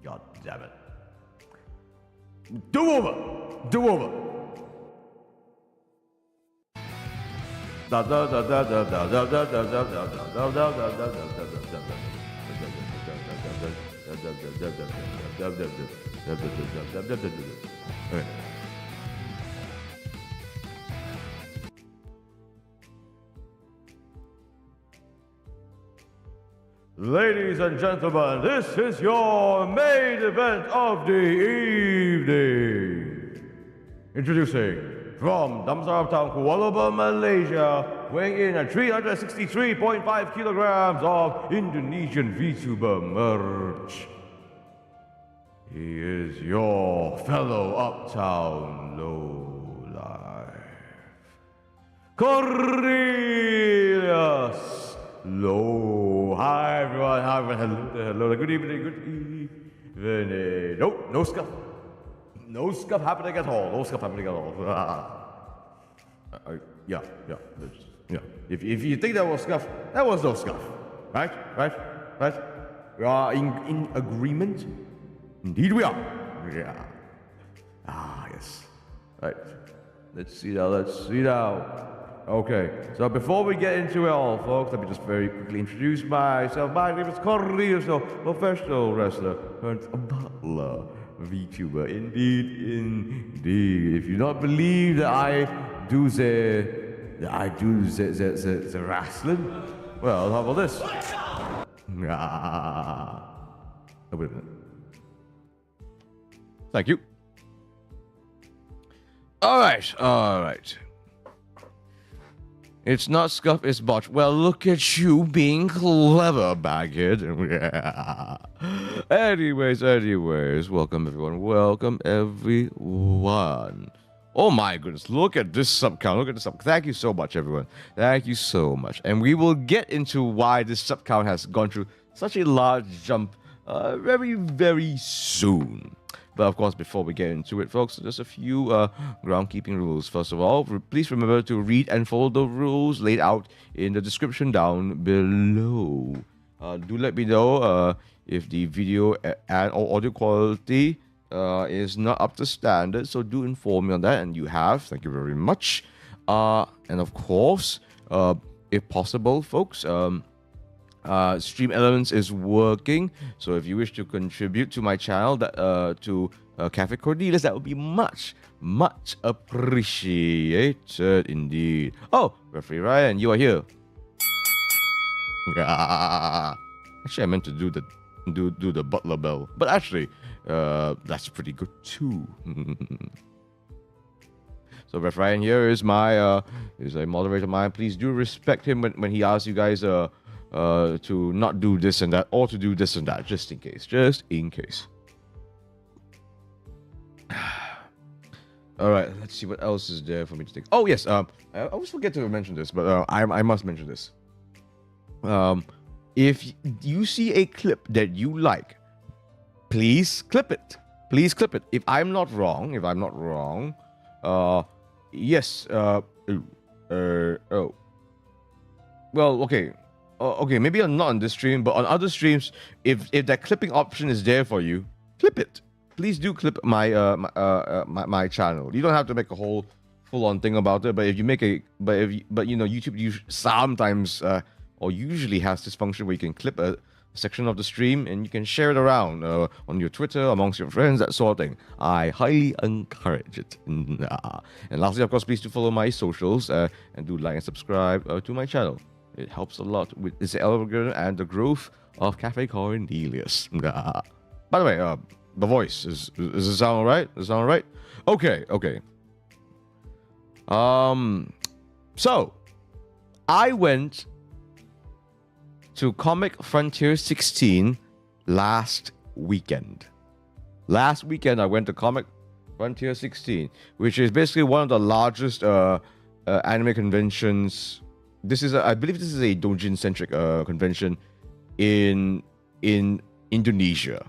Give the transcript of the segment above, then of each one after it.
God damn it. Do over! Do over! Ladies and gentlemen, this is your main event of the evening. Introducing from Damsar Town, Kuala Lumpur, Malaysia, weighing in at 363.5 kilograms of Indonesian VTuber merch. He is your fellow uptown lowlife, Cornelius. Hello, hi everyone, hi everyone, hello, good evening, good evening. Nope, no scuff. No scuff happening at all, no scuff happening at all. Yeah. If you think that was scuff, that was no scuff. Right? We are in agreement? Indeed we are. Yeah. Yes. Right. Let's see now. Okay, so before we get into it all, folks, let me just very quickly introduce myself. My name is Cornelius, professional wrestler, and a Butler, VTuber. Indeed. If you don't believe that I do the wrestling, well, how about this? Oh, wait a minute. Thank you. All right. It's not scuff, it's botch. Well, look at you being clever, baghead. Yeah. Anyways, welcome everyone. Oh my goodness, look at this sub count. Look at this sub. Thank you so much, everyone. Thank you so much. And we will get into why this sub count has gone through such a large jump very, very soon. But of course, before we get into it, folks, just a few groundkeeping rules. First of all, please remember to read and follow the rules laid out in the description down below. Do let me know if the video and or audio quality is not up to standard, so do inform me on that, and you have. Thank you very much. And of course, if possible, folks, Stream Elements is working, so if you wish to contribute to my channel, to Cafe Cornelius, that would be much appreciated indeed. Oh, Referee Ryan, you are here. Actually, I meant to do the Butler bell, but actually, that's pretty good too. So Ref Ryan here is my is a moderator of mine. Please do respect him when he asks you guys to not do this and that, or to do this and that, just in case. Just in case. All right, let's see what else is there for me to take. Oh yes, I always forget to mention this, but I must mention this. If you see a clip that you like, please clip it. Please clip it. If I'm not wrong, yes. Oh. Well, okay. Okay, maybe not on this stream, but on other streams, if that clipping option is there for you, clip it. Please do clip my my channel. You don't have to make a whole full-on thing about it, but if you make a but you know, YouTube sometimes or usually has this function where you can clip a section of the stream and you can share it around on your Twitter, amongst your friends, that sort of thing. I highly encourage it. And lastly, of course, please do follow my socials and do like and subscribe to my channel. It helps a lot with this algorithm and the growth of Cafe Cornelius. By the way, the voice, does it sound alright? Does it sound alright? Okay. So I went to Comic Frontier 16 last weekend. Last weekend, I went to Comic Frontier 16, which is basically one of the largest anime conventions. I believe this is a doujin-centric convention in Indonesia.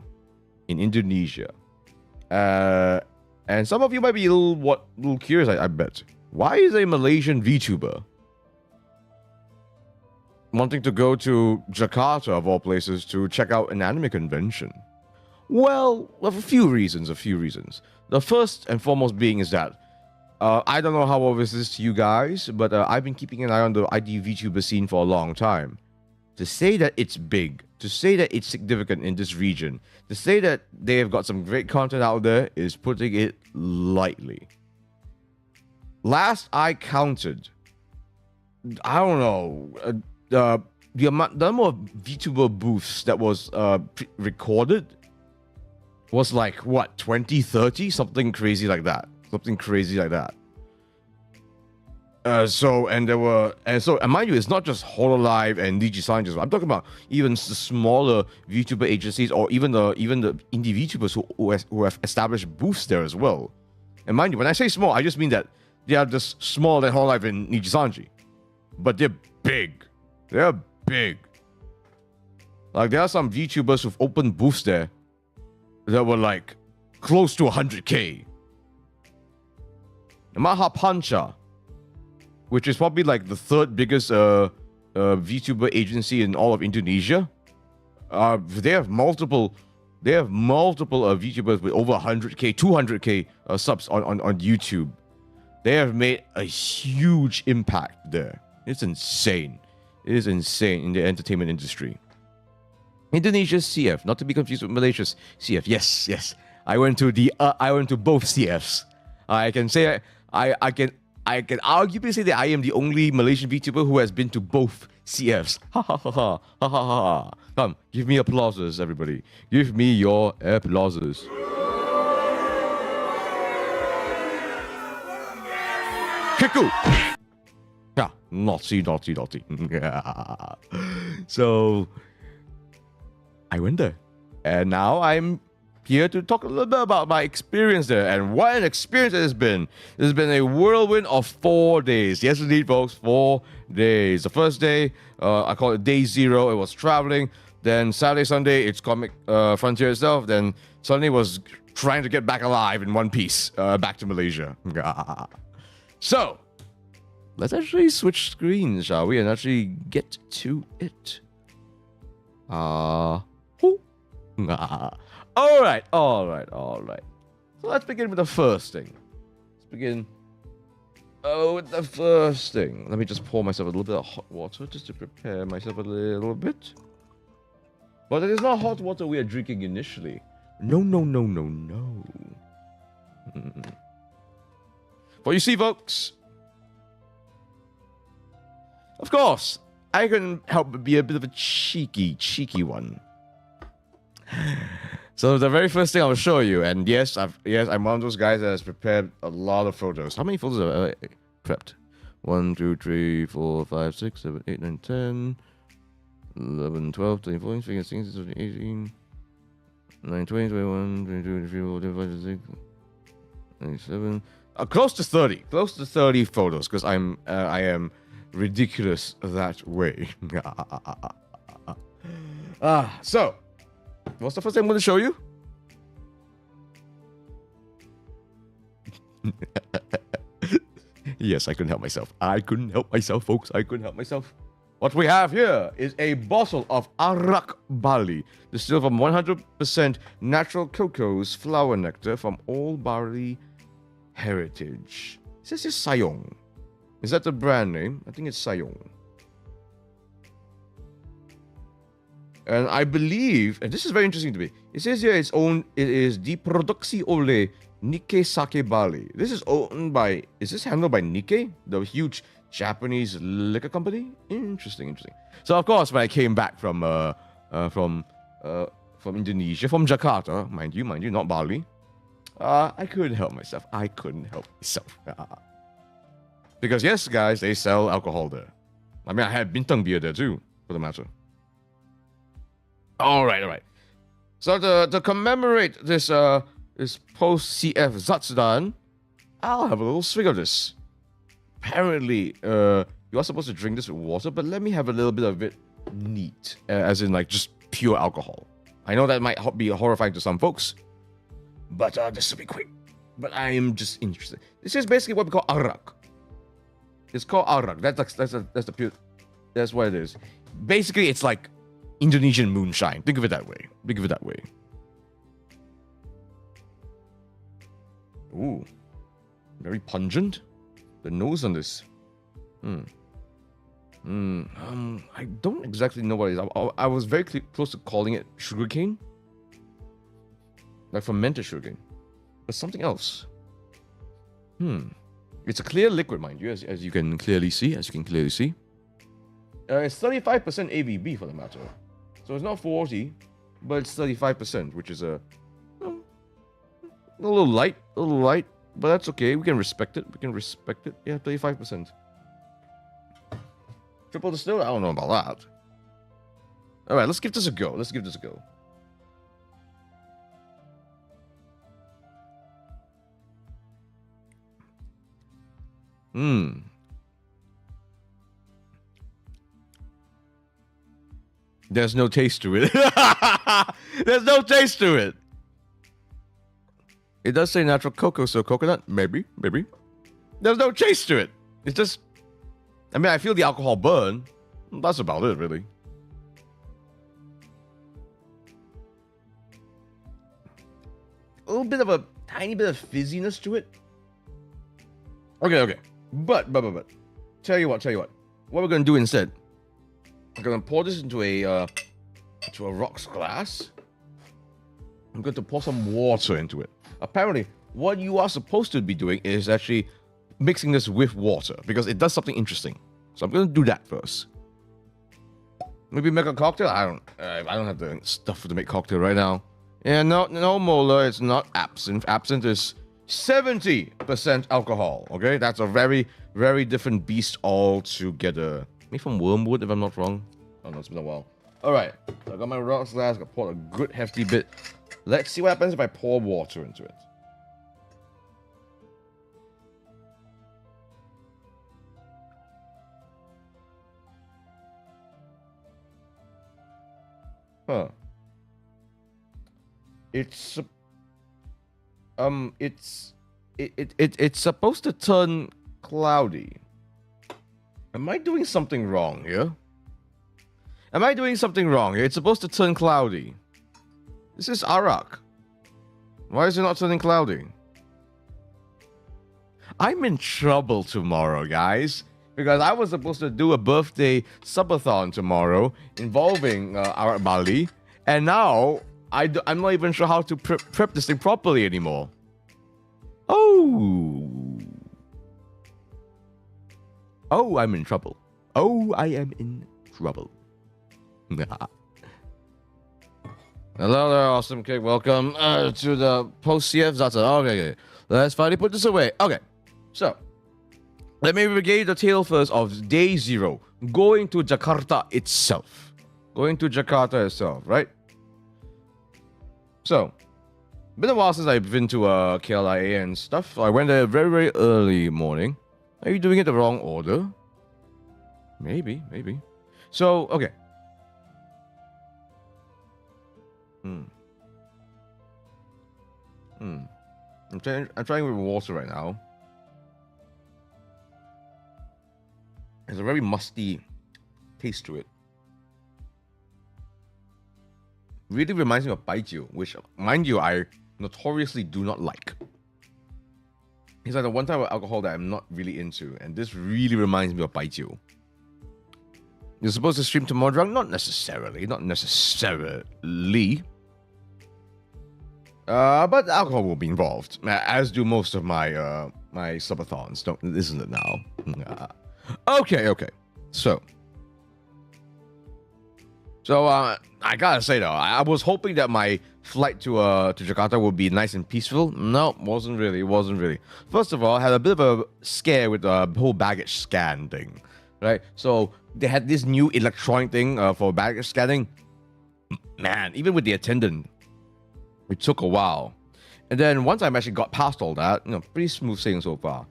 And some of you might be a little curious, I bet. Why is a Malaysian VTuber wanting to go to Jakarta, of all places, to check out an anime convention? Well, a few reasons. The first and foremost being is that I don't know how obvious this is to you guys, but I've been keeping an eye on the IDvtuber scene for a long time. To say that it's big, to say that it's significant in this region, to say that they have got some great content out there is putting it lightly. Last I counted, I don't know, the number of VTuber booths that was recorded was like, what, 20, 30? Something crazy like that. And mind you, it's not just Hololive and Nijisan. I'm talking about even the smaller VTuber agencies, or even the indie VTubers who have established booths there as well. And mind you, when I say small, I just mean that they are just smaller than Hololive and Nijisanji, but they're big. They're big. Like, there are some VTubers who've opened booths there that were like close to 100K. Maha Pancha, which is probably like the third biggest VTuber agency in all of Indonesia, they have multiple VTubers with over 100K, 200K subs on YouTube. They have made a huge impact there. It's insane. It is insane in the entertainment industry. Indonesia's CF, not to be confused with Malaysia's CF. Yes. I went to both CFs. I can say I can arguably say that I am the only Malaysian VTuber who has been to both CFs. Ha ha ha ha ha ha ha. Come, give me applauses, everybody. Give me your applauses. Kiku. Yeah, naughty. So I went there, and now I'm here to talk a little bit about my experience there. And what an experience it has been. It has been a whirlwind of 4 days. Yes, indeed, folks, 4 days. The first day, I call it day 0. It was traveling. Then Saturday, Sunday, it's Comic Frontier itself. Then Sunday was trying to get back alive in one piece, back to Malaysia. So, let's actually switch screens, shall we? And actually get to it. All right. So let's begin with the first thing. Let's begin with the first thing. Let me just pour myself a little bit of hot water just to prepare myself a little bit. But it is not hot water we are drinking initially. No. But you see, folks, of course, I couldn't help but be a bit of a cheeky one. So the very first thing I will show you, and yes, I'm one of those guys that has prepared a lot of photos. How many photos have I prepped? 1, 2, 3, 4, 5, 6, 7, 8, 9, 10, 11, 12, 13, 14, 15, 16, 17, 18, 19, 20, 21, 22, 23, 24, 25, 26, 27. Close to 30 photos, because I am ridiculous that way. So, what's the first thing I'm going to show you? Yes, I couldn't help myself. Folks. I couldn't help myself. What we have here is a bottle of Arak Barley, distilled from 100% natural cocoa's flower nectar from all barley heritage. It says it's Sayong. Is that the brand name? I think it's Sayong. And I believe, and this is very interesting to me, it says here it is diproduksi oleh Nikkei Sake Barley. This is handled by Nikkei, the huge Japanese liquor company? Interesting. So of course, when I came back from Indonesia, from Jakarta, mind you, not Bali, I couldn't help myself. Because yes, guys, they sell alcohol there. I mean, I had bintang beer there too, for the matter. All right. So to commemorate this post-CF ZATSUDAN, I'll have a little swig of this. Apparently, you are supposed to drink this with water, but let me have a little bit of it neat, as in like just pure alcohol. I know that might be horrifying to some folks, but this will be quick. But I am just interested. This is basically what we call arak. It's called arak. That's what it is. Basically, it's like Indonesian moonshine. Think of it that way. Ooh, very pungent. The nose on this. I don't exactly know what it is. I was very close to calling it sugarcane, like fermented sugarcane, but something else. It's a clear liquid, mind you, as you can clearly see. It's 35% ABV for the matter. So it's not 40, but it's 35%, which is a little light, but that's okay. We can respect it. Yeah, 35%. Triple distilled? I don't know about that. All right, let's give this a go. There's no taste to it. It does say natural cocoa, so coconut, maybe. There's no taste to it. It's just, I mean, I feel the alcohol burn. That's about it, really. A little bit of a tiny bit of fizziness to it. Okay. But, tell you what. What we're gonna do instead? I'm gonna pour this into a rocks glass. I'm going to pour some water into it. Apparently, what you are supposed to be doing is actually mixing this with water because it does something interesting. So I'm going to do that first. Maybe make a cocktail. I don't have the stuff to make cocktail right now. Yeah, no, Mola. It's not absinthe. Absinthe is 70% alcohol. Okay, that's a very, very different beast altogether. Maybe from wormwood, if I'm not wrong. Oh no, it's been a while. All right, so I got my rocks glass. I poured a good hefty bit Let's see what happens if I pour water into it. Huh. It's supposed to turn cloudy. Am I doing something wrong here? Am I doing something wrong here? It's supposed to turn cloudy. This is arak. Why is it not turning cloudy? I'm in trouble tomorrow, guys. Because I was supposed to do a birthday subathon tomorrow involving Arak Bali. And now, I'm not even sure how to prep this thing properly anymore. Oh. Oh, I'm in trouble. Oh, I am in trouble. Hello there, awesome cake. Welcome to the post-CF ZATSUDAN. Okay. Let's finally put this away. Okay. So, let me regale the tale first of day 0. Going to Jakarta itself. Going to Jakarta itself, right? So, been a while since I've been to KLIA and stuff. I went there very, very early morning. Are you doing it the wrong order? Maybe. So, okay. I'm trying with water right now. There's a very musty taste to it. Really reminds me of baijiu, which, mind you, I notoriously do not like. It's like the one type of alcohol that I'm not really into, and this really reminds me of baijiu. You're supposed to stream tomorrow drunk? Not necessarily. But alcohol will be involved, as do most of my my subathons. Isn't it now? Okay. So I gotta say though, I was hoping that my flight to Jakarta would be nice and peaceful. No, wasn't really. First of all, I had a bit of a scare with the whole baggage scan thing, right? So they had this new electronic thing for baggage scanning. Man, even with the attendant, it took a while. And then once I actually got past all that, pretty smooth sailing so far.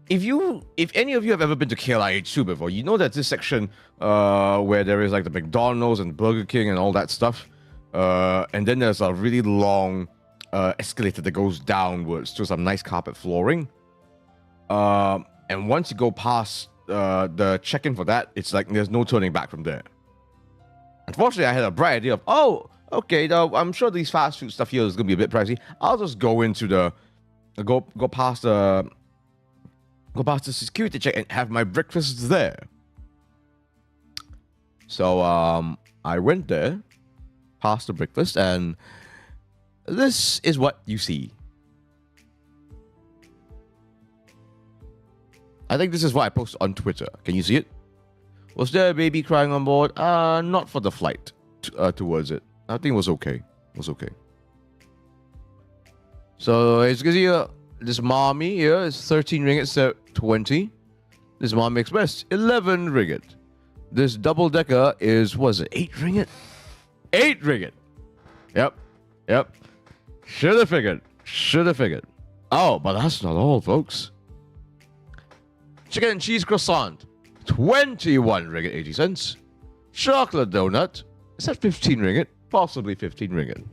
If any of you have ever been to IDvtuber before, you know that this section where there is like the McDonald's and Burger King and all that stuff, and then there's a really long escalator that goes downwards to some nice carpet flooring. And once you go past the check-in for that, it's like there's no turning back from there. Unfortunately, I had a bright idea of, okay, now I'm sure these fast food stuff here is gonna be a bit pricey. I'll just go into go past the security check and have my breakfast there. So I went there, past the breakfast, and this is what you see. I think this is what I posted on Twitter. Can you see it? Was there a baby crying on board? Not for the flight towards it. I think it was okay. So as you can see, this mommy here is 13 ringgit 20. This mommy express 11 ringgit. This double decker is, was it 8 ringgit? 8 ringgit. Yep. Should have figured. Oh, but that's not all, folks. Chicken and cheese croissant, 21 ringgit 80 cents. Chocolate donut, is that 15 ringgit? Possibly 15 ringgit.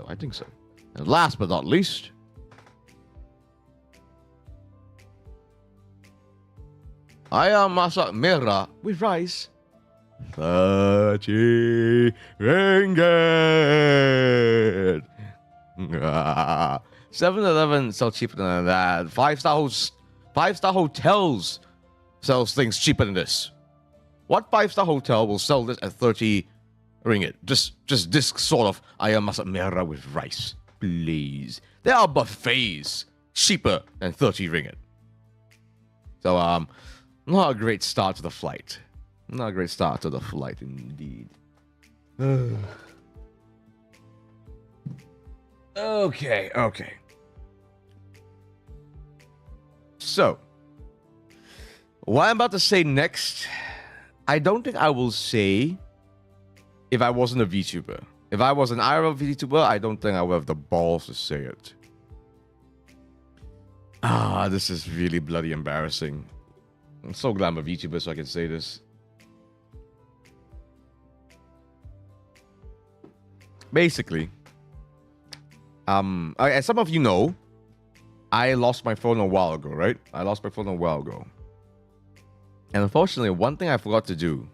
I think so. And last but not least, ayam masak merah with rice, 30 ringgit. 7-Eleven sell cheaper than that. Five-star hotels sells things cheaper than this. What 5-star hotel will sell this at 30 ringgit? Just this sort of ayam masak merah with rice, please. There are buffets cheaper than 30 ringgit. So not a great start to the flight. Indeed. Okay. So, what I'm about to say next, I don't think I will say if I wasn't a VTuber. If I was an IRL VTuber, I don't think I would have the balls to say it. This is really bloody embarrassing. I'm so glad I'm a VTuber so I can say this. Basically, as some of you know, I lost my phone a while ago, right? I lost my phone a while ago. And unfortunately, one thing I forgot to do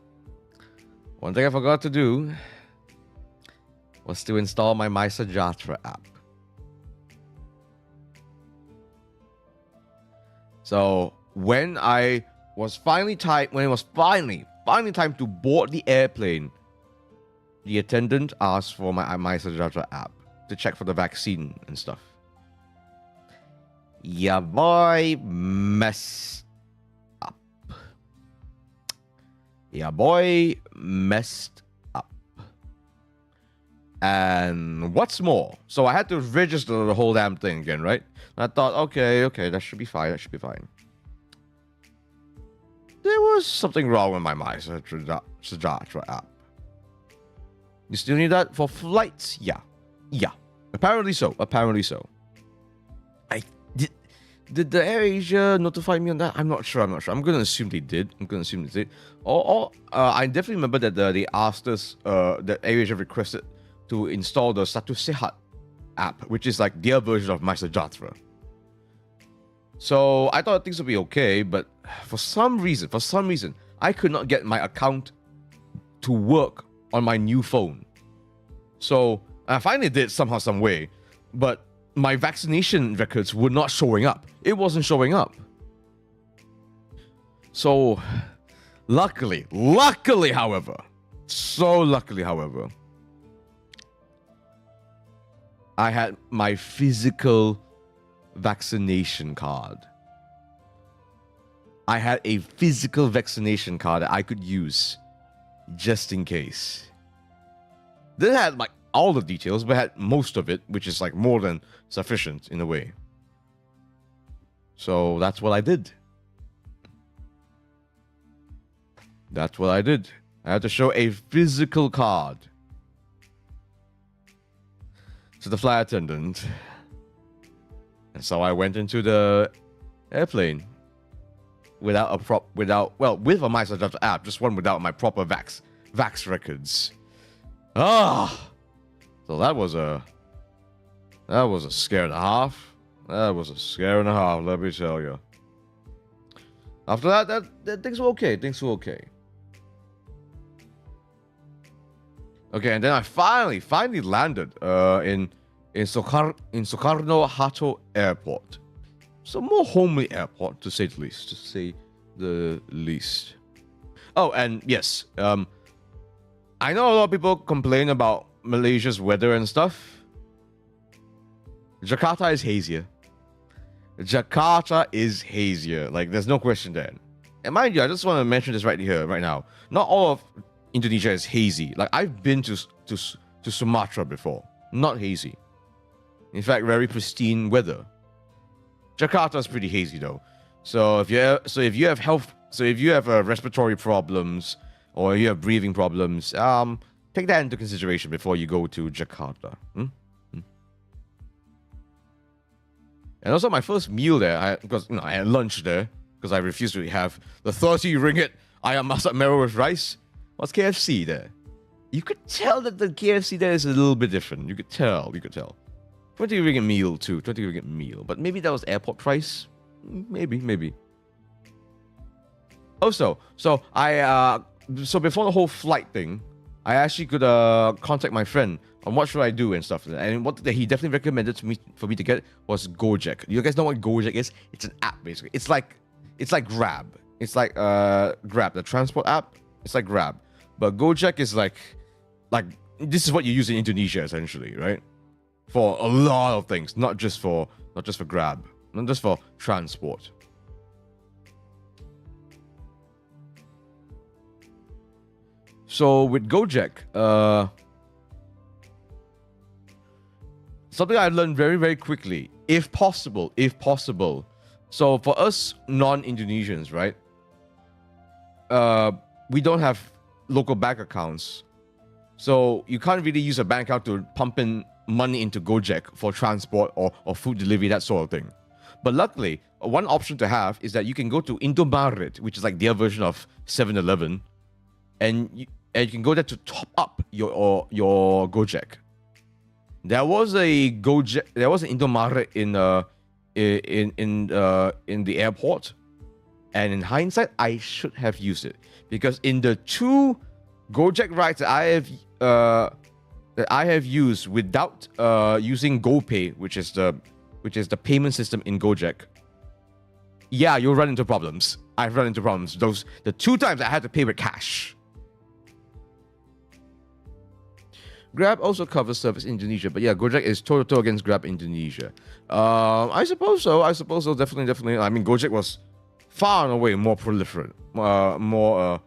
was to install my ZATSUDAN app. So when it was finally time to board the airplane, the attendant asked for my ZATSUDAN app to check for the vaccine and stuff. Yeah, boy, messed up. And what's more, so I had to register the whole damn thing again, right? And I thought, okay, that should be fine. There was something wrong with my ZATSUDAN app. You still need that for flights? Yeah. Apparently so. Did the AirAsia notify me on that? I'm not sure. I'm gonna assume they did. I definitely remember that they asked us, that AirAsia requested to install the Satu Sehat app, which is like their version of ZATSUDAN. So I thought things would be okay, but for some reason, I could not get my account to work on my new phone. So I finally did somehow, some way, but my vaccination records were not showing up. It wasn't showing up. So luckily, however, I had my physical vaccination card. I had a physical vaccination card that I could use just in case. Didn't have like all the details, but had most of it, which is like more than sufficient in a way. So that's what I did. I had to show a physical card to the flight attendant. And so I went into the airplane with a ZATSUDAN app, just one without my proper vax records. So that was a scare and a half. Let me tell you. After that things were okay. Okay, and then I finally landed in Soekarno-Hatta Airport. So more homely airport, to say the least. Oh, and yes, I know a lot of people complain about Malaysia's weather and stuff. Jakarta is hazier. Like, there's no question there. And mind you, I just want to mention this right now. Not all of Indonesia is hazy. Like, I've been to Sumatra before. Not hazy. In fact, very pristine weather. Jakarta is pretty hazy though. So if you have respiratory problems or you have breathing problems, take that into consideration before you go to Jakarta. And also my first meal there, I had lunch there because I refused to have the 30 ringgit ayam masak merah with rice, was KFC there. You could tell that the KFC there is a little bit different. You could tell. 20 ringgit meal too. 20 ringgit meal. But maybe that was airport price. Maybe. Also, so before the whole flight thing, I actually could contact my friend on what should I do and stuff. And what he definitely recommended for me to get was Gojek. You guys know what Gojek is? It's an app basically. It's like Grab. It's like Grab, the transport app. It's like Grab, but Gojek is like this is what you use in Indonesia essentially, right? For a lot of things, not just for Grab, not just for transport. So with Gojek, something I learned very, very quickly, if possible. So for us non-Indonesians, right? We don't have local bank accounts. So you can't really use a bank account to pump in money into Gojek for transport or food delivery, that sort of thing. But luckily, one option to have is that you can go to Indomaret, which is like their version of 7-Eleven, and you can go there to top up your Gojek. There was an Indomaret in the airport, and in hindsight, I should have used it, because in the 2 Gojek rides that I have used without using GoPay, which is the payment system in Gojek, yeah, you'll run into problems. I've run into problems. The 2 times I had to pay with cash. Grab also covers service in Indonesia, but yeah, Gojek is toe-to-toe against Grab Indonesia. I suppose so. Definitely. I mean, Gojek was far and away more prolific. More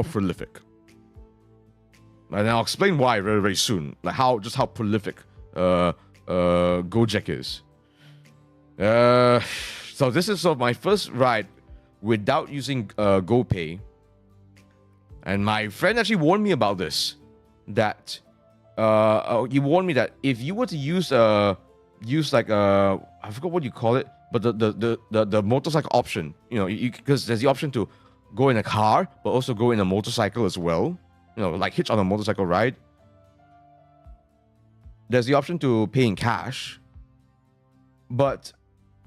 prolific. And I'll explain why very, very soon. Like how prolific Gojek is. So this is my first ride without using GoPay. And my friend actually warned me about this. That he warned me that if you were to use like I forgot what you call it, but the motorcycle option, because there's the option to go in a car, but also go in a motorcycle as well. Like hitch on a motorcycle ride. There's the option to pay in cash, but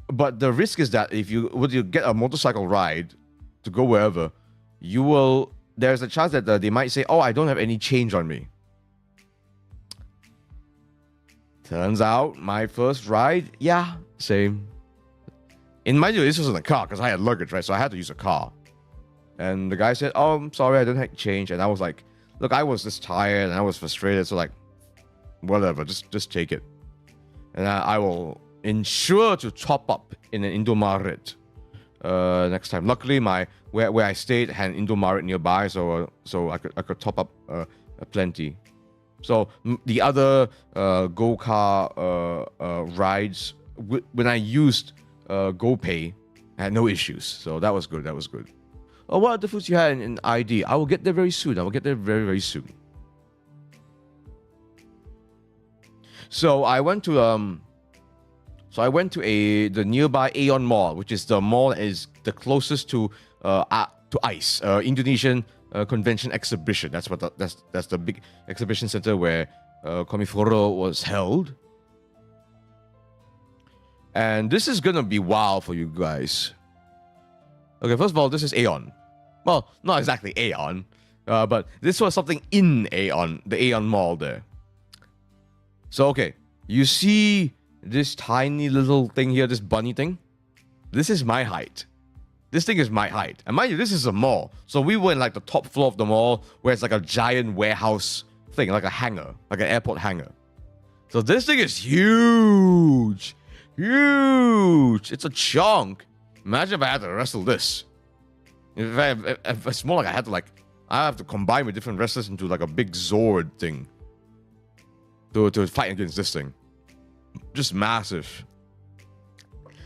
the risk is that if you get a motorcycle ride to go wherever, there's a chance that they might say, "Oh, I don't have any change on me." Turns out my first ride, yeah, same. In mind you, this was in a car because I had luggage, right? So I had to use a car. And the guy said, "Oh, I'm sorry, I don't have change." And I was like, "Look, I was just tired and I was frustrated, so like, whatever, just take it." And I will ensure to top up in an Indomaret next time. Luckily, where I stayed had an Indomaret nearby, so I could top up plenty. So the other go-car rides, when I used GoPay, I had no issues. So that was good. Oh, what are the foods you had in ID? I will get there very soon. Very, very soon. So I went to the nearby Aeon Mall, which is the mall that is the closest to ICE, Indonesian Convention Exhibition. That's the big exhibition center where Komiforo was held. And this is gonna be wild for you guys. Okay, first of all, this is Aeon. Well, not exactly Aeon, but this was something in Aeon, the Aeon Mall there. So okay, you see this tiny little thing here, this bunny thing? This is my height. This thing is my height. And mind you, this is a mall. So we were in like the top floor of the mall where it's like a giant warehouse thing, like a hangar, like an airport hangar. So this thing is huge. Huge. It's a chunk. Imagine if I had to wrestle this. If it's more like I have to combine with different wrestlers into like a big Zord thing to fight against this thing. Just massive.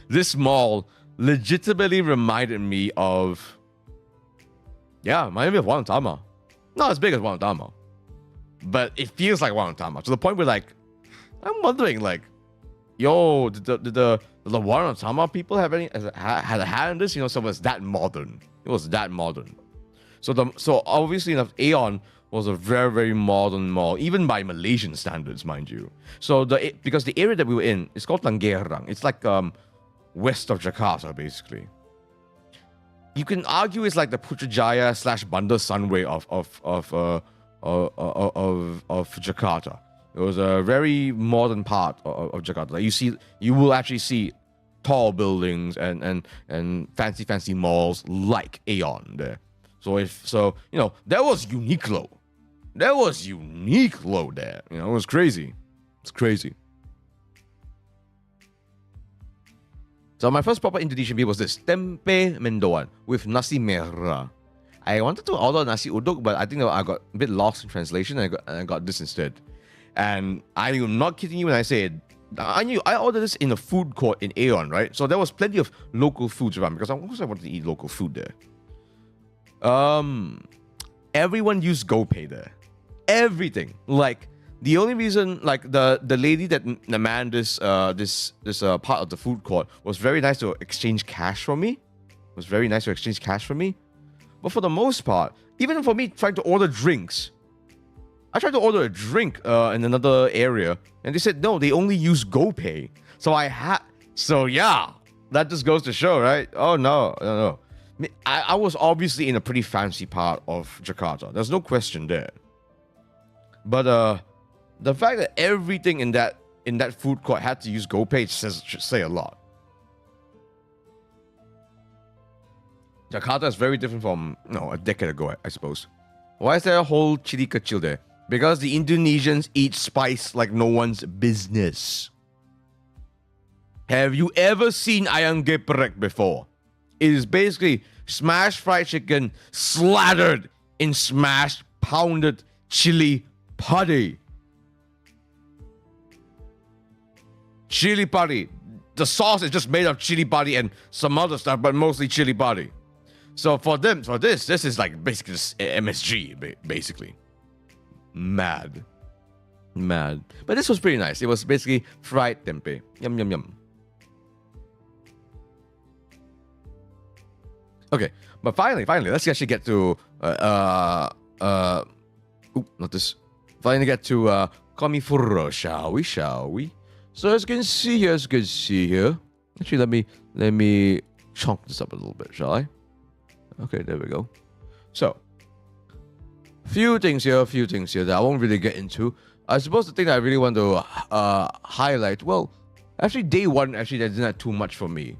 This mall legitimately reminded me of Wanatama. Not as big as Wanatama, but it feels like Wanatama to the point where like I'm wondering like, yo, did the Wanatama people had a hand in this? So it was that modern. It was that modern. So obviously enough, Aeon was a very, very modern mall, even by Malaysian standards, mind you. So because the area that we were in is called Tanggerang. It's like west of Jakarta, basically. You can argue it's like the Putrajaya / Bandar Sunway of Jakarta. It was a very modern part of Jakarta. Like you will actually see tall buildings and fancy malls like Aeon there. So there was Uniqlo. There was Uniqlo there. It was crazy. It's crazy. So my first proper Indonesian meal was this tempe mendoan with nasi merah. I wanted to order nasi uduk, but I think I got a bit lost in translation and I got this instead. And I am not kidding you when I say it. I ordered this in a food court in Aeon, right? So there was plenty of local foods around because I wanted to eat local food there. Everyone used GoPay there. everything. Like the only reason, like the lady that manned this part of the food court was very nice to exchange cash for me. But for the most part, even for me trying to order drinks, I tried to order a drink in another area, and they said no, they only use GoPay. So yeah, that just goes to show, right? Oh no. I was obviously in a pretty fancy part of Jakarta. There's no question there. But the fact that everything in that food court had to use GoPay should say a lot. Jakarta is very different from a decade ago, I suppose. Why is there a whole chili kecil there? Because the Indonesians eat spice like no one's business. Have you ever seen ayam geprek before? It is basically smashed fried chicken slathered in smashed pounded chili padi. Chili padi. The sauce is just made of chili padi and some other stuff, but mostly chili padi. So for this is like basically just MSG, basically. Mad. But this was pretty nice. It was basically fried tempeh. Yum, yum, yum. Okay, but finally, let's actually get to not this. Finally get to Komifuro, shall we? So as you can see here. Actually, let me chunk this up a little bit, shall I? Okay, there we go. So, few things here that I won't really get into. I suppose the thing that I really want to highlight, well, actually day one, they didn't have too much for me.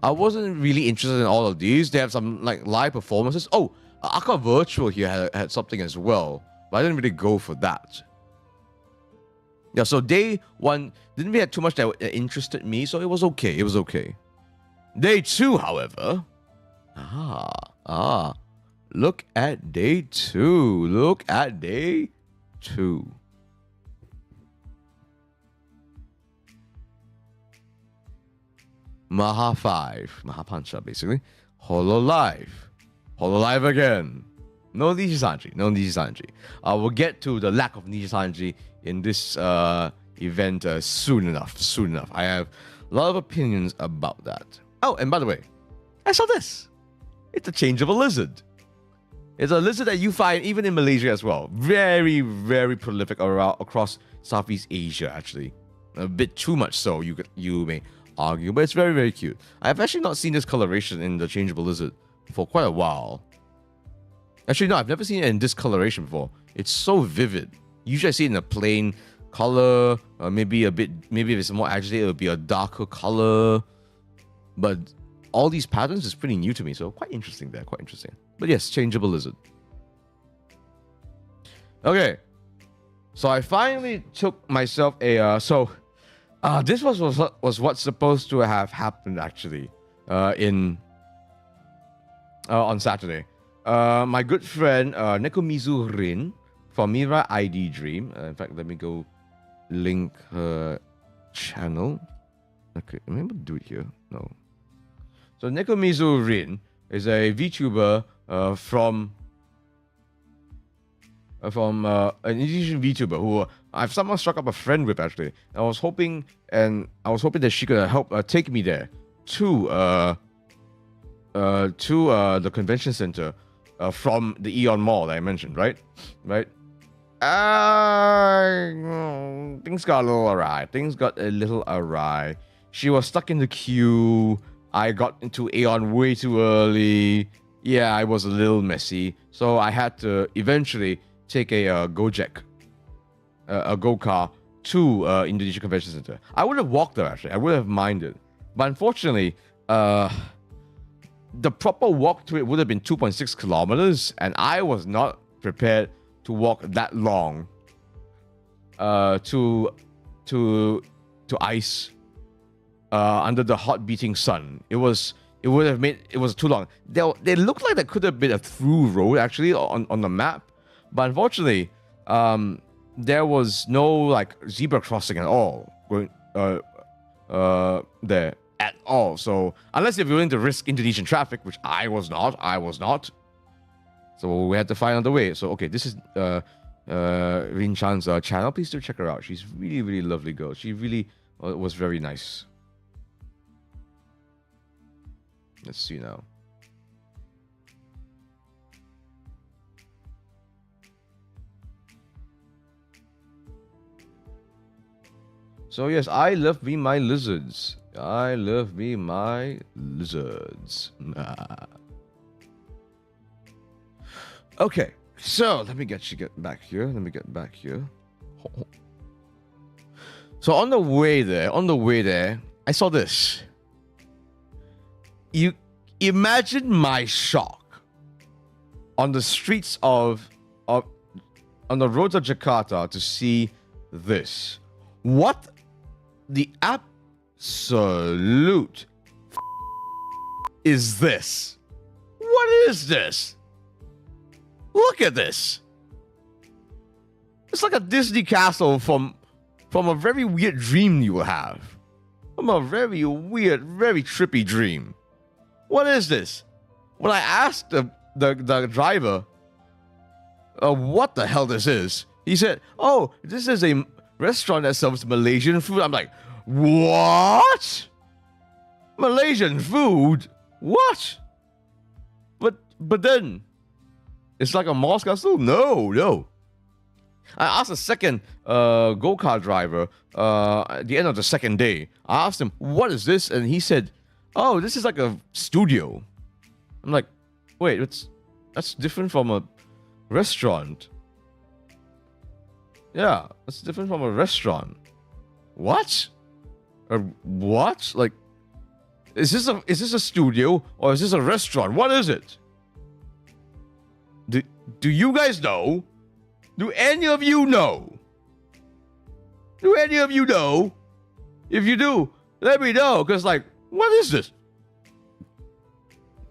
I wasn't really interested in all of these. They have some like live performances. Oh, Aqua Virtual here had something as well, but I didn't really go for that. Yeah, so day one didn't really have too much that interested me, so it was okay. Day two, however, look at day two. Maha 5. Maha Pancha, basically. Hololive again. No Nijisanji. I will get to the lack of Nijisanji in this event soon enough. I have a lot of opinions about that. Oh, and by the way, I saw this. It's a changeable lizard. It's a lizard that you find even in Malaysia as well. Very, very prolific across Southeast Asia, actually. A bit too much so, you may argue, but it's very, very cute. I've actually not seen this coloration in the changeable lizard for quite a while. Actually, no, I've never seen it in this coloration before. It's so vivid. Usually I see it in a plain color, maybe if it's more agitated, it'll be a darker color. But all these patterns is pretty new to me, so quite interesting there, But yes, changeable lizard. Okay, so I finally took myself a this was what's supposed to have happened actually on Saturday. My good friend Nekomizu Rin from Mira ID Dream. In fact, let me go link her channel. Okay, am I able to do it here? No. So Nekomizu Rin is a VTuber from an Indonesian VTuber who I've somehow struck up a friend with actually. I was hoping that she could help take me there to the convention center from the Eon Mall that I mentioned, right? Things got a little awry. She was stuck in the queue. I got into Aeon way too early. Yeah, I was a little messy. So I had to eventually take a Gojek, a go-car to Indonesia Convention Center. I would have walked there, actually. I would have minded. But unfortunately, the proper walk to it would have been 2.6 kilometers, and I was not prepared to walk that long to ice under the hot beating sun. It was too long. They looked like there could have been a through road actually on the map, but unfortunately, there was no like zebra crossing at all going there at all. So unless you're willing to risk Indonesian traffic, which I was not. So we had to find another way. So okay, this is Rin Chan's channel. Please do check her out. She's really, really lovely girl. She really was very nice. Let's see now. So yes, I love me my lizards. I love me my lizards. Okay, so let me get back here. So on the way there, I saw this. You imagine my shock on the streets on the roads of Jakarta to see this. What the absolute is this? What is this? Look at this. It's like a Disney castle from a very weird dream you will have. From a very weird, very trippy dream. What is this? When I asked the driver what the hell this is, he said, "Oh, this is a restaurant that serves Malaysian food." I'm like, what? Malaysian food? What? But then, it's like a Mos castle? No. I asked a second go-kart driver at the end of the second day. I asked him, what is this? And he said, oh, this is like a studio. I'm like, wait, that's different from a restaurant. Yeah, it's different from a restaurant. What? What? Like, is this a studio or is this a restaurant? What is it? Do you guys know? Do any of you know? Do any of you know? If you do, let me know. Because, like, what is this?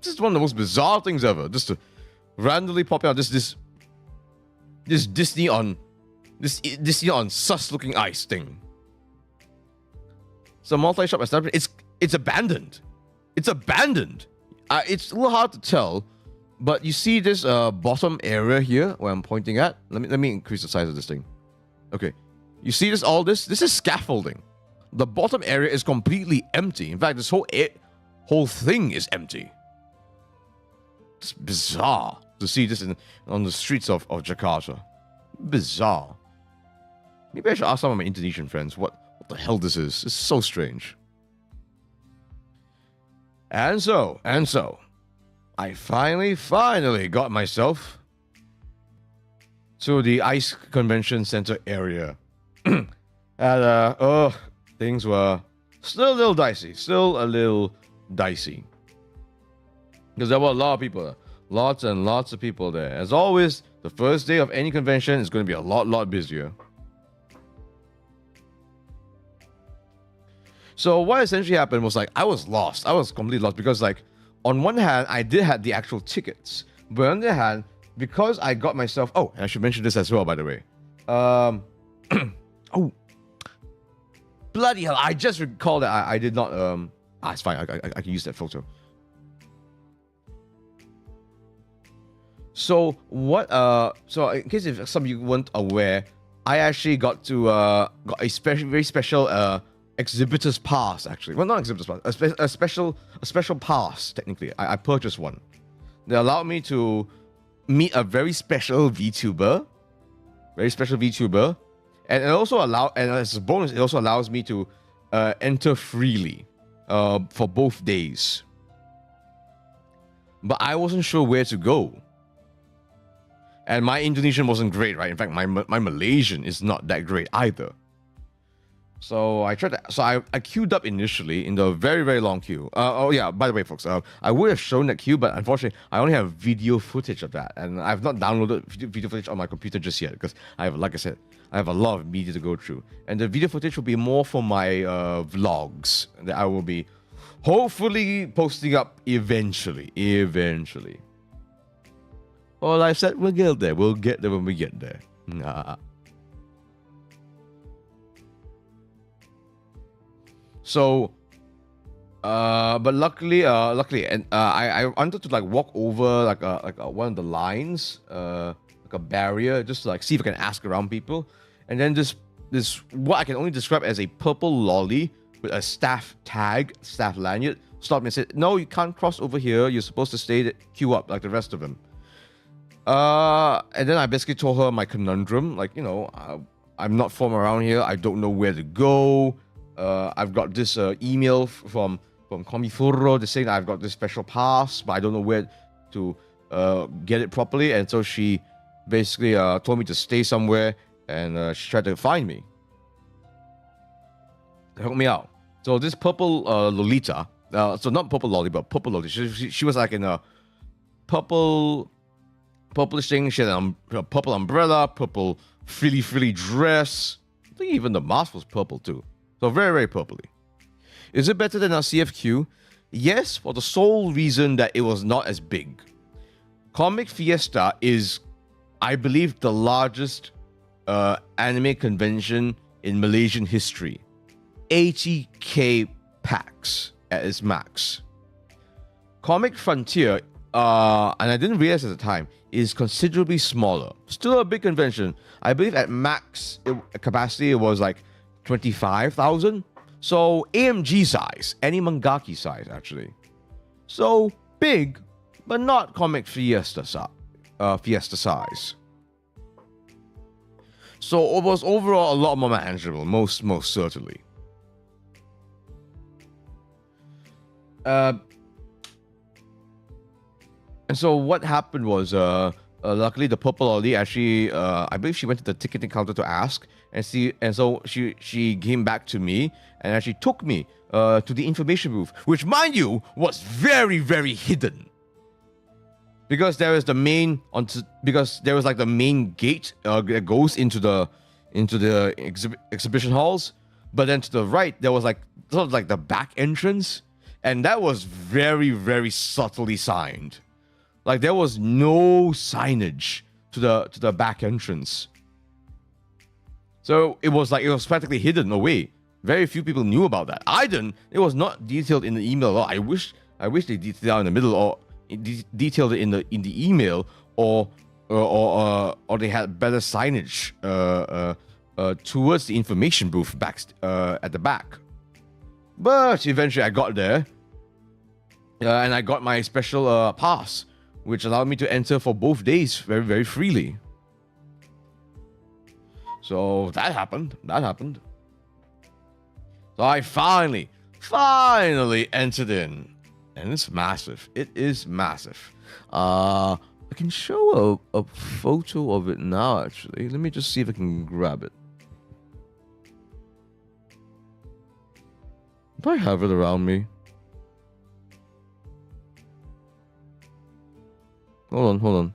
This is one of the most bizarre things ever. Just to randomly pop out this Disney on sus-looking ice thing. It's a multi-shop establishment. It's abandoned. It's abandoned. It's a little hard to tell, but you see this bottom area here where I'm pointing at. Let me increase the size of this thing. Okay, you see this? All this is scaffolding. The bottom area is completely empty. In fact, this whole thing is empty. It's bizarre to see this on the streets of Jakarta. Bizarre. Maybe I should ask some of my Indonesian friends what the hell this is. It's so strange. And so, I finally got myself to the ICE Convention Center area. And, things were still a little dicey. Because there were a lot of people there. Lots and lots of people there. As always, the first day of any convention is going to be a lot busier. So what essentially happened was, like, I was lost. I was completely lost because, like, on one hand, I did have the actual tickets. But on the other hand, because I got myself... Oh, and I should mention this as well, by the way. Oh. Bloody hell. I just recalled that I did not... it's fine. I can use that photo. So, what... So, in case if some of you weren't aware, I actually got a very special... exhibitor's pass, actually. Well, not exhibitor's pass. A special pass, technically. I purchased one. They allowed me to meet a very special VTuber. And it also and as a bonus, it also allows me to enter freely for both days. But I wasn't sure where to go. And my Indonesian wasn't great, right? In fact, my Malaysian is not that great either. So I queued up initially in the very, very long queue. Oh yeah, by the way, folks, I would have shown that queue, but unfortunately, I only have video footage of that, and I've not downloaded video footage on my computer just yet because like I said, I have a lot of media to go through, and the video footage will be more for my vlogs that I will be hopefully posting up eventually. Well, I said we'll get there. We'll get there when we get there. So, but luckily, and I wanted to like walk over like one of the lines, like a barrier, just to like see if I can ask around people. And then this what I can only describe as a purple lolly with a staff lanyard, stopped me and said, "No, you can't cross over here. You're supposed to queue up like the rest of them." And then I basically told her my conundrum, like, I'm not from around here. I don't know where to go. I've got this email from Comifurro saying that I've got this special pass, but I don't know where to get it properly. And so she basically told me to stay somewhere, and she tried to find me. Help me out. So this purple Lolita, so not purple lolly, but purple Lolita. She was like in a purplish thing. She had a purple umbrella, purple frilly dress. I think even the mask was purple too. So very, very purpley. Is it better than our CFQ? Yes, for the sole reason that it was not as big. Comic Fiesta is, I believe, the largest anime convention in Malaysian history. 80k packs at its max. Comic Frontier, and I didn't realize at the time, is considerably smaller. Still a big convention. I believe at max capacity it was like 25,000. So AMG size, any mangaki size actually. So big, but not Comic Fiesta size. So it was overall a lot more manageable, most certainly. And so what happened was, luckily the purple lolly actually, I believe she went to the ticketing counter to ask, and so she came back to me and actually took me to the information booth, which, mind you, was very, very hidden. Because there is the main the main gate that goes into the exhibition halls, but then to the right there was like sort of like the back entrance, and that was very, very subtly signed. Like there was no signage to the back entrance. So it was practically hidden away. Very few people knew about that. I didn't. It was not detailed in the email. I wish they detailed out in the middle, or detailed it in the email, or they had better signage towards the information booth back at the back. But eventually I got there, and I got my special pass, which allowed me to enter for both days very, very freely. So that happened. So I finally entered in. And it's massive. It is massive. I can show a photo of it now, actually. Let me just see if I can grab it. Do I have it around me? Hold on.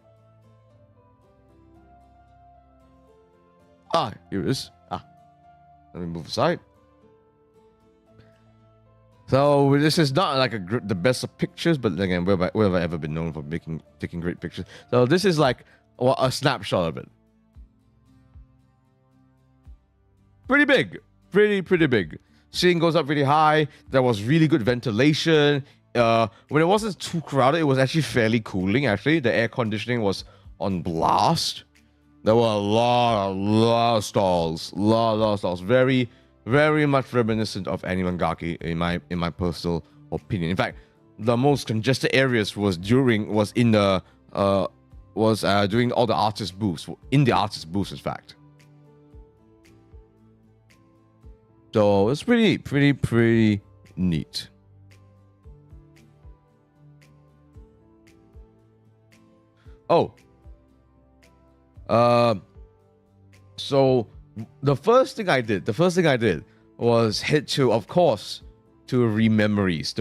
Ah, here it is. Let me move aside. So this is not like the best of pictures, but again, where have I ever been known for taking great pictures? So this is like a snapshot of it. Pretty big, pretty big. Ceiling goes up really high. There was really good ventilation. When it wasn't too crowded, it was actually fairly cooling. Actually, the air conditioning was on blast. There were a lot of stalls, very, very much reminiscent of anime mangaki in my personal opinion. In fact, the most congested areas was during all the artist booths, in the artist booths, in fact. So it's pretty neat. Oh. So the first thing I did was head to, of course, to the Rememories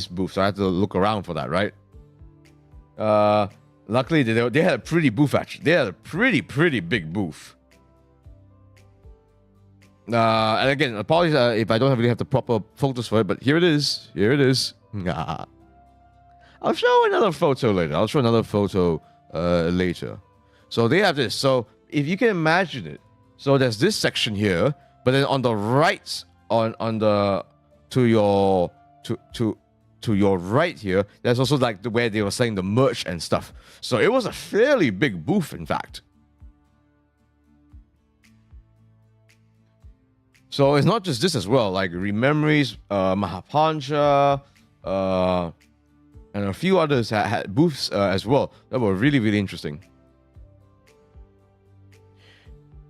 booth. So I had to look around for that, right? Luckily, they had a pretty booth, actually. They had a pretty big booth. And again, apologies if I don't really have the proper photos for it, but here it is. I'll show another photo later. So they have this. So if you can imagine it, so there's this section here, but then on the right, to to your right here, there's also like where they were selling the merch and stuff. So it was a fairly big booth, in fact. So it's not just this as well, like Rememories, Mahapancha, and a few others had booths as well that were really, really interesting.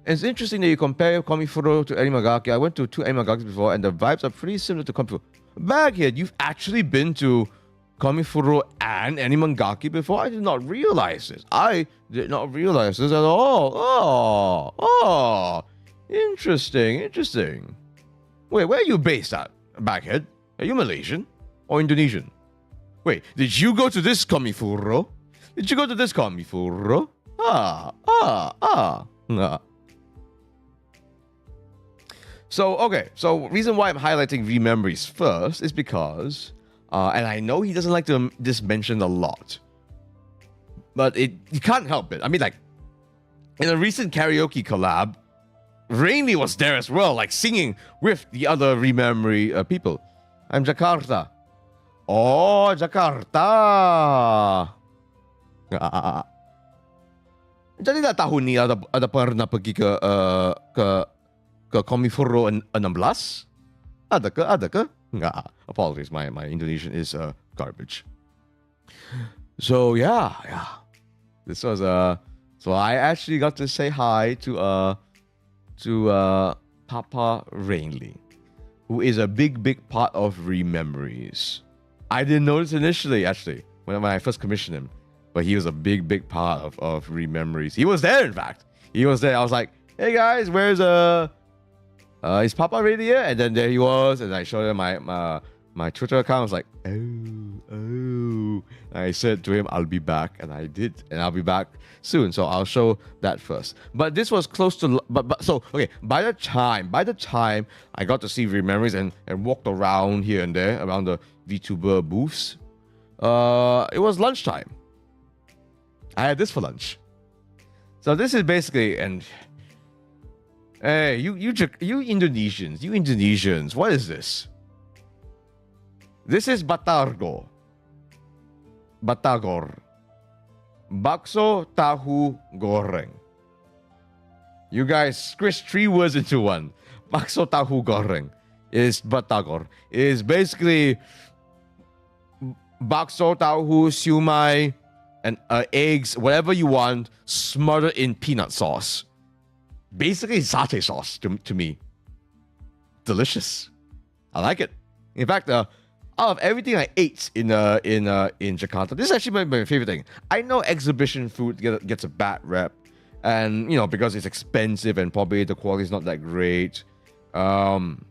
It's interesting that you compare Komifuro to Erimagaki. I went to 2 Erimagakis before, and the vibes are pretty similar to Komifuro. Baghead, you've actually been to Komifuro and Erimagaki before? I did not realize this. I did not realize this at all. Oh, interesting. Wait, where are you based at, Baghead? Are you Malaysian or Indonesian? Wait, did you go to this Komifuro? So, okay, so reason why I'm highlighting Rememories first is because, and I know he doesn't like to this mentioned a lot, but you can't help it. I mean, like, in a recent karaoke collab, Rainly was there as well, like singing with the other Rememory people. I'm Jakarta. Oh, Jakarta. Jadi dah tahun ni ada pernah pergi ke Komifuro 16? Ada ke? Nggak. Apologies, my Indonesian is garbage. So yeah. This was so I actually got to say hi to Papa Rainly, who is a big part of Rememories. I didn't notice initially, actually, when I first commissioned him, but he was a big part of Rememories. He was there, in fact. He was there. I was like, hey guys, where's is Papa really here? And then there he was, and I showed him my Twitter account. I was like, oh. And I said to him, I'll be back, and I did, and I'll be back soon. So I'll show that first. But this was close to, so okay. By the time I got to see Rememories and walked around here and there around the VTuber booths, it was lunchtime. I had this for lunch. So this is basically, and hey, you Indonesians, what is this? This is Batagor. Bakso tahu goreng. You guys squish 3 words into one. Bakso tahu goreng is Batagor. It is basically bakso tahu siumai and eggs, whatever you want, smothered in peanut sauce. Basically satay sauce to me. Delicious. I like it. In fact, out of everything I ate in Jakarta, this is actually my favorite thing. I know exhibition food gets a bad rep, and because it's expensive and probably the quality is not that great. And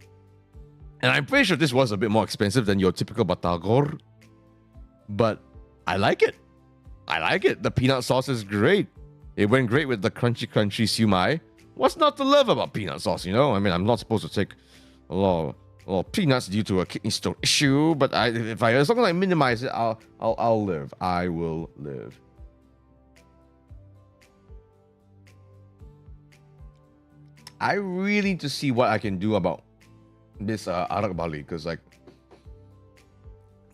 I'm pretty sure this was a bit more expensive than your typical Batagor, but I like it. The peanut sauce is great. It went great with the crunchy siumai. What's not to love about peanut sauce? I mean, I'm not supposed to take a lot of peanuts due to a kidney stone issue, but as long as I minimize it, I'll live. I will live. I really need to see what I can do about this arak Bali, because like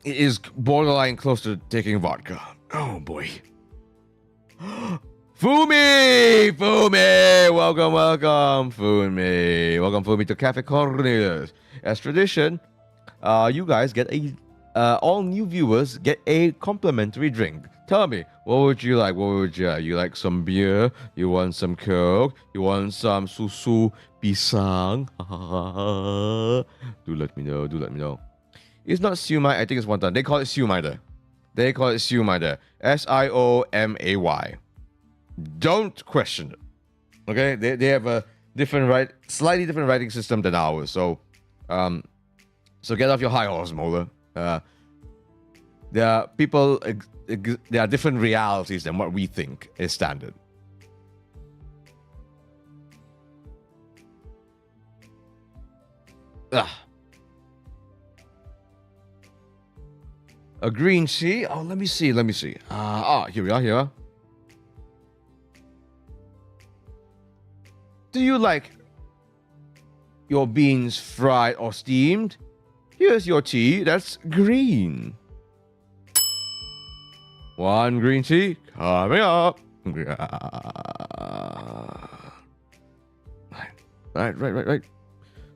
it is borderline close to taking vodka. Oh boy. Fumi! Welcome, Fumi. Welcome, Fumi, to Cafe Cornelius. As tradition, you guys get all new viewers get a complimentary drink. Tell me, what would you like? You like some beer? You want some Coke? You want some susu pisang? Do let me know. It's not siumai, I think it's wonton. They call it siumai there. Siomay. Don't question it. Okay, they have a slightly different writing system than ours. So get off your high horse, Mola. There are different realities than what we think is standard. A green tea. Oh, let me see. Here we are. Do you like your beans fried or steamed? Here's your tea. That's green. One green tea coming up. Right.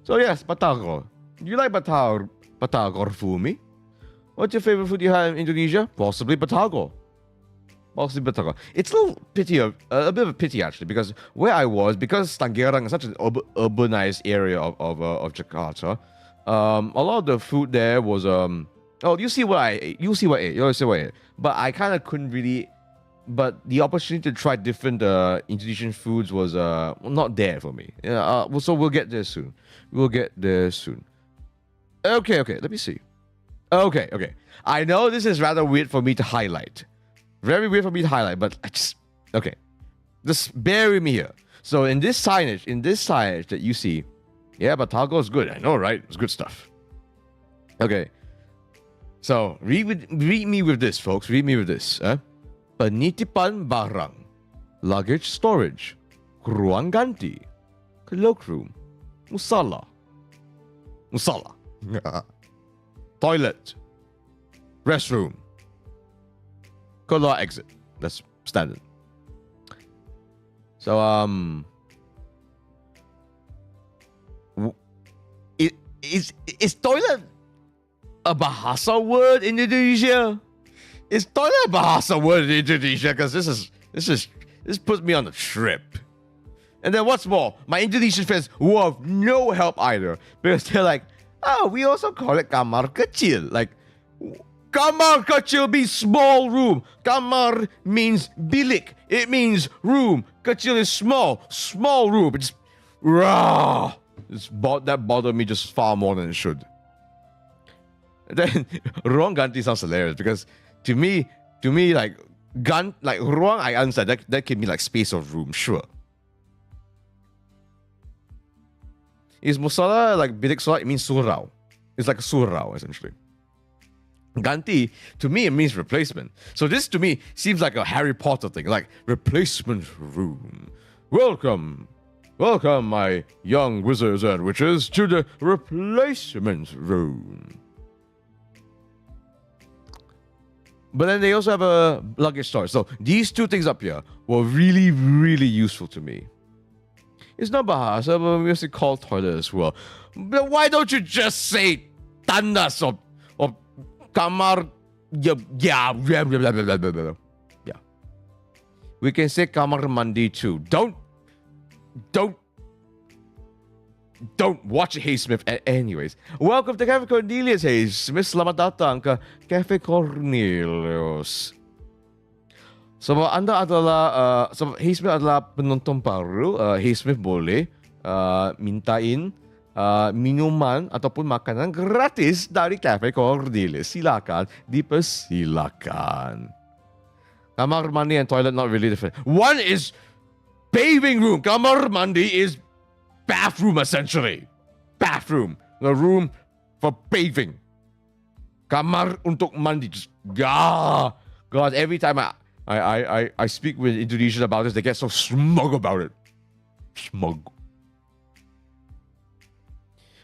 So yes, Batagor. You like Batagor Fumi? What's your favorite food you had in Indonesia? Possibly Batagor. It's a bit of a pity actually, because where I was, because Tangerang is such an urbanized area of Jakarta, a lot of the food there was you see what I ate. But I kind of couldn't really. But the opportunity to try different Indonesian foods was not there for me. So we'll get there soon. Okay. Let me see. Okay. I know this is rather weird for me to highlight. Very weird for me to highlight, but okay. Just bear with me here. So in this signage that you see, yeah, Batagor is good. I know, right? It's good stuff. Okay. So read me with this, folks. Read me with this. Penitipan barang, luggage storage, ruang ganti, cloakroom, musala, toilet, restroom, keluar exit. That's standard. So is toilet a Bahasa word in Indonesia? Is toilet a Bahasa word in Indonesia? Because this puts me on a trip. And then what's more, my Indonesian friends who have no help either, because they're like, oh, we also call it kamar kecil. Like, kamar kecil means small room. Kamar means bilik. It means room. Kecil is small room. It's raw. That bothered me just far more than it should. And then ruang ganti sounds hilarious because to me like ruang, I understand that can be like space of room, sure. Is musala like bilik solat? It means surau. It's like a surau essentially. Ganti, to me, it means replacement. So this, to me, seems like a Harry Potter thing, like replacement room. Welcome, my young wizards and witches, to the replacement room. But then they also have a luggage storage. So these two things up here were really, really useful to me. It's not Bahasa, but we also call toilet as well. But why don't you just say tandas or kamar? Yeah. We can say kamar mandi too. Don't watch Hey Smith. Anyways, welcome to Cafe Cornelius. Hey Smith, selamat datang ke Cafe Cornelius. So Anda adalah Hey Smith adalah penonton baru. Hey Smith boleh mintain minuman ataupun makanan gratis dari Cafe Cornelius. Silakan, dipersilakan. Kamar mandi and toilet not really different. One is bathing room. Kamar mandi is bathroom essentially. Bathroom, the room for bathing. Kamar untuk mandi. Just God, every time I speak with Indonesians about this, they get so smug about it. Smug.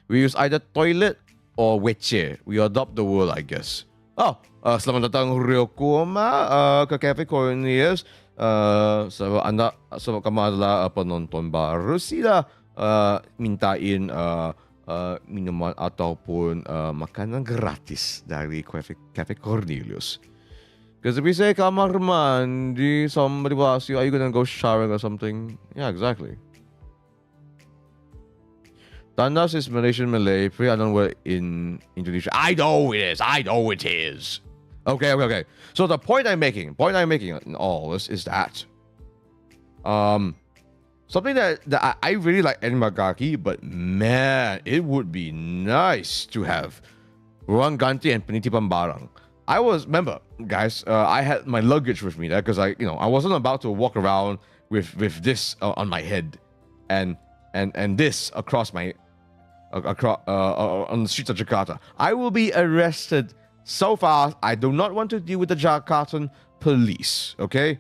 We use either toilet or WC. We adopt the word, I guess. Selamat datang Rio Kuma ke Cafe Cornelius. Sebab kamu adalah penonton baru, sila mintain minuman ataupun makanan gratis dari Cafe Cornelius. Because if we say kamar mandi, somebody will ask you, are you going to go showering or something? Yeah, exactly. Tandas is Malaysian Malay, pretty unknown word in Indonesia. I know it is. Okay. So the point I'm making in all this is that something that I really like Enmagaki, but man, it would be nice to have ruang ganti and penitipan barang. Remember, guys, I had my luggage with me there because I wasn't about to walk around with this on my head and this across on the streets of Jakarta. I will be arrested so fast. I do not want to deal with the Jakartan police. Okay?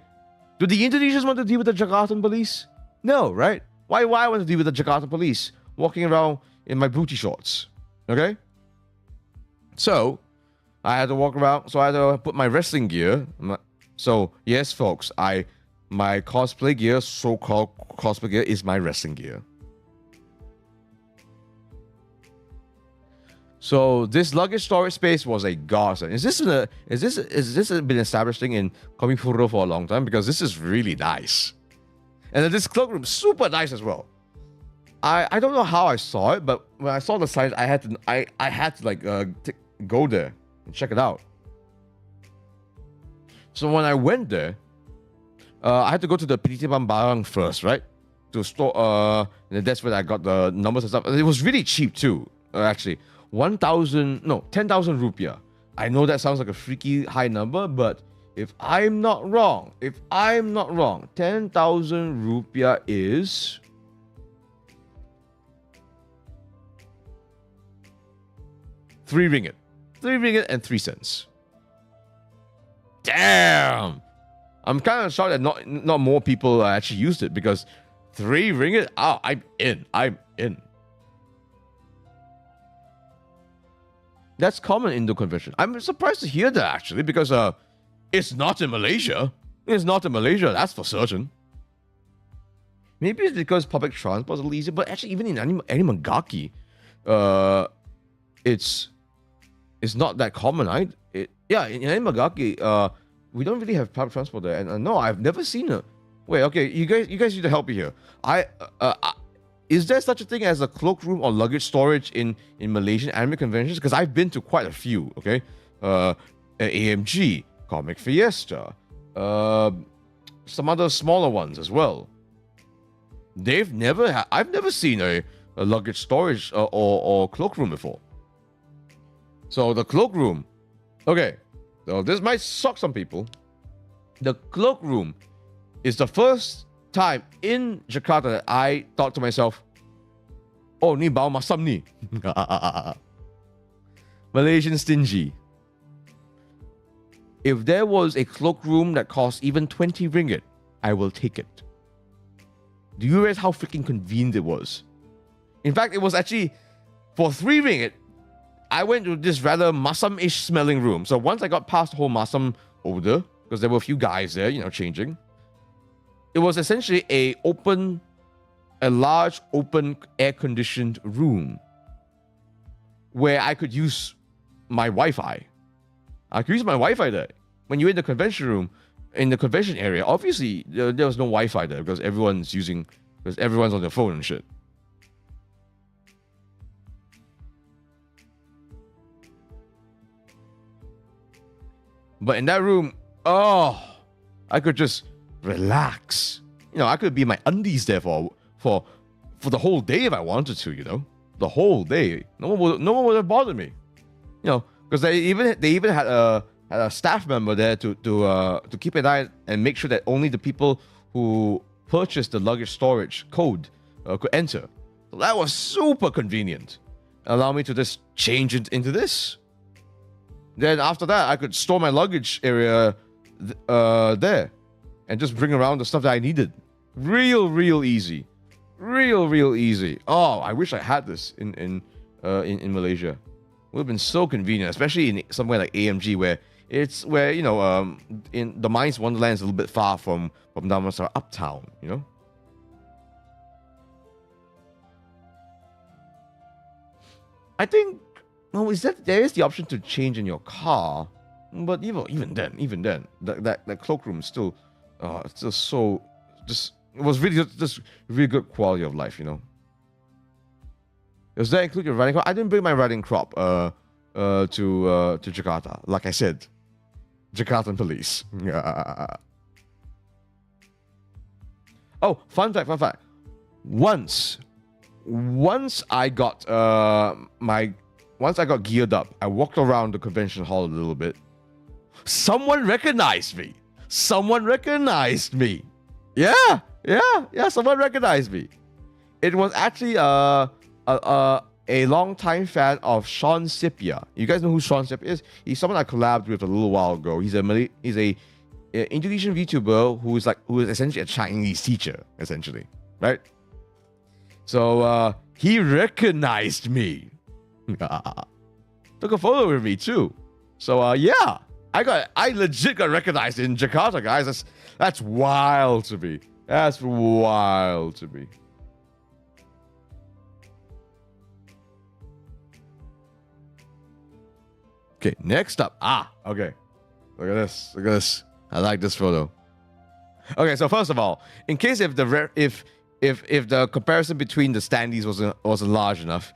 Do the Indonesians want to deal with the Jakartan police? No, right? Why I want to deal with the Jakarta police walking around in my booty shorts? Okay? So I had to walk around. So I had to put my wrestling gear. So yes, folks, my cosplay gear, so-called cosplay gear, is my wrestling gear. So this luggage storage space was a godsend. Is this been established in Komifuro for a long time? Because this is really nice. And then this cloakroom, super nice as well. I don't know how I saw it, but when I saw the signs, I had to like go there and check it out. So when I went there, I had to go to the Pinitiban Barang first, right? To store, and that's where I got the numbers and stuff. And it was really cheap too, actually. 10,000 rupiah. I know that sounds like a freaky high number, but if I'm not wrong, 10,000 rupiah is 3 ringgit. 3 ringgit and 3 cents. Damn! I'm kind of shocked that not more people actually used it, because 3 ringgit, oh, I'm in. That's common in the convention. I'm surprised to hear that, actually, because it's not in Malaysia. It's not in Malaysia, that's for certain. Maybe it's because public transport is a little easier, but actually even in Animagaki, it's not that common. In Animagaki, we don't really have public transport there. And no, I've never seen it. Wait, okay, you guys need to help me here. Is there such a thing as a cloakroom or luggage storage in Malaysian anime conventions? Because I've been to quite a few, okay? AMG, Comic Fiesta, some other smaller ones as well. I've never seen a luggage storage or cloakroom before. So the cloakroom, okay, so this might shock some people. The cloakroom is the first time in Jakarta that I thought to myself, oh, ni bawa masam ni. Malaysian stingy. If there was a cloakroom that cost even 20 ringgit, I will take it. Do you realize how freaking convenient it was? In fact, it was actually, for 3 ringgit, I went to this rather masam-ish smelling room. So once I got past the whole masam odor, because there were a few guys there, changing, it was essentially a large, open, air-conditioned room where I could use my Wi-Fi. I could use my Wi-Fi there. When you're in the convention room, in the convention area, obviously there was no Wi-Fi there because everyone's on their phone and shit. But in that room, I could just relax. I could be in my undies there for the whole day if I wanted to. The whole day. No one would have bothered me. Because they even had a staff member there to keep an eye and make sure that only the people who purchased the luggage storage code could enter. So that was super convenient. Allow me to just change it into this. Then after that, I could store my luggage area there and just bring around the stuff that I needed. Real easy. Real easy. Oh, I wish I had this in Malaysia. It would have been so convenient, especially in somewhere like AMG where in the Mines Wonderland is a little bit far from Damansara Uptown, I think there is the option to change in your car, but even then, that cloakroom is still so it was really just really good quality of life, Does that include your riding crop? I didn't bring my riding crop to Jakarta. Like I said, Jakartan police. Oh, fun fact. Once I got geared up, I walked around the convention hall a little bit. Someone recognized me. Yeah, someone recognized me. It was actually a long-time fan of Sean Sipia. You guys know who Sean Sipia is? He's someone I collabed with a little while ago. He's a Indonesian VTuber who is essentially a Chinese teacher, essentially, right? So he recognized me. took a photo with me too. So yeah, I legit got recognized in Jakarta, guys. That's wild to me. That's wild to me. Okay, next up. Okay. Look at this. Look at this. I like this photo. Okay, so first of all, in case if the comparison between the standees wasn't large enough,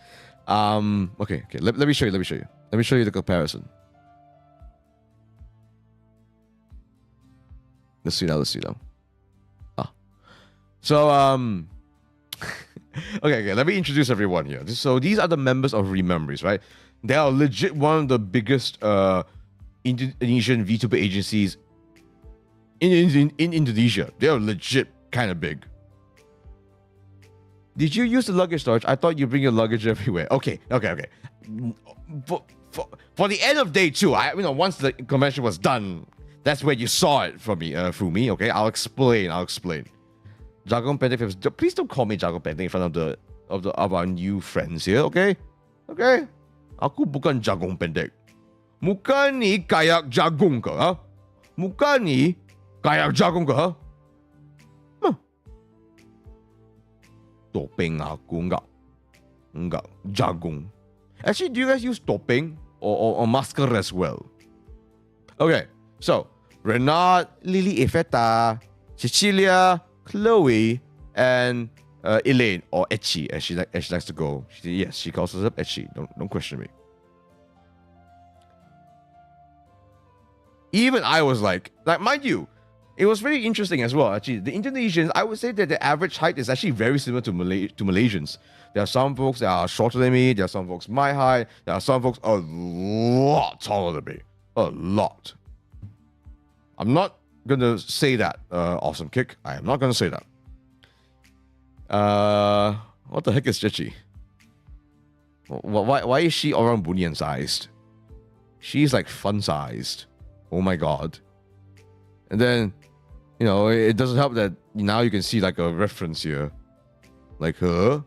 okay, let me show you. Let me show you the comparison. Let's see now. So okay, let me introduce everyone here. So these are the members of Rememories, right? They are legit one of the biggest Indonesian VTuber agencies in Indonesia. They are legit kind of big. Did you use the luggage storage? I thought you bring your luggage everywhere. Okay. For the end of day 2, once the convention was done, that's where you saw it from me, through me. Okay, I'll explain. Jagung pendek. Please don't call me jagung pendek in front of our new friends here. Okay. Aku bukan jagung pendek. Muka ni kayak jagung ke? Ha? Muka ni kayak jagung ke? Ha? Topeng aku enggak jagung. Actually, do you guys use topeng or masker as well? Okay, so Renard, Lily Eveta, Cecilia, Chloe, and Elaine, or Etchi, as she likes to go. She calls herself Etchi. Don't question me. Even I was like, mind you, it was very interesting as well. Actually, the Indonesians, I would say that the average height is actually very similar to Malaysians. There are some folks that are shorter than me. There are some folks my height. There are some folks a lot taller than me. A lot. I'm not gonna say that, awesome kick. I am not gonna say that. What the heck is Chichi? Why is she orang bunian sized? She's like fun sized. Oh my god. And then, it doesn't help that now you can see like a reference here. Like her.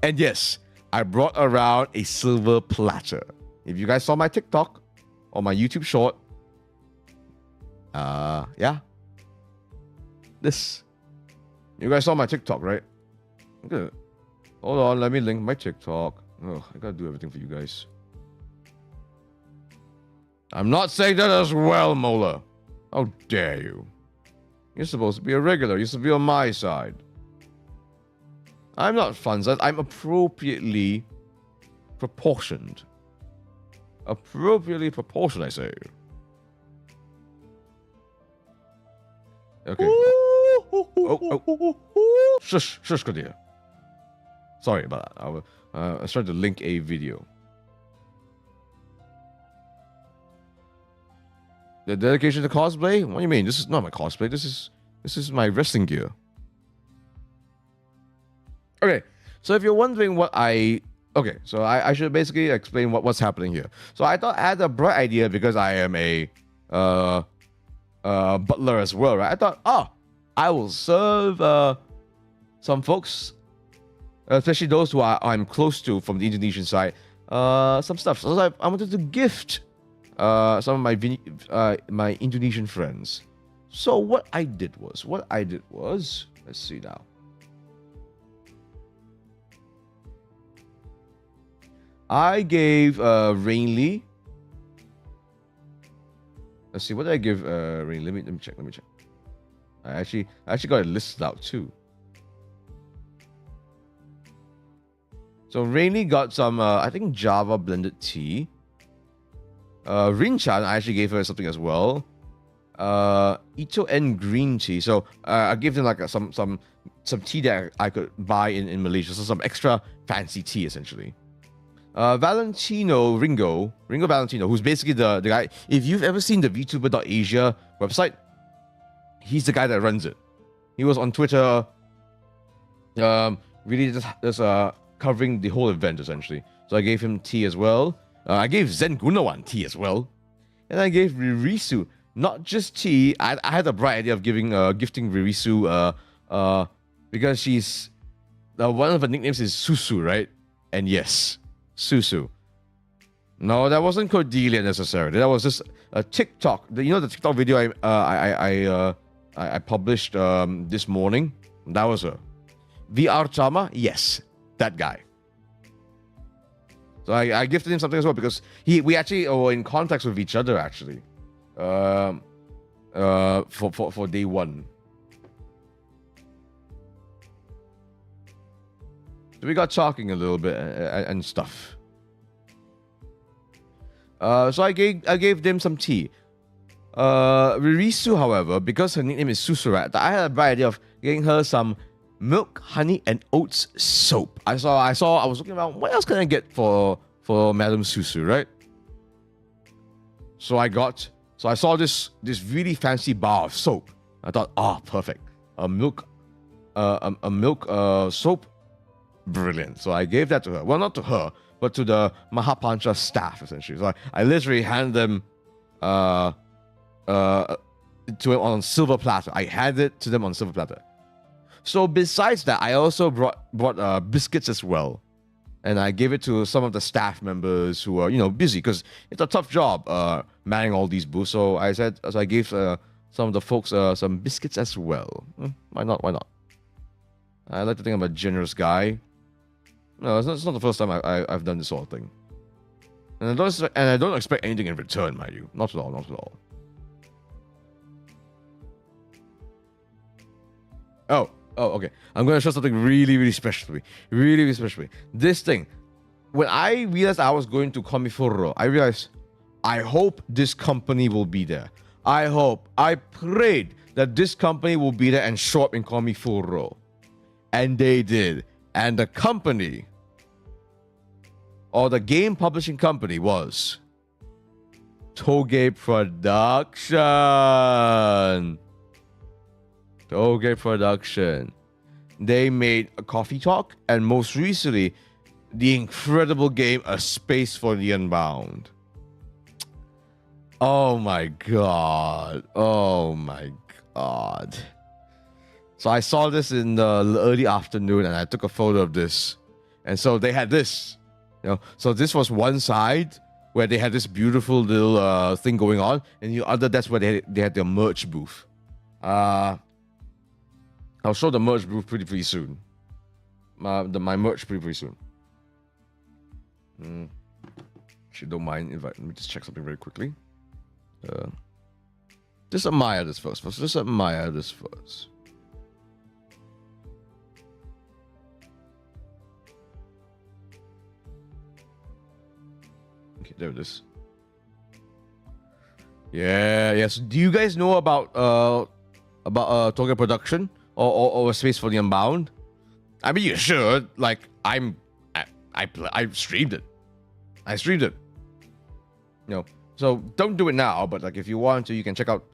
And yes, I brought around a silver platter. If you guys saw my TikTok or my YouTube short, yeah. This. You guys saw my TikTok, right? Okay. Hold on, let me link my TikTok. Oh, I gotta do everything for you guys. I'm not saying that as well, Mola. How dare you? You're supposed to be a regular. You're supposed to be on my side. I'm not fun size. I'm appropriately proportioned. Appropriately proportioned, I say. Okay. Shush, Kadir. Sorry about that. I was trying to link a video. The dedication to cosplay? What do you mean? This is not my cosplay. This is my wrestling gear. Okay, so if you're wondering what I should basically explain what's happening here. So I thought I had a bright idea because I am a butler as well, right? I thought, I will serve some folks, especially those who I'm close to from the Indonesian side, some stuff. So I wanted to gift some of my Indonesian friends. So what I did was, let's see now. I gave Rainly. Let's see, what did I give Rainly? Let me check. I actually got it listed out too. So Rainly got some, I think Java blended tea. Rin-chan, I actually gave her something as well. Ito and green tea. So I gave them like some tea that I could buy in Malaysia. So some extra fancy tea essentially. Ringo Valentino, who's basically the guy. If you've ever seen the VTuber.asia website, he's the guy that runs it. He was on Twitter, really just covering the whole event essentially. So I gave him tea as well. I gave Zen Gunawan tea as well, and I gave Ririsu not just tea. I had a bright idea of gifting Ririsu because she's one of her nicknames is Susu, right? And yes, Susu. No, that wasn't Cordelia necessarily. That was just a TikTok. You know the TikTok video I published this morning? That was her. VR Chama? Yes, that guy. So I gifted him something as well because we actually were in contact with each other actually. For day one. So we got talking a little bit and stuff. So I gave them some tea. Ririsu, however, because her nickname is Susurat, I had a bright idea of getting her some milk, honey, and oats soap. I was looking around, what else can I get for Madam Susu, right? So I saw this really fancy bar of soap. I thought, perfect. A milk soap. Brilliant. So I gave that to her. Well, not to her, but to the Mahapancha staff, essentially. So I literally handed them to it on silver platter. I handed it to them on silver platter. So besides that, I also brought biscuits as well. And I gave it to some of the staff members who are, busy because it's a tough job manning all these booths. So I gave some of the folks some biscuits as well. Why not? I like to think I'm a generous guy. No, it's not the first time I've done this sort of thing. And I don't expect anything in return, mind you. Not at all. Oh, okay. I'm going to show something really, really special to me. Really, really special to me. This thing. When I realized I was going to Komifuro, I realized, I hope this company will be there. I prayed that this company will be there and show up in Komifuro. And they did. And the company, or the game publishing company, was Toge Production. They made a Coffee Talk, and most recently, the incredible game A Space for the Unbound. Oh my god. So I saw this in the early afternoon, and I took a photo of this. And so they had this. So this was one side where they had this beautiful little thing going on, and the other, that's where they had their merch booth. I'll show the merch booth pretty soon. My merch pretty soon. If you don't mind, let me just check something very quickly. Just admire this first. Okay, there it is. Yeah, yes. Do you guys know about Toge Production or A Space for the Unbound? I mean, you should. Like, I streamed it. So don't do it now, but like if you want to, you can check out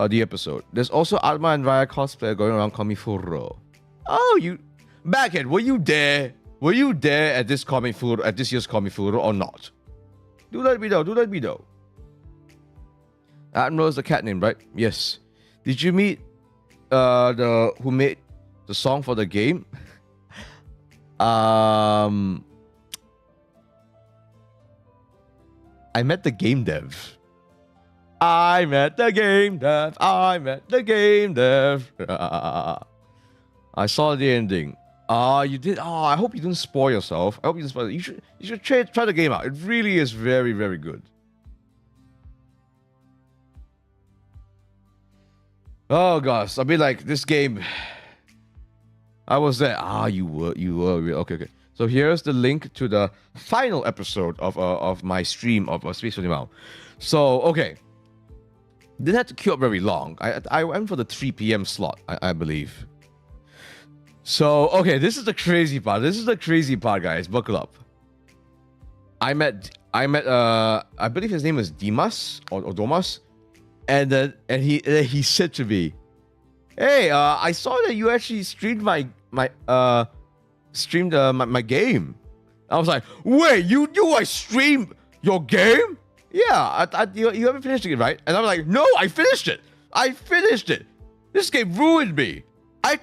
the episode. There's also Atma and Raya cosplayer going around Komifuro. Oh, you Backhead, were you there? Were you there at this year's Komifuro or not? Do let me know. Admiral is the cat name, right? Yes. Did you meet who made the song for the game? I met the game dev. I saw the ending. You did. I hope you didn't spoil yourself. You should try the game out. It really is very, very good. Oh gosh, I mean, like, this game. I was there. You were. Okay. So here's the link to the final episode of my stream of Space for the Unbound. So okay, didn't have to queue up very long. I went for the 3 p.m. slot, I believe. So okay, this is the crazy part. Guys. Buckle up. I met I believe his name is Dimas or Domas, and he said to me, "Hey, I saw that you actually streamed my game." I was like, "Wait, you I streamed your game?" Yeah, you haven't finished it, right? And I'm like, "No, I finished it. This game ruined me. I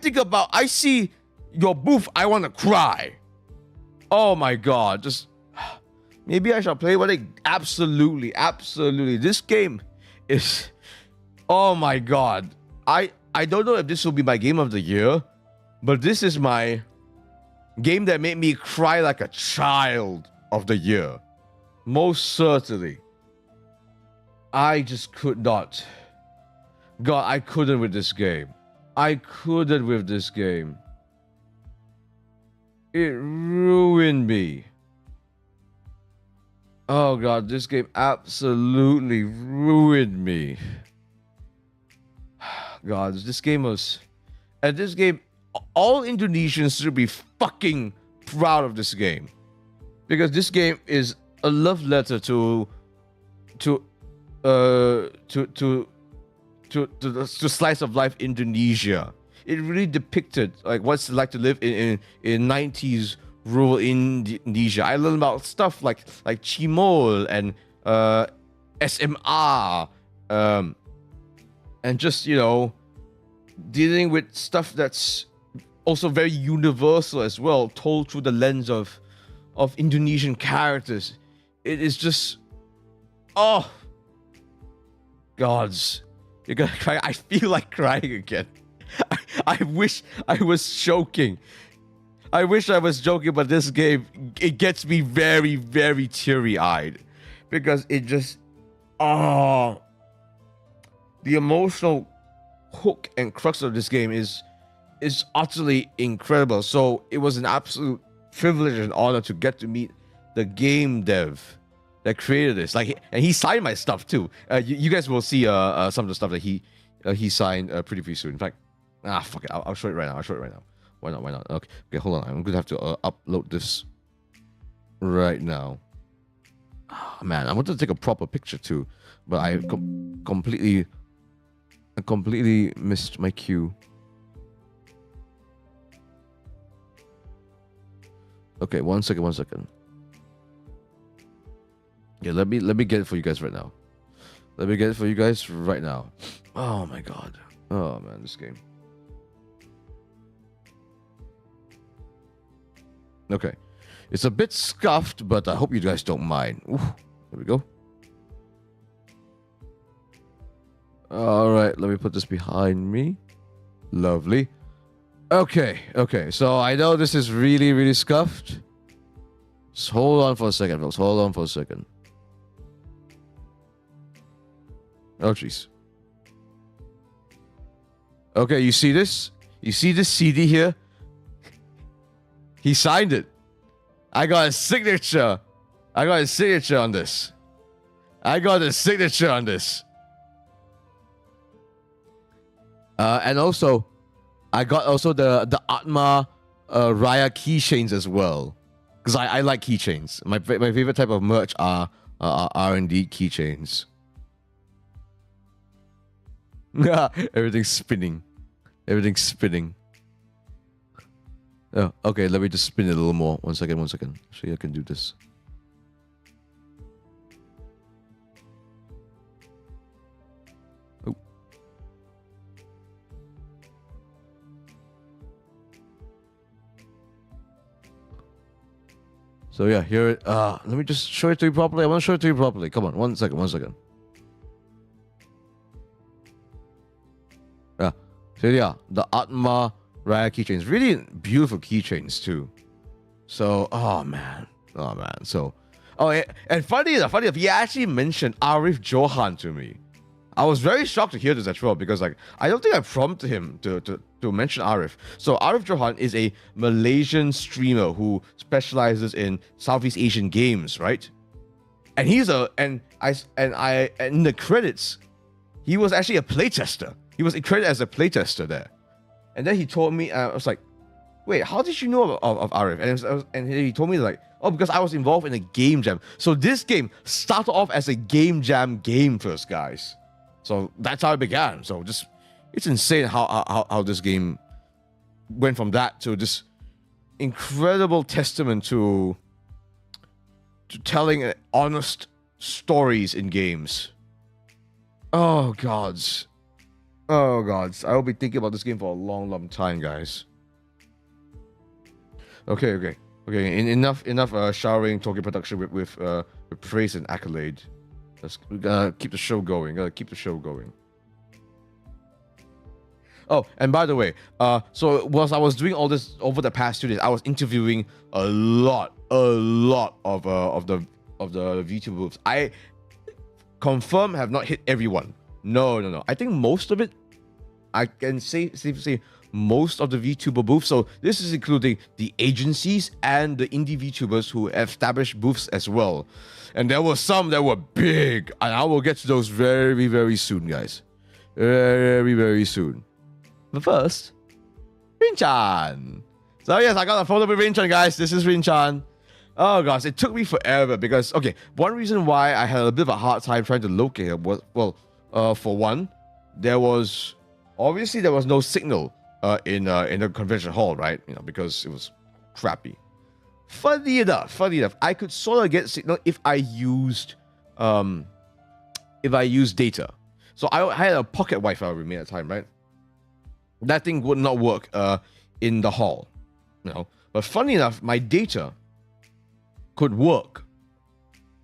see your booth, I want to cry. Oh my god, just Maybe I shall play one day. Absolutely, absolutely. This game is, oh my god. I don't know if this will be my game of the year, but this is my game that made me cry like a child of the year. Most certainly. I just could not. God, I couldn't with this game. I couldn't with this game. It ruined me. Oh god, this game absolutely ruined me. God, this game was... And this game, all Indonesians should be fucking proud of this game. Because this game is a love letter to slice of life Indonesia. It really depicted like what's it like to live in 90s rural Indonesia. I learned about stuff like Cimol and SMR, and just, you know, dealing with stuff that's also very universal as well, told through the lens of Indonesian characters. It is just, oh, gods, you're gonna cry. I feel like crying again. I wish I was joking. I wish I was joking, but this game, it gets me very, very teary-eyed because it just, oh, the emotional hook and crux of this game is utterly incredible. So it was an absolute privilege and honor to get to meet the game dev that created this. Like, and he signed my stuff too. You guys will see some of the stuff that he signed pretty soon. In fact, fuck it, I'll show it right now. Why not? Okay, hold on. I'm gonna have to upload this right now. Oh, man, I wanted to take a proper picture too, but I completely missed my cue. Okay, one second. Yeah, let me get it for you guys right now. Oh my god. Oh man, this game. Okay. It's a bit scuffed, but I hope you guys don't mind. Ooh, there we go. Alright, let me put this behind me. Lovely. Okay. So I know this is really, really scuffed. Just hold on for a second, folks. Oh, jeez. Okay, you see this? You see this CD here? He signed it. I got a signature on this. And also, I got also the Atma Raya keychains as well. Because I like keychains. My favorite type of merch are R&D keychains. Everything's spinning. Oh, okay, let me just spin it a little more. One second. So I can do this. Oh. So yeah, here. Let me just show it to you properly. I want to show it to you properly. Come on, one second. Yeah. So yeah, the Atma Raya keychains, really beautiful keychains too. So, oh man. So, and funny enough, he actually mentioned Arif Johan to me. I was very shocked to hear this as well because, like, I don't think I prompted him to mention Arif. So Arif Johan is a Malaysian streamer who specializes in Southeast Asian games, right? And he's in the credits, he was actually a playtester. He was credited as a playtester there. And then he told me, I was like, wait, how did you know of Arif? And he told me, like, oh, because I was involved in a game jam. So this game started off as a game jam game first, guys. So that's how it began. So just, it's insane how this game went from that to this incredible testament to telling honest stories in games. Oh, gods. I will be thinking about this game for a long time, guys. Okay. Okay, enough showering Tokyo production with praise and accolade. Let's keep the show going. Gotta keep the show going. Oh, and by the way, so whilst I was doing all this over the past 2 days, I was interviewing a lot of the VTuber booths. I confirm have not hit everyone. No. I think most of it, I can safely say most of the VTuber booths. So this is including the agencies and the indie VTubers who established booths as well. And there were some that were big, and I will get to those very, very soon, guys. Very, very soon. But first, Rin-chan. So yes, I got a photo with Rin-chan, guys. This is Rin-chan. Oh gosh, it took me forever because, okay, one reason why I had a bit of a hard time trying to locate her was, well, for one, there was no signal in the convention hall, right? You know, because it was crappy. Funny enough, I could sort of get signal if I used data. So I had a pocket Wi-Fi with me at the time, right? That thing would not work in the hall, you know. But funny enough, my data could work,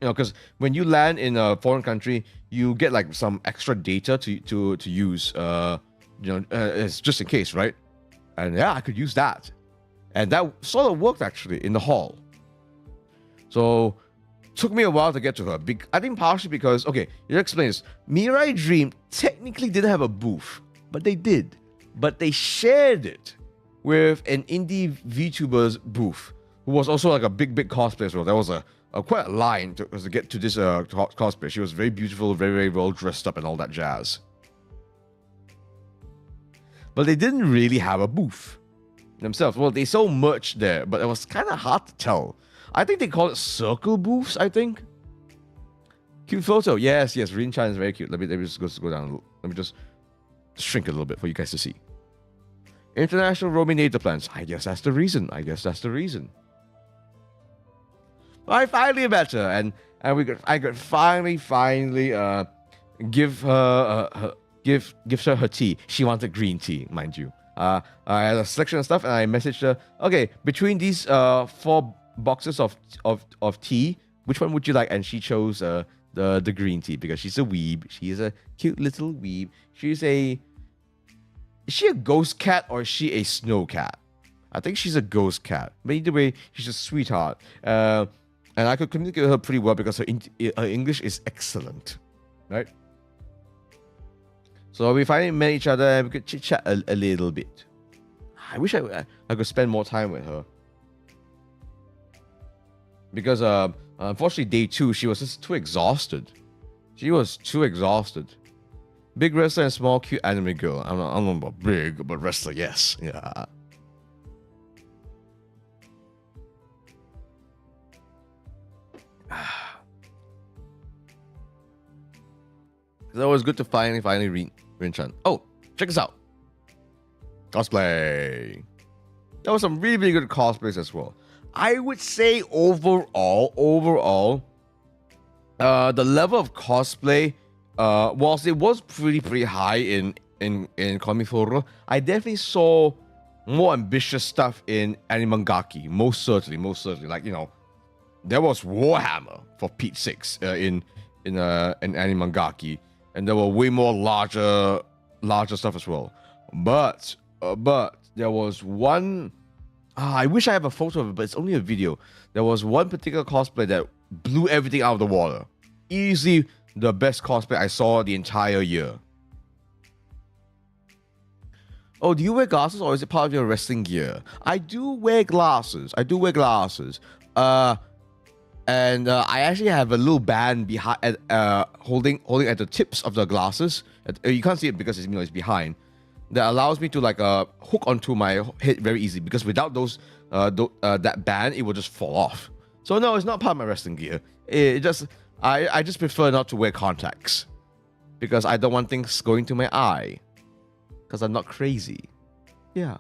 you know, because when you land in a foreign country, you get like some extra data to use, it's just in case, right? And yeah, I could use that, and that sort of worked actually in the hall. So took me a while to get to her. I think partially because, okay, you explain this. Mirai Dream technically didn't have a booth, but they did. But they shared it with an indie VTuber's booth, who was also like a big cosplayer as well. There was quite a line to get to this cosplay. She was very beautiful, very, very well dressed up and all that jazz. But they didn't really have a booth themselves. Well, they sold merch there, but it was kind of hard to tell. I think they call it circle booths, I think. Cute photo. Yes, Rin-chan is very cute. Let me just go down. Let me just shrink a little bit for you guys to see. International roaming data plans. I guess that's the reason. I finally met her, and I could finally give her her tea. She wanted green tea, mind you. I had a selection of stuff, and I messaged her. Okay, between these 4 boxes of tea, which one would you like? And she chose the green tea because she's a weeb. She is a cute little weeb. Is she a ghost cat or is she a snow cat? I think she's a ghost cat. But either way, she's a sweetheart. And I could communicate with her pretty well because her English is excellent, right? So we finally met each other and we could chit-chat a little bit. I wish I could spend more time with her. Because unfortunately, day 2, she was just too exhausted. Big wrestler and small cute anime girl. I don't know about big, but wrestler, yes. Yeah. It's always good to finally read Rin-chan. Oh, check this out. Cosplay. There was some really, really good cosplays as well. I would say overall, the level of cosplay, whilst it was pretty high in Komiforo, I definitely saw more ambitious stuff in Animangaki. Most certainly. Like, you know, there was Warhammer for Pete's sakes in Animangaki, and there were way more larger stuff as well. But there was one. I wish I have a photo of it, but it's only a video. There was one particular cosplay that blew everything out of the water. Easily the best cosplay I saw the entire year. Oh, do you wear glasses or is it part of your wrestling gear? I do wear glasses. And I actually have a little band behind, holding at the tips of the glasses. You can't see it because it's behind. That allows me to like hook onto my head very easily, because without those that band, it will just fall off. So no, it's not part of my wrestling gear. I just prefer not to wear contacts because I don't want things going to my eye. Because I'm not crazy. Yeah.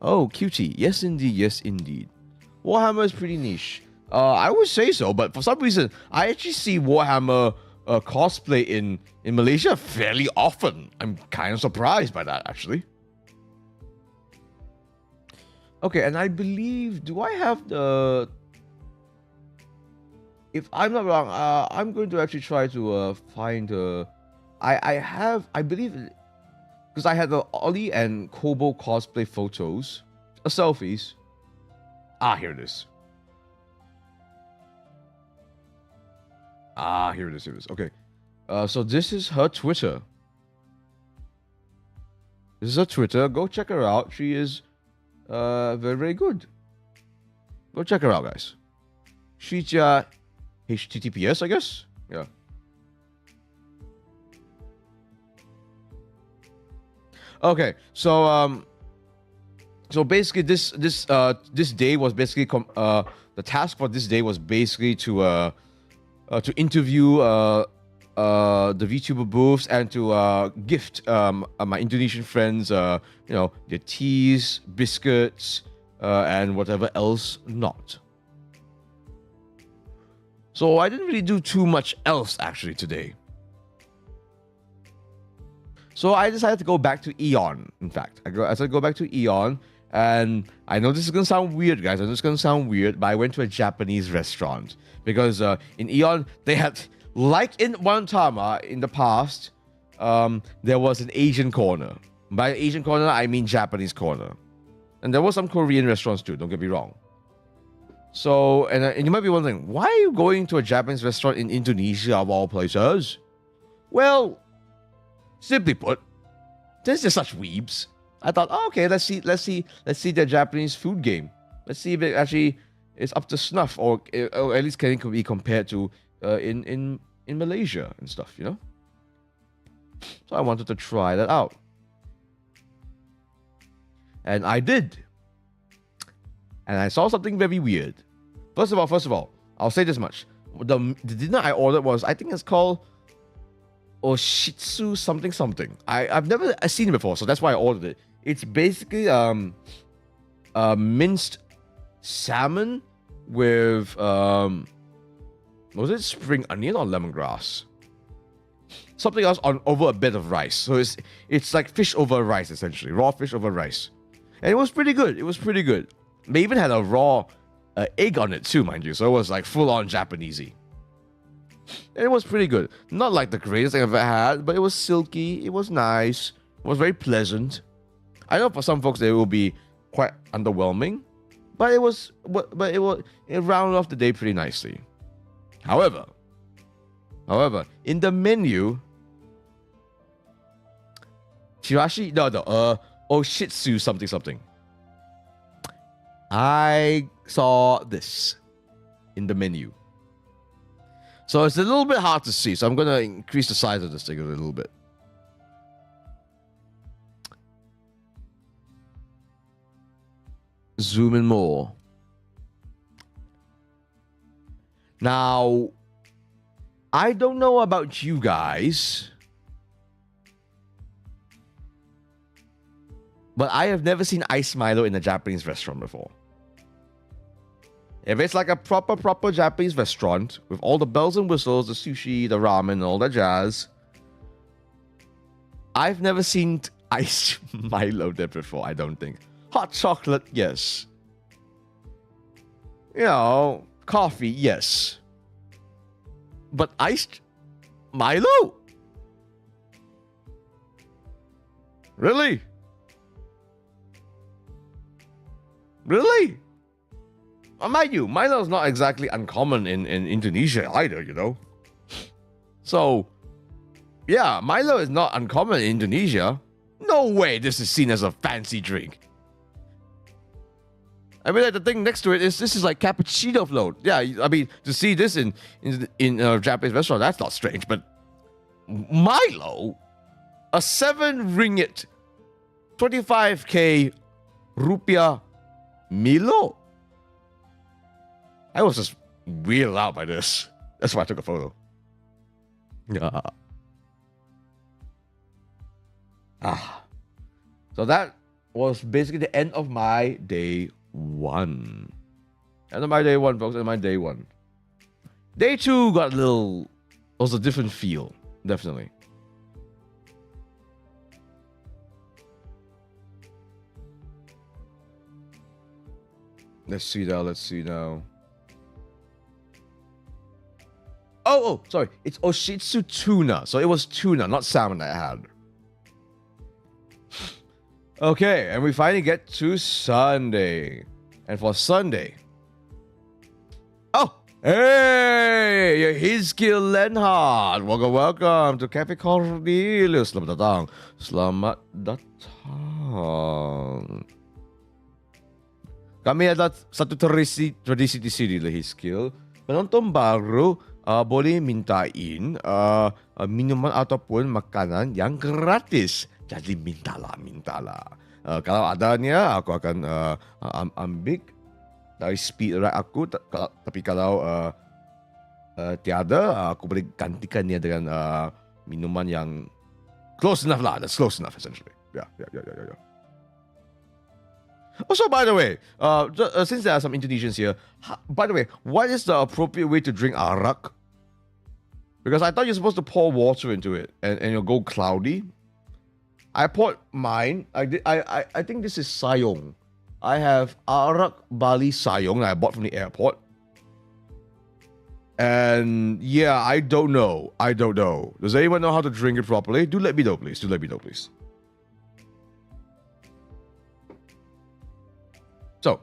Oh, cutie. Yes, indeed. Warhammer is pretty niche. I would say so, but for some reason, I actually see Warhammer cosplay in Malaysia fairly often. I'm kind of surprised by that, actually. Okay, and I believe, do I have the? If I'm not wrong, I'm going to actually try to find. I believe, because I had the Ollie and Kobo cosplay photos, selfies. Here it is. Here it is. Okay. So this is her Twitter. This is her Twitter. Go check her out. She is very, very good. Go check her out, guys. She's HTTPS, I guess. Yeah. Okay. So basically this day was basically the task for this day was basically to interview the VTuber booths and to gift my Indonesian friends their teas, biscuits, and whatever else not. So I didn't really do too much else actually today. So I decided to go back to Eon. In fact, I decided to go back to Eon, and I know this is gonna sound weird, guys. I know it's gonna sound weird, but I went to a Japanese restaurant because in Eon they had, like in Wantama in the past, there was an Asian corner. By Asian corner, I mean Japanese corner, and there was some Korean restaurants too. Don't get me wrong. So, and you might be wondering, why are you going to a Japanese restaurant in Indonesia of all places? Well, simply put, since they're such weebs, I thought, okay, let's see their Japanese food game. Let's see if it actually is up to snuff, or at least can be compared to in Malaysia and stuff, you know. So I wanted to try that out, and I did. And I saw something very weird. First of all, I'll say this much: the dinner I ordered was, I think it's called Oshitsu something. I've never seen it before, so that's why I ordered it. It's basically minced salmon with was it spring onion or lemongrass? Something else over a bed of rice. So it's like fish over rice, essentially, raw fish over rice, and it was pretty good. They even had a raw egg on it too, mind you. So it was like full on Japanesey. And it was pretty good. Not like the greatest thing I've ever had, but it was silky. It was nice. It was very pleasant. I know for some folks it will be quite underwhelming, but it rounded off the day pretty nicely. However, in the menu, Oshitsu something. I saw this in the menu. So it's a little bit hard to see. So I'm going to increase the size of this thing a little bit. Zoom in more. Now, I don't know about you guys, but I have never seen iced Milo in a Japanese restaurant before. If it's like a proper Japanese restaurant with all the bells and whistles, the sushi, the ramen, all that jazz, I've never seen iced Milo there before, I don't think. Hot chocolate, yes. You know, coffee, yes. But iced Milo? Really? Really? Mind you, Milo is not exactly uncommon in Indonesia either, you know. So, yeah, Milo is not uncommon in Indonesia. No way this is seen as a fancy drink. I mean, like, the thing next to it is, this is like cappuccino float. Yeah, I mean, to see this in a Japanese restaurant, that's not strange. But Milo, a 7 ringgit, 25k rupiah Milo. I was just weirded out by this. That's why I took a photo. Yeah. So that was basically the end of my day 1. End of my day 1, folks. End of my day 1. Day 2 got a little... was a different feel. Definitely. Let's see now. Oh, sorry. It's Oshitsu tuna. So it was tuna, not salmon I had. Okay, and we finally get to Sunday. And for Sunday... Oh! Hey! Hizkil Lenhard! Welcome to Cafe Cornelius. Selamat datang. Selamat datang. Kami ada satu tradisi di sini lah, Hizkil. Penonton baru boleh mintain minuman ataupun makanan yang gratis. Jadi mintalah. Kalau adanya, aku akan ambil dari speed ride aku. Tapi kalau tiada, aku boleh gantikannya dengan minuman yang close enough lah. That's close enough, essentially. Yeah. Also, by the way, since there are some Indonesians here, by the way, what is the appropriate way to drink arak? Because I thought you're supposed to pour water into it and it'll go cloudy. I poured mine. I think this is sayong. I have arak Bali sayong that I bought from the airport. And yeah, I don't know. Does anyone know how to drink it properly? Do let me know, please. So,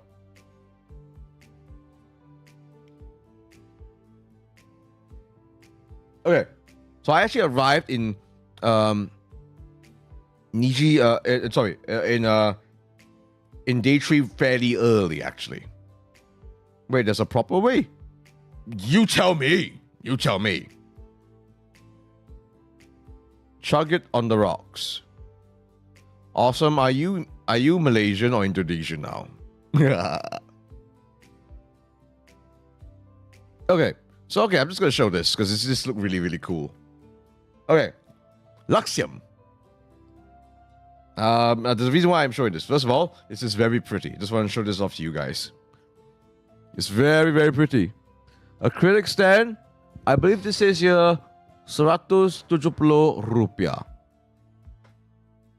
okay. So I actually arrived in Niji. In day 3 fairly early, actually. Wait, there's a proper way? You tell me. Chug it on the rocks. Awesome. Are you Malaysian or Indonesian now? Okay, I'm just gonna show this because this looks really cool. Okay, Luxium. There's a reason why I'm showing this. First of all, this is very pretty. Just want to show this off to you guys. It's very pretty. Acrylic stand. I believe this is here 170 rupiah.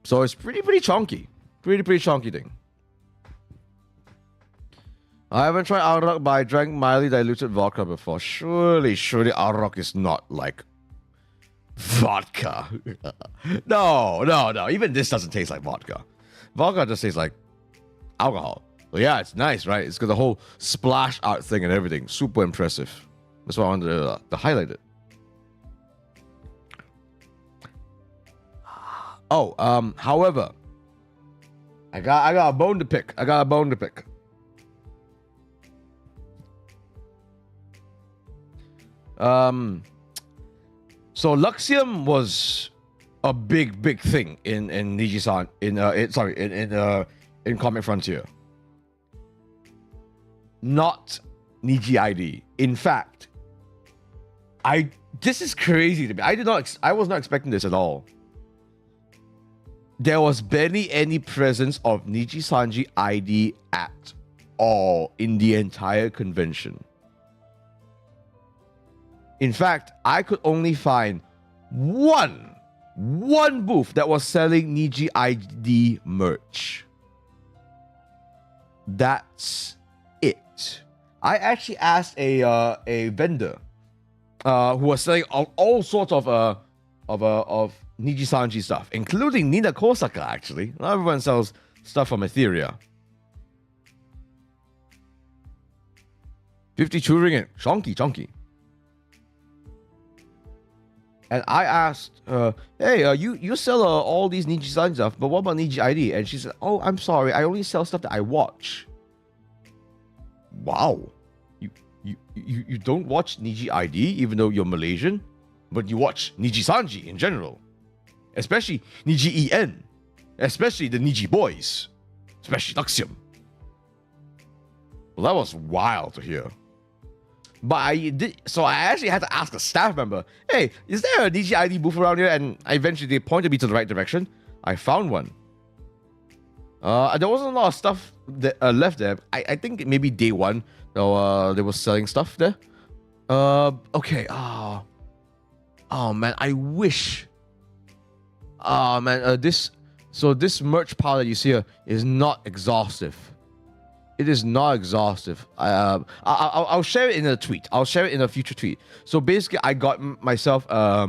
So it's pretty chunky. Pretty chunky thing. I haven't tried arak, but I drank mildly diluted vodka before. Surely arak is not like vodka. No. Even this doesn't taste like vodka. Vodka just tastes like alcohol. So yeah, it's nice, right? It's got the whole splash art thing and everything. Super impressive. That's why I wanted to highlight it. Oh, however, I got a bone to pick. So Luxium was a big thing in Nijisan in Comic Frontier. Not Niji ID. In fact, this is crazy to me. I was not expecting this at all. There was barely any presence of Niji Sanji ID at all in the entire convention. In fact, I could only find one booth that was selling Niji ID merch. That's it. I actually asked a vendor who was selling all sorts of Niji Sanji stuff, including Nina Kosaka, actually. Not everyone sells stuff from Etheria. 52 ringgit. Chunky. And I asked, hey, you sell all these Niji Sanji stuff, but what about Niji ID? And she said, oh, I'm sorry, I only sell stuff that I watch. Wow. You don't watch Niji ID, even though you're Malaysian, but you watch Niji Sanji in general. Especially Niji EN. Especially the Niji boys. Especially Luxium. Well, that was wild to hear. But I actually had to ask a staff member, hey, is there a Niji ID booth around here? And eventually they pointed me to the right direction. I found one. There wasn't a lot of stuff that, left there. I think maybe day one, they were selling stuff there. Okay. Oh man, I wish. This merch pile that you see here is not exhaustive. It is not exhaustive. I'll share it in a tweet. I'll share it in a future tweet. So basically, I got myself a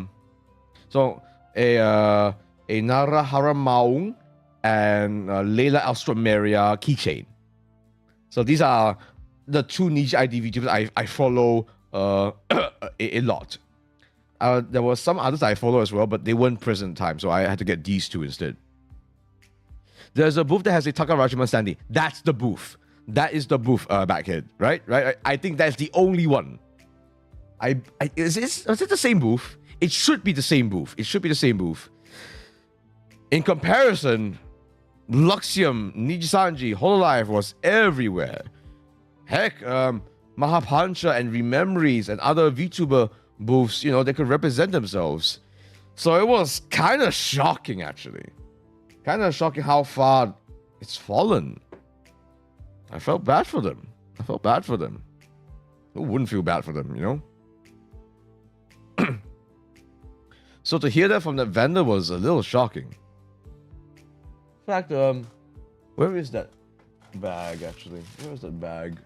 Nara Haramaung and Layla Alstromeria keychain. So these are the two niche ID VTubers I follow a lot. There were some others I follow as well, but they weren't present in time, so I had to get these two instead. There's a booth that has a Taka Rajaman standee. That's the booth. That is the booth, Backhead, right? I think that's the only one. Is it the same booth? It should be the same booth. It should be the same booth. In comparison, Luxium, Nijisanji, Hololive was everywhere. Heck, Mahapancha and Rememories and other VTuber booths, they could represent themselves. So it was kind of shocking, actually. Kind of shocking how far it's fallen. I felt bad for them. Who wouldn't feel bad for them, So to hear that from that vendor was a little shocking. In fact, where is that bag, actually? Where is that bag?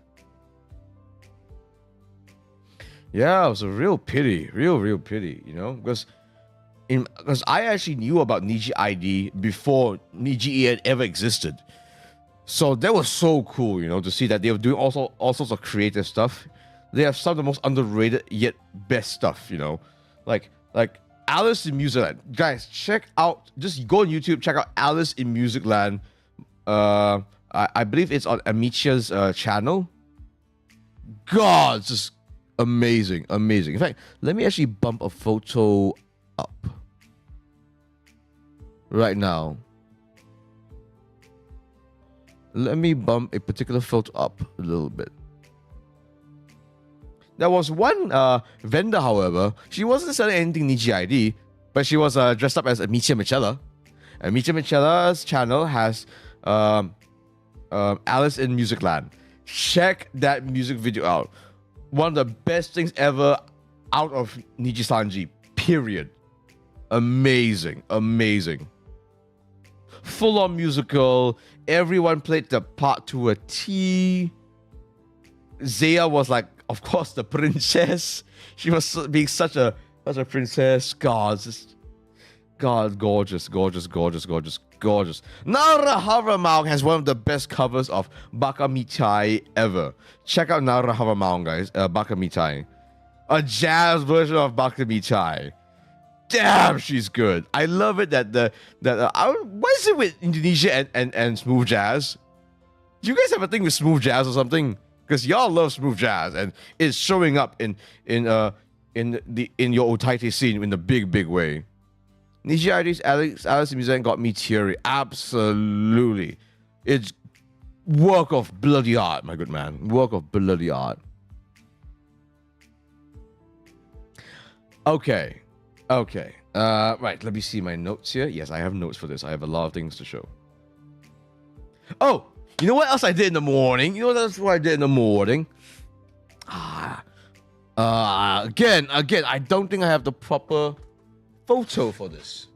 Yeah, it was a real pity. Real pity, Because I actually knew about Niji ID before Niji had ever existed. So that was so cool, to see that they were doing all sorts of creative stuff. They have some of the most underrated yet best stuff, Like Alice in Musicland. Guys, check out, just go on YouTube, check out Alice in Musicland. I believe it's on Amicia's channel. God, just amazing. In fact, let me actually bump a photo up right now. Let me bump a particular photo up a little bit. There was one vendor, however. She wasn't selling anything Niji ID, but she was dressed up as Amicia Michela. Amicia Michela's channel has Alice in Musicland. Check that music video out. One of the best things ever out of Niji Sanji, period. Amazing. Full-on musical. Everyone played the part to a T. Zaya was like, of course, the princess. She was being such a princess. God, gorgeous. Nara Haramaung has one of the best covers of Baka Mitai ever. Check out Nara Haramaung, guys. Baka Mitai. A jazz version of Baka Mitai. Damn, she's good. I love it that what is it with Indonesia and smooth jazz? Do you guys have a thing with smooth jazz or something? Because y'all love smooth jazz, and it's showing up in your Otaite scene in a big way. Niji ID's Alice in Musicland got me teary. Absolutely. It's work of bloody art, my good man. Work of bloody art. Okay. Right, let me see my notes here. Yes, I have notes for this. I have a lot of things to show. Oh, you know what else I did in the morning? That's what I did in the morning. Again, I don't think I have the proper photo for this.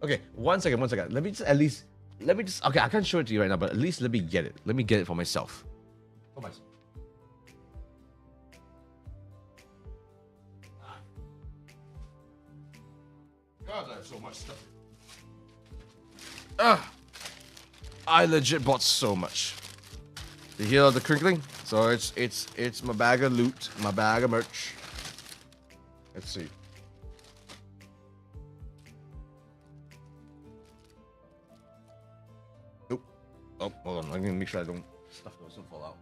Okay, one second. Let me just, okay, I can't show it to you right now, but at least let me get it. Let me get it for myself. God, I have so much stuff. I legit bought so much. You hear the crinkling? So it's my bag of loot, my bag of merch. Let's see. Nope. Oh, hold on. I'm gonna make sure stuff doesn't fall out.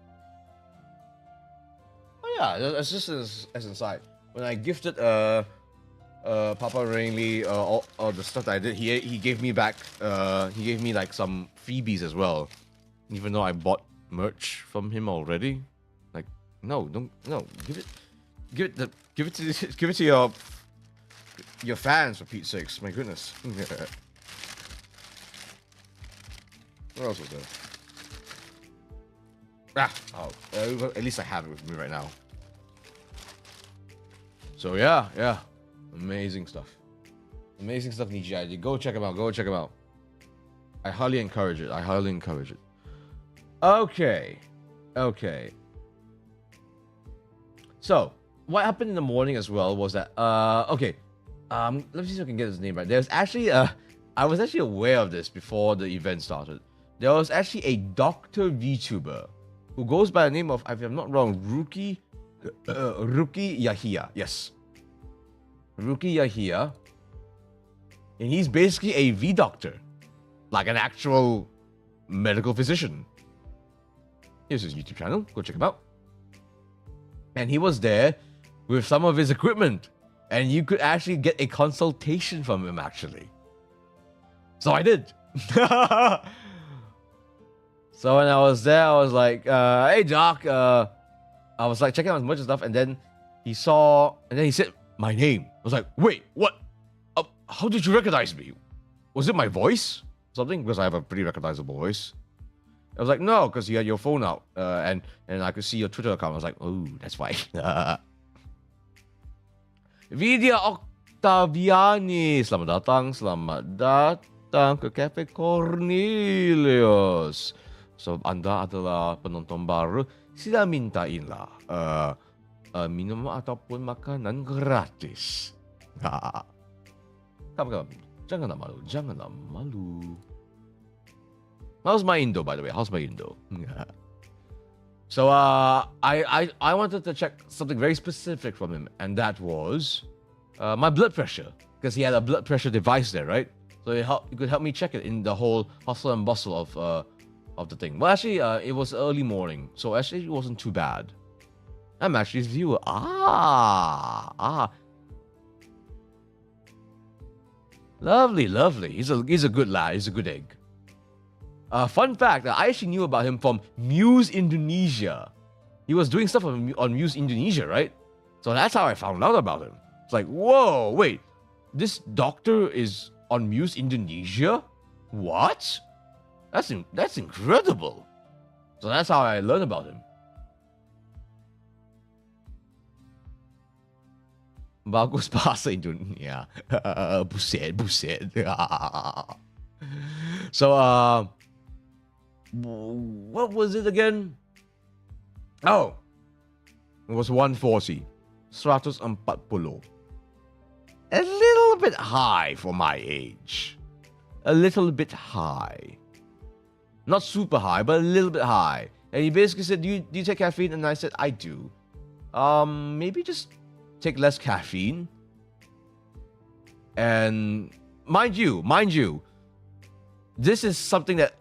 Oh yeah, that's just as inside. When I gifted Papa Rainley, all the stuff that I did, he gave me back. He gave me like some freebies as well, even though I bought merch from him already. Like, no, give it to your fans, for Pete's sakes. My goodness. What else was there? At least I have it with me right now. So yeah. Amazing stuff, Niji. Go check him out. I highly encourage it. Okay. So what happened in the morning as well was that let me see if I can get his name right. There's actually I was actually aware of this before the event started. There was actually a Dr. VTuber who goes by the name of, if I'm not wrong, Ruki Yahia. Yes. Ruki Yahia. And he's basically a V doctor, like an actual medical physician. Here's his YouTube channel. Go check him out. And he was there with some of his equipment. And you could actually get a consultation from him, actually. So I did. So when I was there, I was like, hey, doc. I was like checking out as much stuff. And then he said my name. I was like, wait, what? How did you recognize me? Was it my voice? Something? Because I have a pretty recognizable voice. I was like, no, because you had your phone out. And I could see your Twitter account. I was like, oh, that's why. Vidya Octaviani. Selamat datang ke Cafe Cornelius. So, Anda adalah penonton baru. Sila mintainlah minuman ataupun makanan gratis. Come. Janganlah malu. How's my Indo, by the way? How's my Indo? So I wanted to check something very specific from him, and that was my blood pressure, because he had a blood pressure device there, right? So you could help me check it in the whole hustle and bustle of the thing. Well, actually, it was early morning, so actually it wasn't too bad. I'm actually his viewer. Lovely. He's a good lad. He's a good egg. Fun fact, I actually knew about him from Muse Indonesia. He was doing stuff on Muse Indonesia, right? So that's how I found out about him. It's like, whoa, wait, this doctor is on Muse Indonesia? What? That's incredible. So that's how I learned about him. Bagus bahasa Indonesia. Buset. So, what was it again? Oh, it was 140. 140. A little bit high for my age. A little bit high. Not super high, but a little bit high. And he basically said, do you take caffeine? And I said, I do. Maybe just take less caffeine. And mind you, this is something that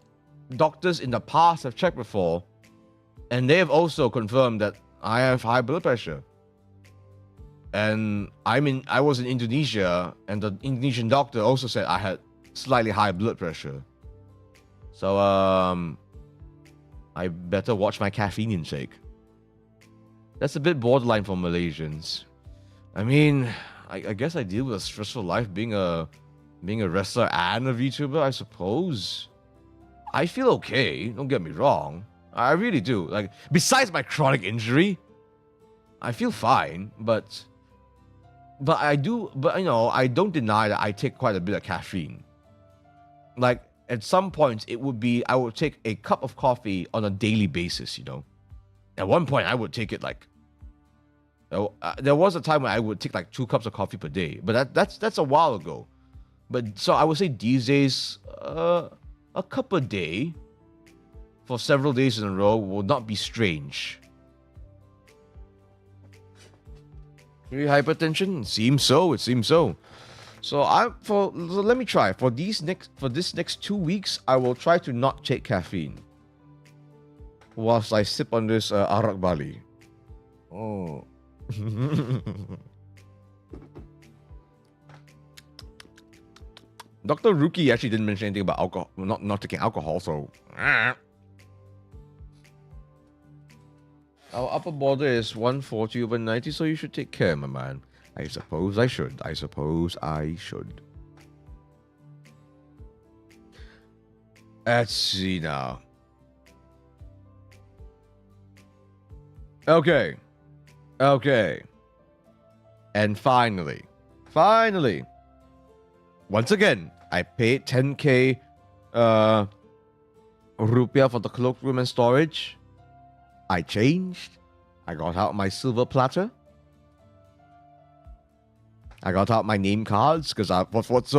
doctors in the past have checked before, and they have also confirmed that I have high blood pressure. And I was in Indonesia, and the Indonesian doctor also said I had slightly high blood pressure. So I better watch my caffeine intake. That's a bit borderline for Malaysians. I mean, I guess I deal with a stressful life being a wrestler and a VTuber, I suppose. I feel okay, don't get me wrong. I really do. Like, besides my chronic injury, I feel fine, but I don't deny that I take quite a bit of caffeine. Like, at some points, I would take a cup of coffee on a daily basis, you know. At one point, I would take it like, there was a time when I would take like 2 cups of coffee per day, but that's a while ago. But so I would say these days, a cup a day for several days in a row will not be strange. Really hypertension? It seems so. So let me try. For this next 2 weeks, I will try to not take caffeine whilst I sip on this arak Bali. Oh. Dr. Ruki actually didn't mention anything about alcohol, not taking alcohol, so our upper border is 140 over 90, so you should take care, my man. I suppose I should. Let's see now. Okay. And finally, once again, I paid 10K rupiah for the cloakroom and storage. I changed. I got out my silver platter. I got out my name cards because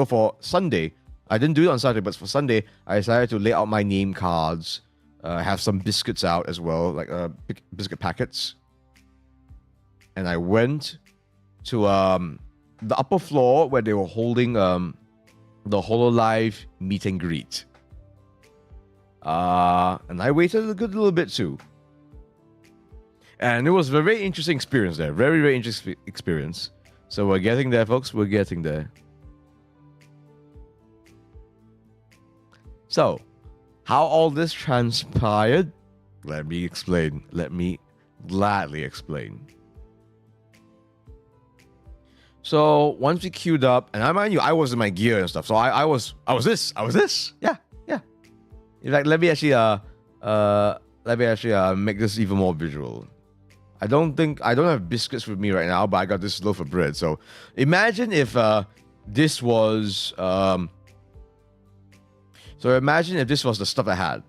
for Sunday, I didn't do it on Saturday, but for Sunday, I decided to lay out my name cards, have some biscuits out as well, like biscuit packets. And I went to the upper floor where they were holding the HoloLive meet and greet. And I waited a good little bit too. And it was a very interesting experience there. Very, very interesting experience. So we're getting there, folks. We're getting there. So, how all this transpired? Let me explain. Let me gladly explain. So once we queued up, and I mind you, I was in my gear and stuff. So I was this. Yeah. In fact, let me actually make this even more visual. I don't have biscuits with me right now, but I got this loaf of bread. So imagine if this was the stuff I had.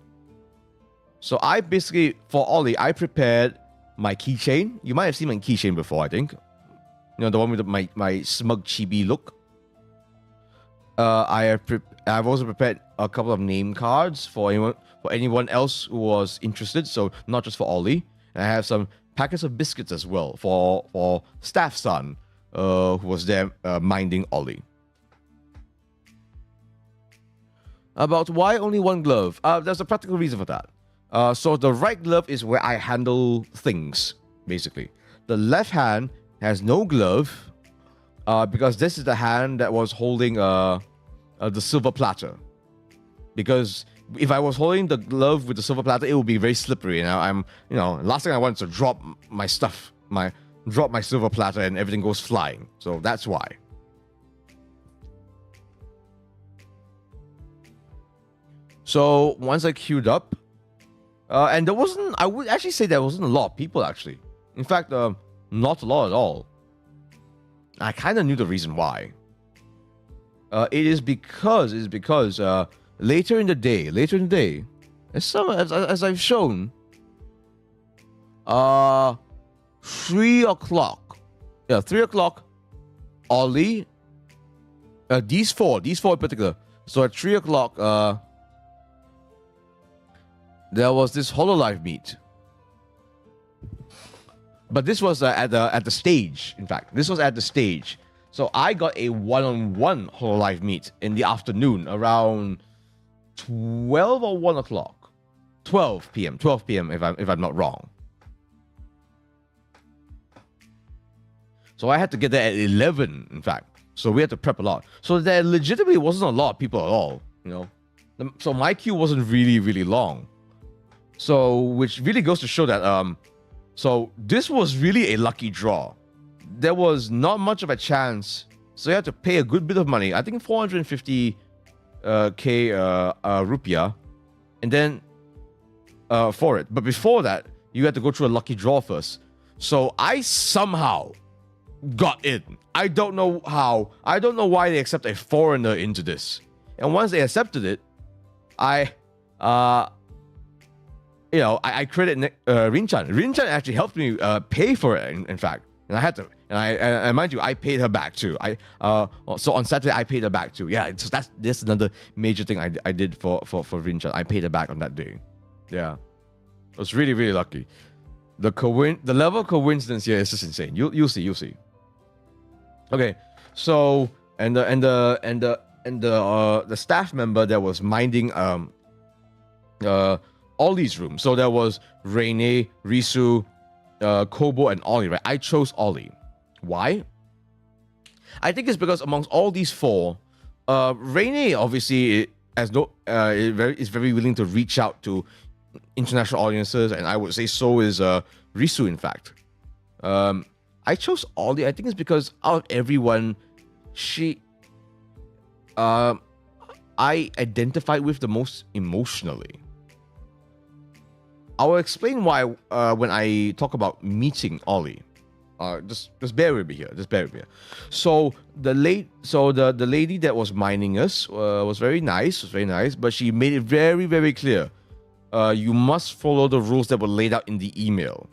So I basically, for Ollie, I prepared my keychain. You might have seen my keychain before, I think. You know, the one with my smug chibi look. I've also prepared a couple of name cards for anyone else who was interested. So not just for Ollie. And I have some packets of biscuits as well for staff son who was there minding Ollie. About why only one glove? There's a practical reason for that. So the right glove is where I handle things, basically. The left hand has no glove because this is the hand that was holding the silver platter. Because if I was holding the glove with the silver platter, it would be very slippery. And last thing I want is to drop my stuff, drop my silver platter, and everything goes flying. So that's why. So once I queued up, and I would actually say there wasn't a lot of people actually. In fact, not a lot at all. I kind of knew the reason why. It is because later in the day, as I've shown, 3 o'clock. Yeah, 3 o'clock. Ollie, these four in particular. So at 3 o'clock, there was this HoloLive meet. But this was at the stage. In fact, this was at the stage. So I got a one-on-one HoloLive meet in the afternoon around 12 or 1 o'clock. 12 p.m. if I'm not wrong. So I had to get there at 11, in fact. So we had to prep a lot. So there legitimately wasn't a lot of people at all, you know. So my queue wasn't really, really long. So which really goes to show that so this was really a lucky draw. There was not much of a chance. So you had to pay a good bit of money. I think 450 rupiah, and then for it. But before that, you had to go through a lucky draw first. So I somehow got in. I don't know how. I don't know why they accept a foreigner into this. And once they accepted it, I credit Rinchan. Rinchan actually helped me pay for it. In fact, and I had to. And mind you, I paid her back too. So on Saturday I paid her back too. Yeah, so that's another major thing I did for Rinchan. I paid her back on that day. Yeah, I was really, really lucky. The level of coincidence here is just insane. You'll see. Okay, so and the staff member that was minding Ollie's room. So there was Rene, Risu, Kobo, and Ollie. Right? I chose Ollie. Why? I think it's because amongst all these four, Rene obviously is very willing to reach out to international audiences, and I would say so is Risu. In fact, I chose Ollie. I think it's because out of everyone, I identified with the most emotionally. I will explain why when I talk about meeting Ollie. Just bear with me here. So the lady that was minding us was very nice, but she made it very, very clear. you must follow the rules that were laid out in the email.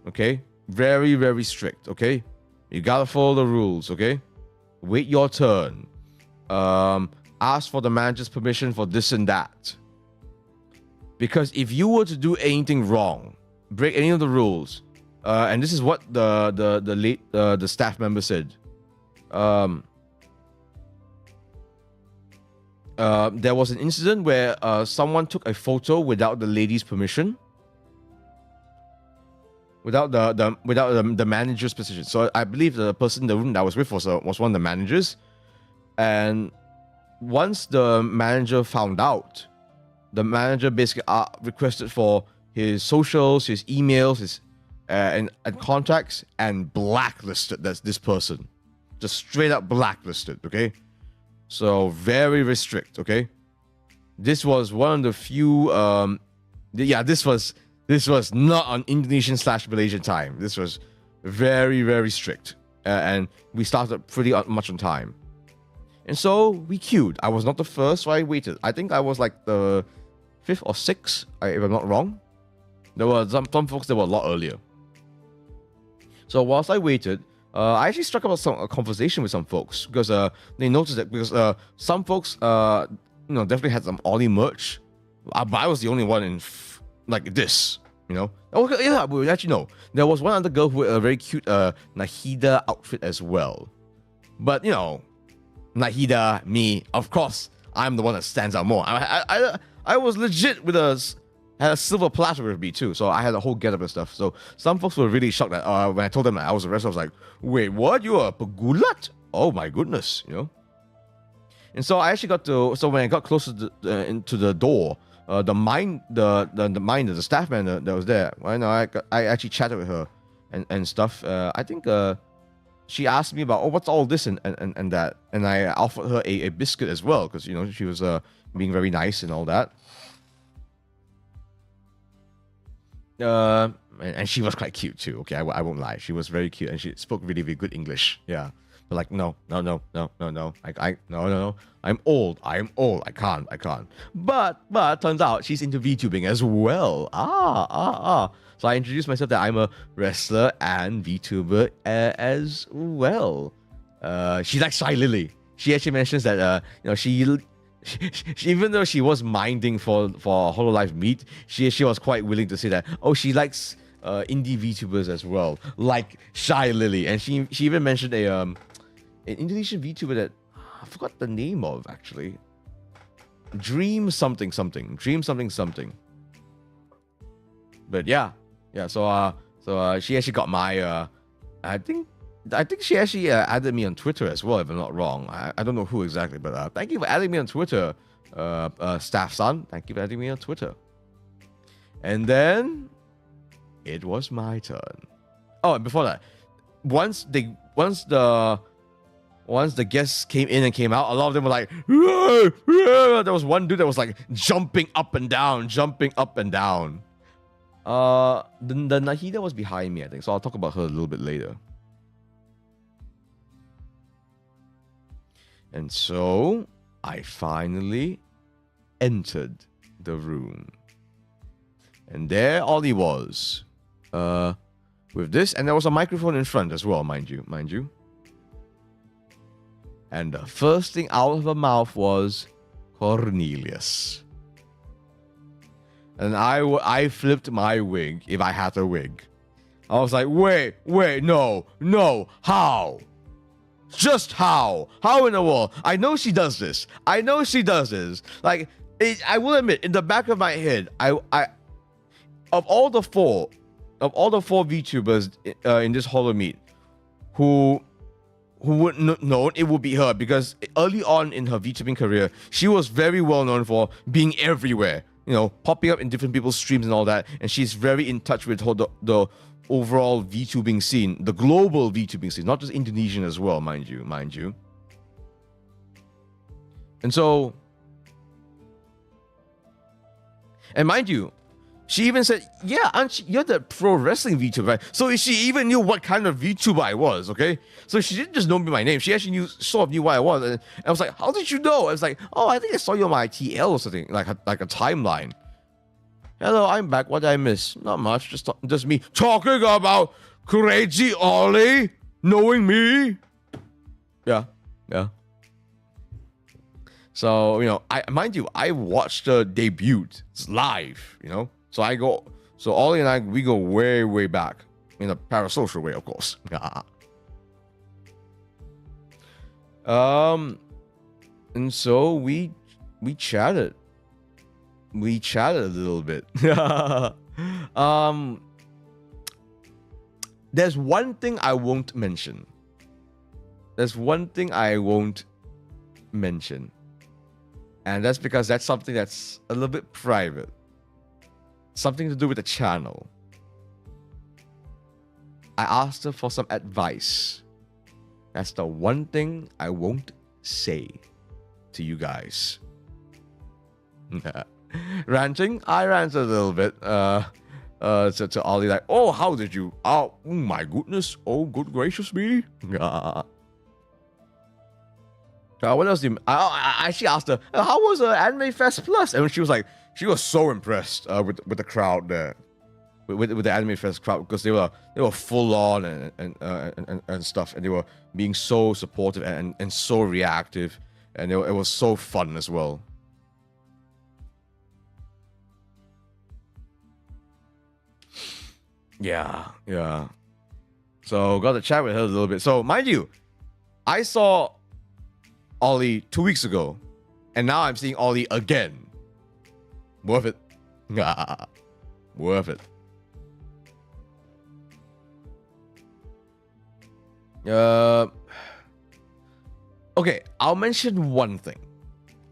Okay? Very, very strict. Okay? You gotta follow the rules. Okay? Wait your turn. Ask for the manager's permission for this and that. Because if you were to do anything wrong, break any of the rules, and this is what the staff member said. There was an incident where someone took a photo without the lady's permission, without the manager's position. So I believe the person in the room that I was with was one of the managers, and once the manager found out, the manager basically requested for his socials, his emails, his and contacts, and blacklisted this person, just straight up blacklisted. Okay. So very, very strict. Okay, this was one of the few. This was not on Indonesian/Malaysian time. This was very, very strict, and we started pretty much on time. And so we queued. I was not the first, so I waited. I think I was like the 5th or 6th, if I'm not wrong. There were some folks that were a lot earlier. So whilst I waited, I actually struck up a conversation with some folks because they noticed that some folks definitely had some Ollie merch, but I was the only one in like this, Oh yeah, but actually no, there was one other girl who had a very cute Nahida outfit as well. But Nahida, me, of course, I'm the one that stands out more. I was legit had a silver platter with me too, so I had a whole getup and stuff. So some folks were really shocked that when I told them that I was arrested, I was like, "Wait, what? You are a pagulat? Oh my goodness, And so I actually so when I got closer into the door, the staff man that was there, I actually chatted with her and stuff. I think she asked me about, what's all this and that, and I offered her a biscuit as well because she was being very nice and all that. And she was quite cute too. Okay, I won't lie. She was very cute and she spoke really, really good English. Yeah, but like no. No. I'm old. I can't. But turns out she's into VTubing as well. So I introduced myself that I'm a wrestler and VTuber as well. She's like Shy Lily. She actually mentions that she even though she was minding for Hololive Meet, she was quite willing to say that she likes indie VTubers as well, like Shy Lily, and she even mentioned an Indonesian VTuber that I forgot the name of actually. Dream something. But yeah. So she actually got my I think she actually added me on Twitter as well, if I'm not wrong. I don't know who exactly, but thank you for adding me on Twitter, Staff Son. Thank you for adding me on Twitter. And then it was my turn. Oh, and before that, once the guests came in and came out, a lot of them were like, "Rah, rah." There was one dude that was like jumping up and down. The Nahida was behind me, I think, so I'll talk about her a little bit later. And so I finally entered the room. And there Ollie was. With this, and there was a microphone in front as well, mind you. And the first thing out of her mouth was Cornelius. And I flipped my wig, if I had a wig. I was like, wait, no, how? Just how? How in the world? I know she does this. Like, I will admit, in the back of my head, of all the four VTubers in this Holo Meet, who would know it would be her, because early on in her VTubing career, she was very well known for being everywhere, popping up in different people's streams and all that, and she's very in touch with the overall VTubing scene, the global VTubing scene, not just Indonesian as well, mind you. And so, and mind you, she even said, yeah, you're the pro wrestling VTuber, right? So she even knew what kind of VTuber I was, okay? So she didn't just know me by name. She actually sort of knew what I was. And I was like, how did you know? I was like, I think I saw you on my TL or something, like a timeline. Hello, I'm back. What did I miss? Not much. Just me talking about crazy Ollie knowing me. Yeah. So, mind you, I watched the debut. It's live, So Ollie and I, we go way, way back. In a parasocial way, of course. And so we chatted. We chatted a little bit. There's one thing I won't mention. And that's because that's something that's a little bit private. Something to do with the channel. I asked her for some advice. That's the one thing I won't say to you guys. Ranting? I ranted a little bit. To Ollie, like, oh, how did you? Oh, my goodness. Oh, good gracious me. What else do you... I actually asked her, how was Anime Fest Plus? And she was like, she was so impressed with the crowd there. With the Anime Fest crowd, because they were full on and stuff, and they were being so supportive and so reactive, and it was so fun as well. Yeah. So got to chat with her a little bit. So mind you, I saw Ollie 2 weeks ago, and now I'm seeing Ollie again. Worth it. Worth it. Okay, I'll mention one thing.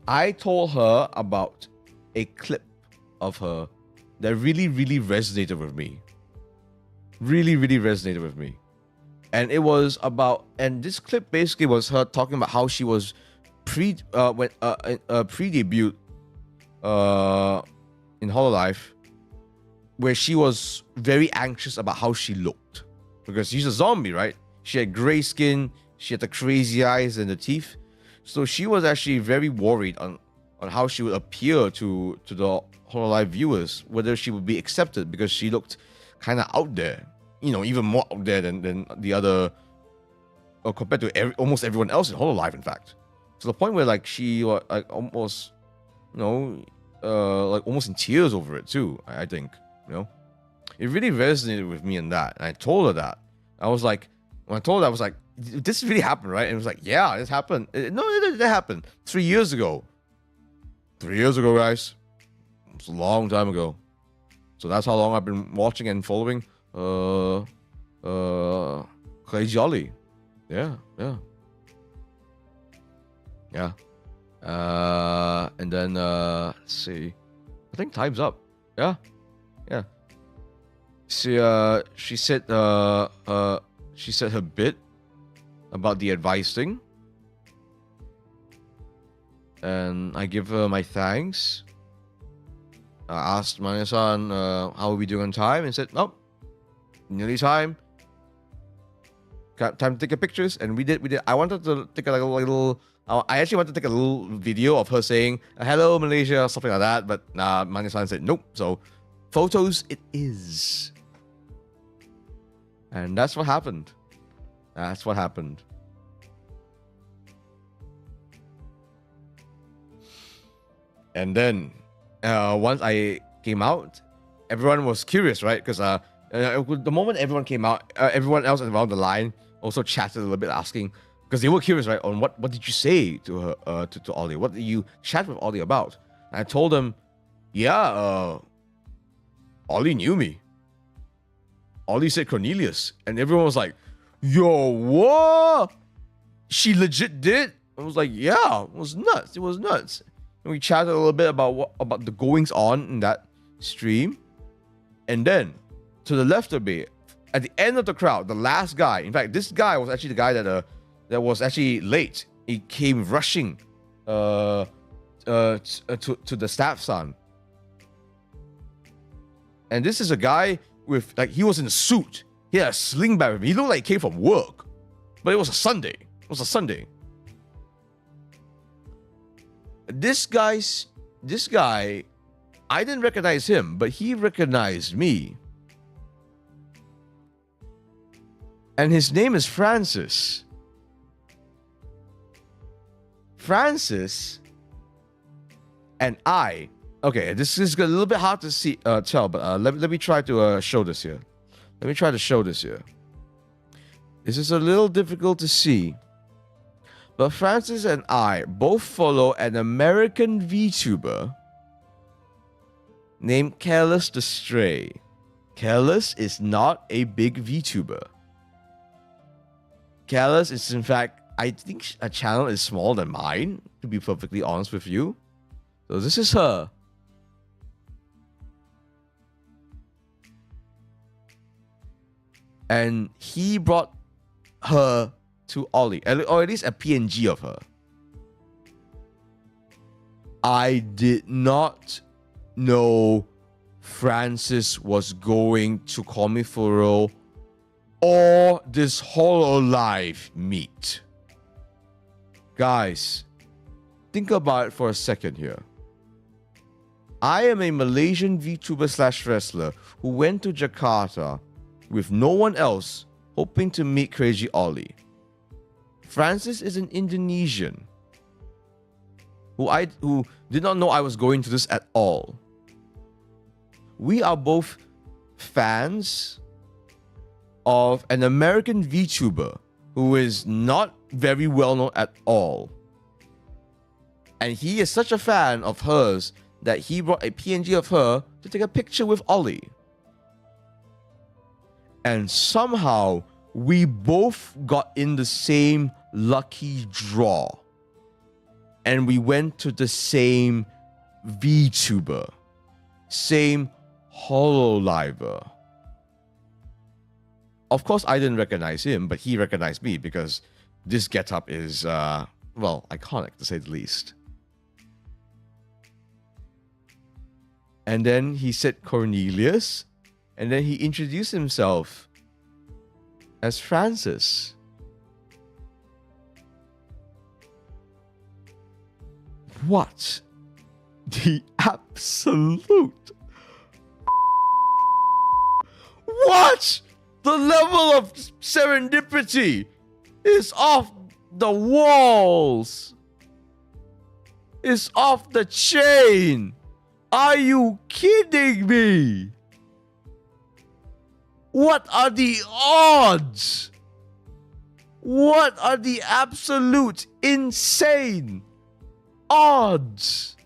I told her about a clip of her that really, really resonated with me. Really, really resonated with me. And it was about, and this clip basically was her talking about how she was pre-debut in Hololive, where she was very anxious about how she looked, because she's a zombie, right? She had gray skin, she had the crazy eyes and the teeth, so she was actually very worried on how she would appear to the Hololive viewers, whether she would be accepted, because she looked kind of out there, even more out there than the other, or compared to almost everyone else in Hololive, in fact, to the point where like she was like almost, like almost in tears over it too. I think, it really resonated with me in that, and I told her that. I was like, when I told her, I was like, this really happened, right? And it was like, yeah, this happened. No, it happened 3 years ago. 3 years ago, guys. It's a long time ago. So that's how long I've been watching and following Crazy Ollie. Yeah. And then let's see. I think time's up. Yeah. She said her bit about the advice thing, and I give her my thanks. I asked Mane-san how are we doing on time, and said, nope, nearly time. Got time to take pictures, and we did. I wanted to take a little. I actually wanted to take a little video of her saying hello Malaysia, something like that, but Mane-san said nope. So photos it is. And that's what happened. And then once I came out, everyone was curious, right? Because the moment everyone came out, everyone else around the line also chatted a little bit, asking, because they were curious, right? On what did you say to her, to Ollie? What did you chat with Ollie about? And I told them, yeah, Ollie knew me. Ollie said Cornelius, and everyone was like, yo, what? She legit did? I was like, yeah, it was nuts. And we chatted a little bit about the goings on in that stream. And then to the left of me, at the end of the crowd, the last guy, in fact, this guy was actually the guy that was actually late. He came rushing to the staff son. And this is a guy with, like, he was in a suit. He had a sling bag with him. He looked like he came from work. But it was a Sunday. This guy I didn't recognize him, but he recognized me. And his name is Francis. Francis and I. Okay, this is a little bit hard to tell, but let me try to show this here. Let me try to show this here. This is a little difficult to see. But Francis and I both follow an American VTuber named Careless the Stray. Careless is not a big VTuber. Careless is, in fact, I think a channel is smaller than mine, to be perfectly honest with you. So this is her. And he brought her to Ollie, or at least a PNG of her. I did not know Francis was going to call me Furo or this Hololive meet. Guys, think about it for a second here. I am a Malaysian VTuber / wrestler who went to Jakarta with no one else, hoping to meet Crazy Ollie. Francis is an Indonesian who did not know I was going to this at all. We are both fans of an American VTuber who is not very well known at all. And he is such a fan of hers that he brought a PNG of her to take a picture with Ollie. And somehow we both got in the same lucky draw. And we went to the same VTuber, same Hololiver. Of course, I didn't recognize him, but he recognized me because this getup is, well, iconic to say the least. And then he said Cornelius, and then he introduced himself as Francis. What the absolute? What? The level of serendipity is off the walls. It's off the chain. Are you kidding me? What are the odds? What are the absolute insane odds?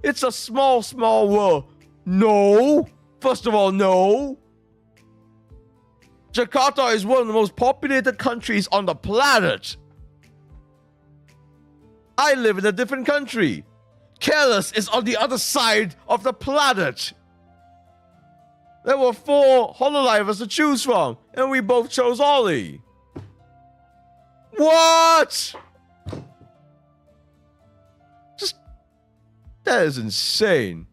It's a small world. No. First of all, no. Jakarta is one of the most populated countries on the planet. I live in a different country. Careless is on the other side of the planet. There were 4 Hololivers to choose from, and we both chose Ollie. What? That is insane.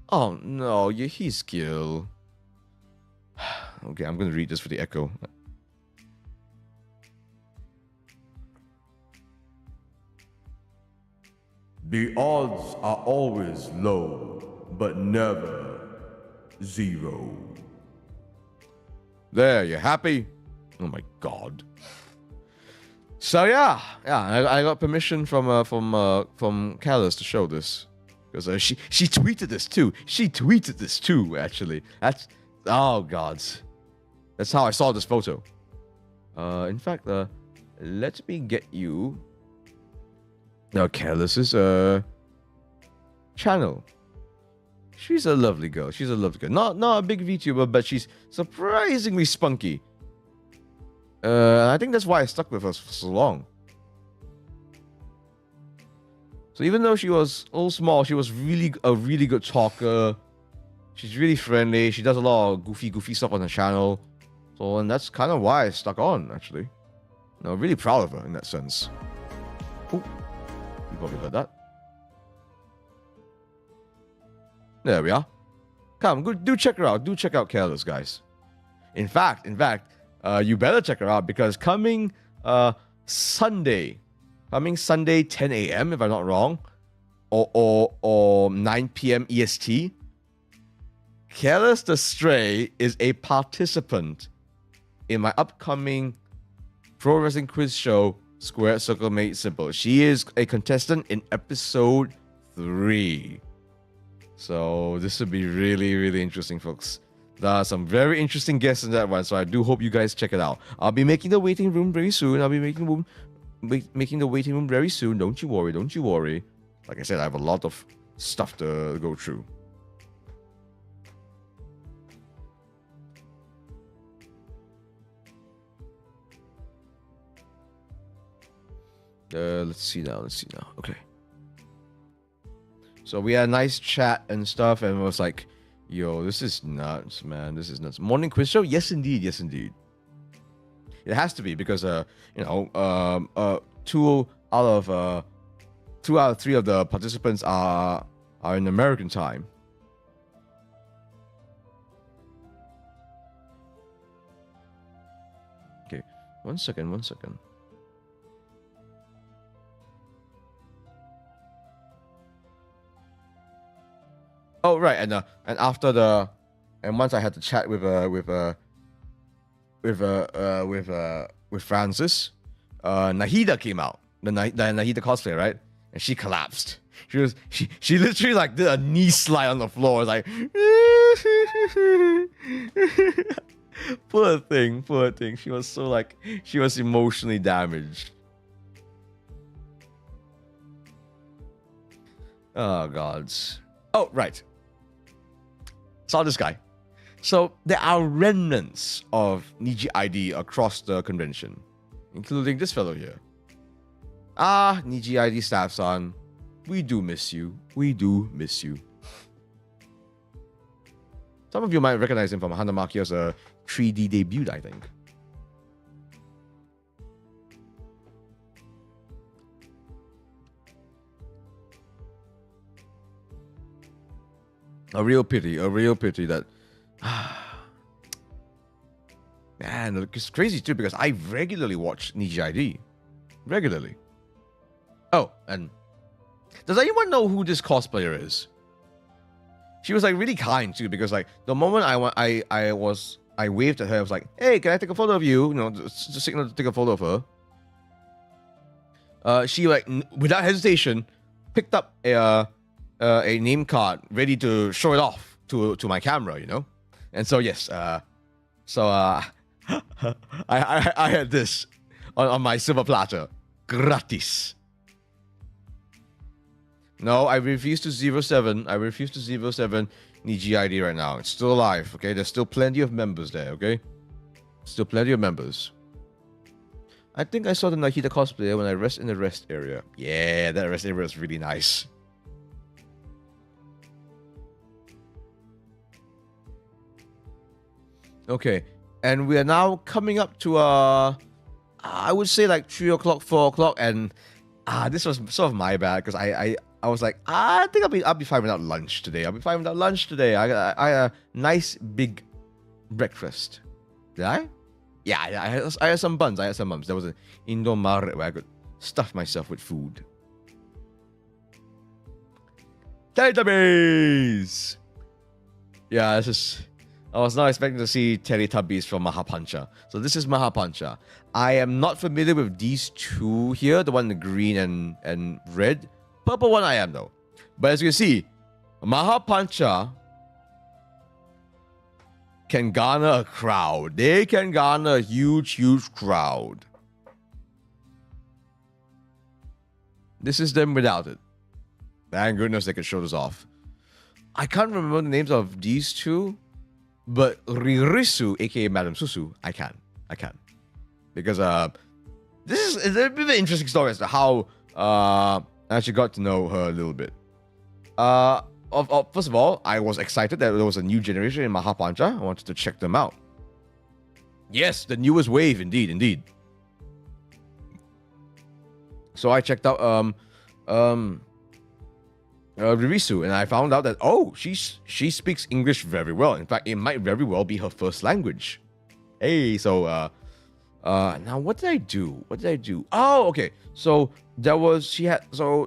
Oh no, he's Gil. Okay, I'm gonna read this for the echo. The odds are always low, but never 0. There, you happy? Oh my god. So yeah, I got permission from Careless to show this because she tweeted this too. She tweeted this too. Actually, oh god, that's how I saw this photo. In fact, let me get you Careless's channel. She's a lovely girl. She's a lovely girl. Not a big VTuber, but she's surprisingly spunky. I think that's why I stuck with her for so long. So even though she was a little small, she was a really good talker. She's really friendly. She does a lot of goofy stuff on her channel. So, and that's kind of why I stuck on, actually. I'm really proud of her in that sense. Oh, you probably heard that. There we are. Come, go, do check her out. Do check out Careless, guys. In fact, you better check her out because coming Sunday 10 a.m. if I'm not wrong, or 9 p.m. EST. Careless the Stray is a participant in my upcoming pro wrestling quiz show, Square Circle Made Simple. She is a contestant in episode 3. So this would be really, really interesting, folks. There are some very interesting guests in that one, so I do hope you guys check it out. I'll be making the waiting room very soon. I'll be making the waiting room very soon. Don't you worry, don't you worry. Like I said, I have a lot of stuff to go through. Let's see now. Okay. So we had a nice chat and stuff, and it was like, yo, this is nuts, man. This is nuts. Morning quiz show? Yes, indeed. Yes, indeed. It has to be because, 2 out of 3 of the participants are in American time. Okay, one second. Oh right, and after once I had to chat with Francis, Nahida came out, the Nahida cosplayer, right? And she collapsed. She literally like did a knee slide on the floor. Like, poor thing. She was so like, she was emotionally damaged. Oh gods. Oh right. Saw this guy. So there are remnants of Niji ID across the convention, including this fellow here. Ah, Niji ID staff-san, we do miss you. Some of you might recognize him from Hanamaki's 3D debut, I think. A real pity that... Man, it's crazy too, because I regularly watch Niji ID. Regularly. Oh, and does anyone know who this cosplayer is? She was like really kind too, because like the moment I waved at her, I was like, "Hey, can I take a photo of you?" You know, just a signal to take a photo of her. She like without hesitation picked up a name card, ready to show it off to my camera, you know. And so yes, I had this on my silver platter, gratis. No, I refuse to 07. I refuse to 07 Niji ID right now. It's still alive, okay? There's still plenty of members there, okay? Still plenty of members. I think I saw the Nahida cosplayer when I rest in the rest area. Yeah, that rest area is really nice. Okay, and we are now coming up to, I would say like 3 o'clock, 4 o'clock, and this was sort of my bad, because I was like, I think I'll be fine without lunch today. I had a nice big breakfast. Did I? Yeah, I had some buns. There was an indoor market where I could stuff myself with food. Teletubbies! Yeah, this is... I was not expecting to see Teletubbies from Mahapancha. So this is Mahapancha. I am not familiar with these two here, the one in the green and red. Purple one I am though. But as you can see, Mahapancha can garner a crowd. They can garner a huge crowd. This is them without it. Thank goodness they could show this off. I can't remember the names of these two, but Ririsu, aka Madame Susu, I can. Because this is a bit of an interesting story as to how I actually got to know her a little bit. First of all, I was excited that there was a new generation in Mahapancha. I wanted to check them out. Yes, the newest wave, indeed. So I checked out Ririsu, and I found out that she speaks English very well. In fact, it might very well be her first language. Hey, so Now what did I do? Oh, okay. So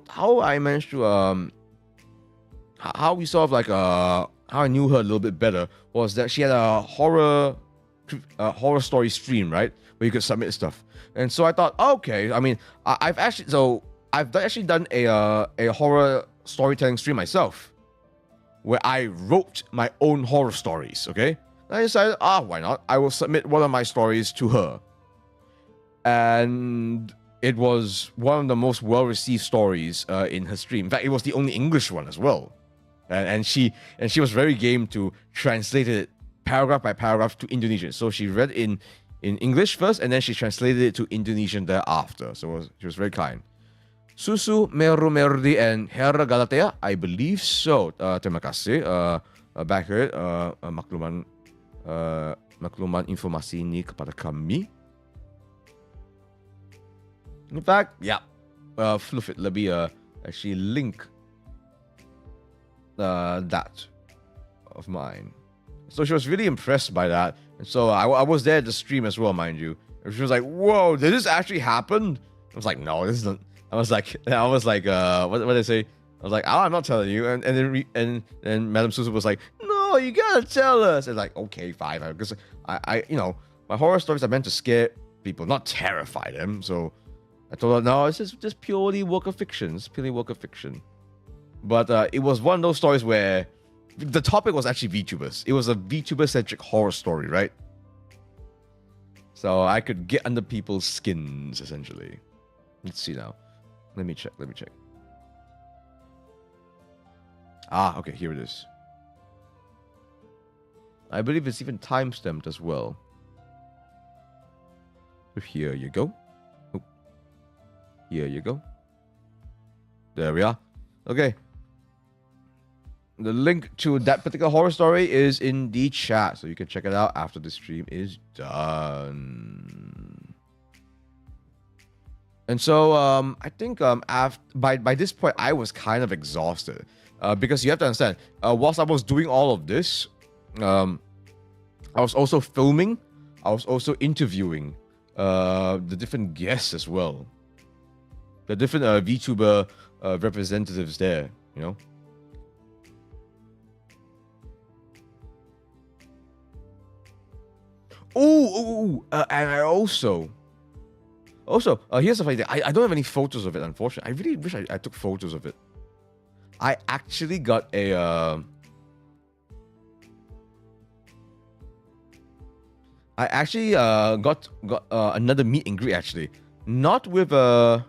how I managed to how we sort of like how I knew her a little bit better was that she had a horror story stream, right, where you could submit stuff. And so I thought, okay, I mean, I've actually done a horror storytelling stream myself, where I wrote my own horror stories. Okay, and I decided, why not? I will submit one of my stories to her, and it was one of the most well-received stories in her stream. In fact, it was the only English one as well, and she was very game to translate it paragraph by paragraph to Indonesian. So she read in English first, and then she translated it to Indonesian thereafter. So she was very kind. Susu Meru Merdi and Hera Galatea, I believe so. Terima kasih. Back here, makluman informasi ini kepada kami. In fact, yeah, Fluffit lebih actually link that of mine. So she was really impressed by that. And so I was there at the stream as well, mind you. And she was like, whoa, did this actually happen? I was like, no, this isn't. I was like, what did I say? I was like, I'm not telling you. And then Madame Susu was like, no, you gotta tell us. And like, okay, fine. Because I my horror stories are meant to scare people, not terrify them. So I told her, no, it's just purely work of fiction. It's purely work of fiction. But it was one of those stories where the topic was actually VTubers. It was a VTuber-centric horror story, right? So I could get under people's skins, essentially. Let's see now. Let me check. Okay, here it is. I believe it's even time-stamped as well. Here you go. Oh. Here you go. There we are. Okay. The link to that particular horror story is in the chat, so you can check it out after the stream is done. And so I think by this point I was kind of exhausted because you have to understand, whilst I was doing all of this, I was also filming, I was also interviewing the different guests as well, the different VTuber representatives there, you know. And I also here's the funny thing. I don't have any photos of it, unfortunately. I really wish I took photos of it. I actually got a got another meet and greet, actually, not with a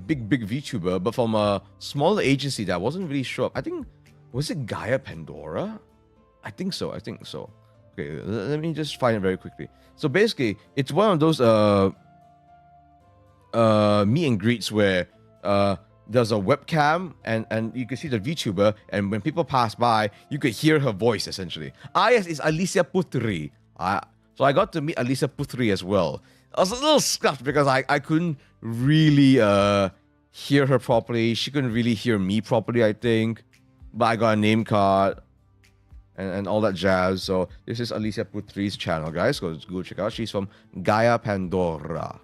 big VTuber, but from a smaller agency that I wasn't really sure of. I think, was it Gaia Pandora? I think so. Okay, let me just find it very quickly. So basically, it's one of those meet and greets where there's a webcam and you can see the VTuber, and when people pass by, you could hear her voice, essentially. Yes, it's Alicia Putri. So I got to meet Alicia Putri as well. I was a little scuffed because I couldn't really hear her properly. She couldn't really hear me properly, I think. But I got a name card and all that jazz. So this is Alicia Putri's channel, guys. Go check out. She's from Gaia Pandora.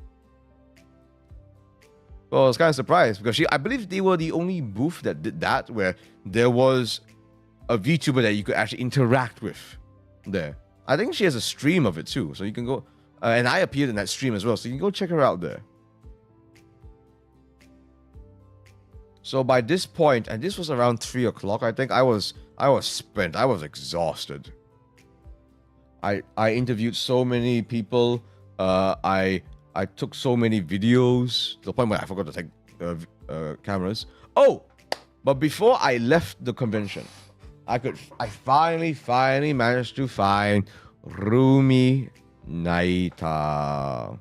Well, I was kind of surprised because I believe they were the only booth that did that, where there was a VTuber that you could actually interact with there. I think she has a stream of it too, so you can go, and I appeared in that stream as well, so you can go check her out there. So by this point, and this was around 3 o'clock, I think I was spent. I was exhausted. I interviewed so many people. I took so many videos to the point where I forgot to take cameras. Oh, but before I left the convention, I finally managed to find Rumi Naita.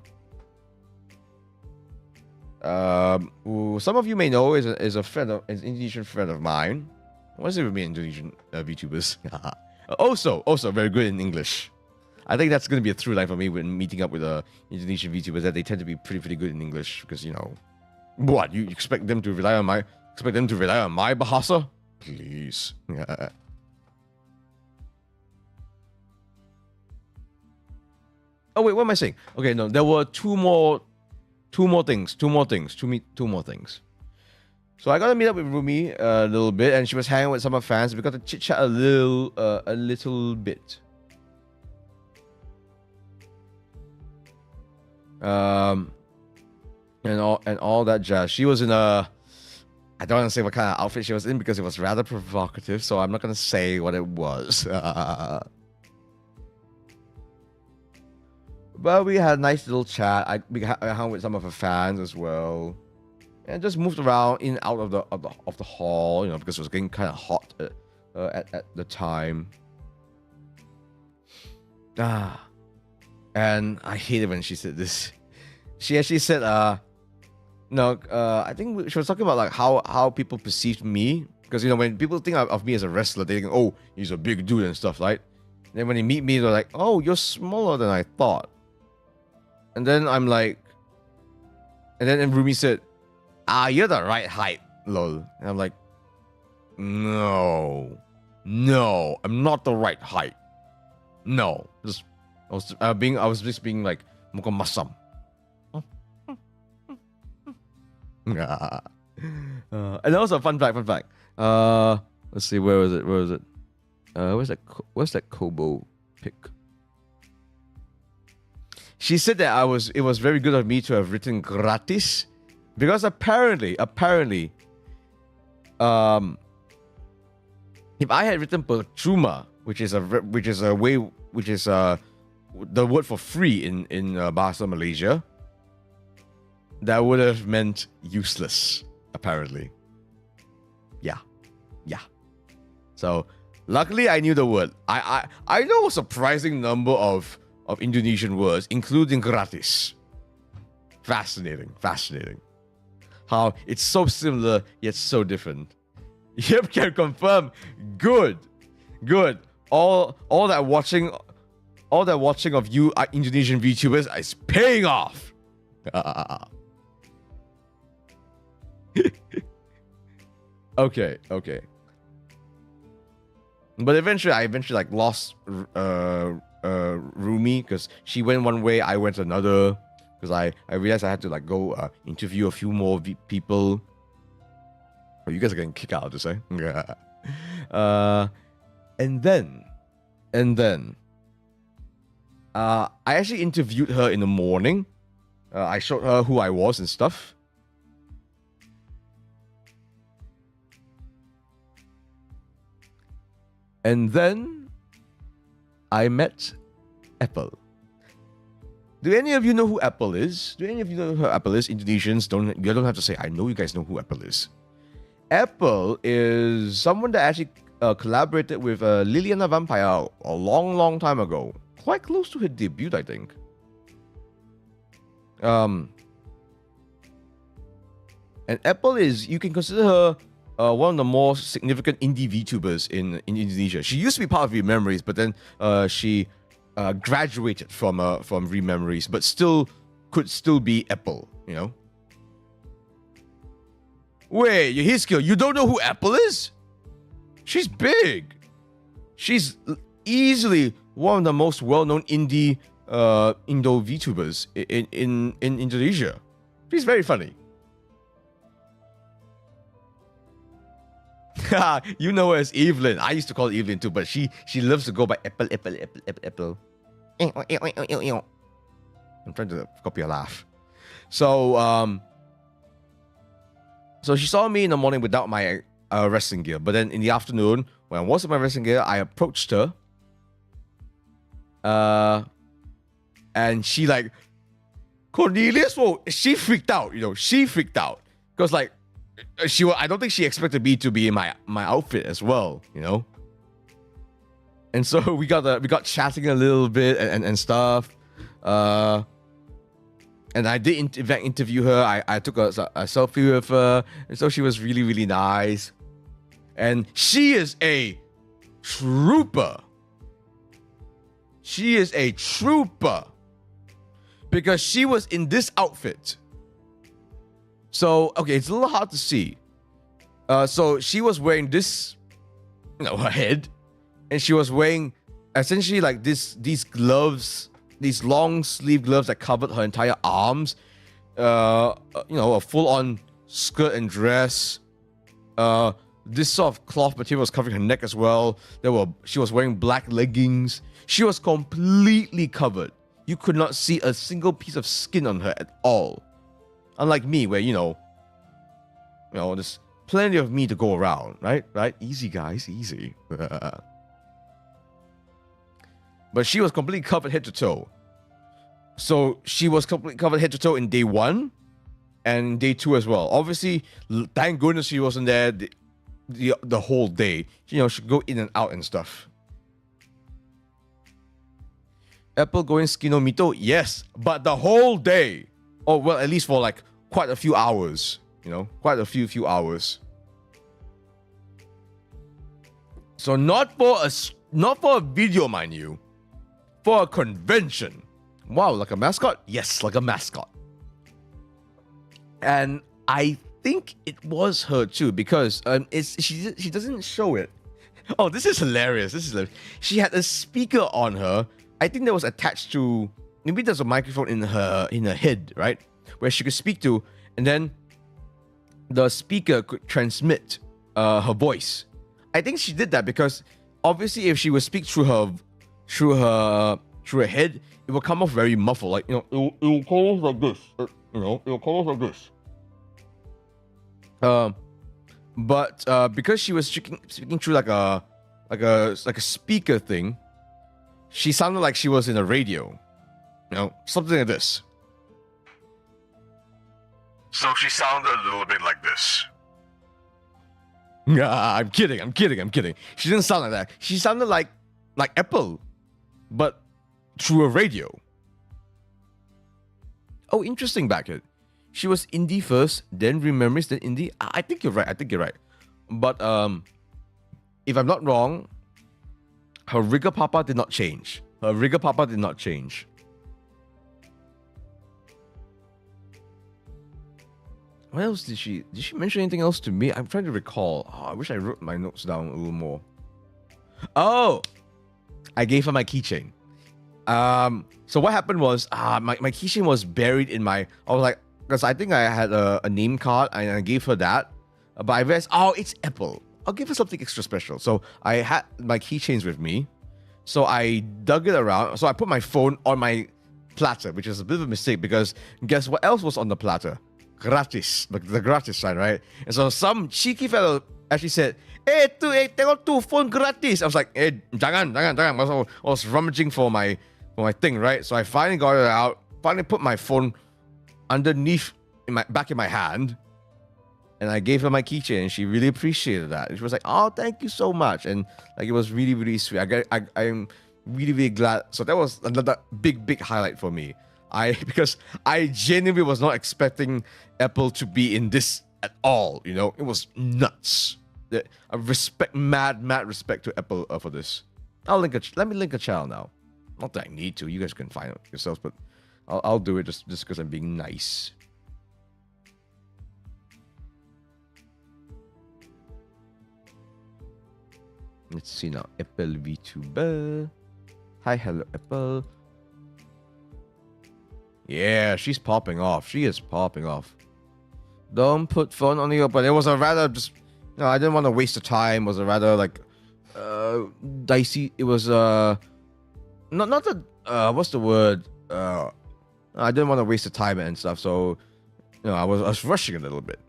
Who some of you may know is an Indonesian friend of mine. What does it mean, Indonesian VTubers? also very good in English. I think that's going to be a through line for me when meeting up with Indonesian VTubers, that they tend to be pretty good in English, because, you know, what, you expect them to rely on my Bahasa? Please. Oh wait, what am I saying? Okay, no, there were two more things. So I got to meet up with Rumi a little bit, and she was hanging with some of her fans. We got to chit chat a little bit. And all that jazz. She was in a, I don't want to say what kind of outfit she was in because it was rather provocative, so I'm not gonna say what it was. But we had a nice little chat. I hung with some of her fans as well, and just moved around in and out of the hall, you know, because it was getting kind of hot at the time. And I hated when she said this. She actually said, no, I think she was talking about like how people perceived me, because you know when people think of me as a wrestler, they think, oh, he's a big dude and stuff, right? And then when they meet me, they're like, oh, you're smaller than I thought. And then I'm like, and then Rumi said, you're the right height, lol. And I'm like, no, I'm not the right height. No, I was just being like, muka masam. And also fun fact. Let's see, where was it? Where's that Kobo pic? She said that it was very good of me to have written gratis, because apparently, if I had written percuma, which is the word for free in Bahasa Malaysia, that would have meant useless, apparently. Yeah. So luckily I knew the word. I know a surprising number of Indonesian words, including gratis. Fascinating. How it's so similar yet so different. Yep, can confirm. Good. All that watching of you Indonesian VTubers is paying off. Okay. But eventually I like lost Rumi, because she went one way, I went another, because I realized I had to like go interview a few more people. Oh, you guys are getting kicked out to say. And then I actually interviewed her in the morning. I showed her who I was and stuff. And then I met Apple. Do any of you know who Apple is? Indonesians, you don't have to say, I know you guys know who Apple is. Apple is someone that actually collaborated with Liliana Vampire a long time ago. Quite close to her debut, I think. And Apple is, you can consider her one of the more significant indie VTubers in Indonesia. She used to be part of Rememories, but then she graduated from Rememories, but could still be Apple, you know? Wait, Hiskil, you don't know who Apple is? She's big. She's easily one of the most well-known indie Indo VTubers in Indonesia. She's very funny. You know her as Evelyn. I used to call her Evelyn too, but she loves to go by Apple. I'm trying to copy a laugh. So she saw me in the morning without my wrestling gear, but then in the afternoon, when I was in my wrestling gear, I approached her. And she like, Cornelius, whoa, she freaked out, you know, because like, I don't think she expected me to be in my outfit as well, you know. And so we got chatting a little bit and stuff. And I did in fact interview her. I took a selfie with her, and so she was really nice. And she is a trooper. Because she was in this outfit. So, okay, it's a little hard to see. So she was wearing this, you know, her head, and she was wearing essentially like these gloves these long sleeve gloves that covered her entire arms. A full-on skirt and dress. This sort of cloth material was covering her neck as well. She was wearing black leggings. She was completely covered. You could not see a single piece of skin on her at all. Unlike me, where there's plenty of me to go around, right? Right? Easy, guys, easy. But she was completely covered head to toe. So she was completely covered head to toe in day 1 and day 2 as well. Obviously, thank goodness she wasn't there the whole day. She could go in and out and stuff. Apple going skinomito? Yes, but the whole day. Oh, well, at least for like quite a few hours. Quite a few hours. So not for a video, mind you. For a convention. Wow, like a mascot? Yes, like a mascot. And I think it was her too, because she doesn't show it. Oh, this is hilarious. She had a speaker on her. I think that was attached to, maybe there's a microphone in her head, right? Where she could speak to, and then the speaker could transmit her voice. I think she did that because obviously if she would speak through her head, it will come off very muffled. Like, it will come off like this. It will come off like this. But because she was speaking through like a speaker thing, she sounded like she was in a radio. Something like this. So she sounded a little bit like this. Yeah, I'm kidding. She didn't sound like that. She sounded like Apple, but through a radio. Oh, interesting, Backhead. She was indie first, then Rememories, then indie. I think you're right. But if I'm not wrong, her Rigger Papa did not change. What else did she mention anything else to me? I'm trying to recall. I wish I wrote my notes down a little more. Oh, I gave her my keychain. So what happened was, my keychain was buried in I was like, because I think I had a name card and I gave her that. But I realized, it's Apple. I'll give her something extra special. So I had my keychains with me. So I dug it around. So I put my phone on my platter, which is a bit of a mistake because guess what else was on the platter? Gratis. The gratis sign, right? And so some cheeky fellow actually said, tengok tu, phone gratis. I was like, jangan. I was rummaging for my thing, right? So I finally got it out, finally put my phone underneath back in my hand, and I gave her my keychain, and she really appreciated that. She was like, "Oh, thank you so much," and like it was really, really sweet. I'm really, really glad. So that was another big highlight for me. Because I genuinely was not expecting Apple to be in this at all. It was nuts. Mad respect to Apple for this. Let me link a channel now. Not that I need to. You guys can find it yourselves, but I'll do it just because I'm being nice. Let's see now. Apple VTuber. Hi, hello, Apple. Yeah, she's popping off. She is popping off. Don't put phone on you, but it was a rather just. I didn't want to waste the time. It was a rather like dicey. It was not the what's the word? I didn't want to waste the time and stuff, so I was rushing a little bit.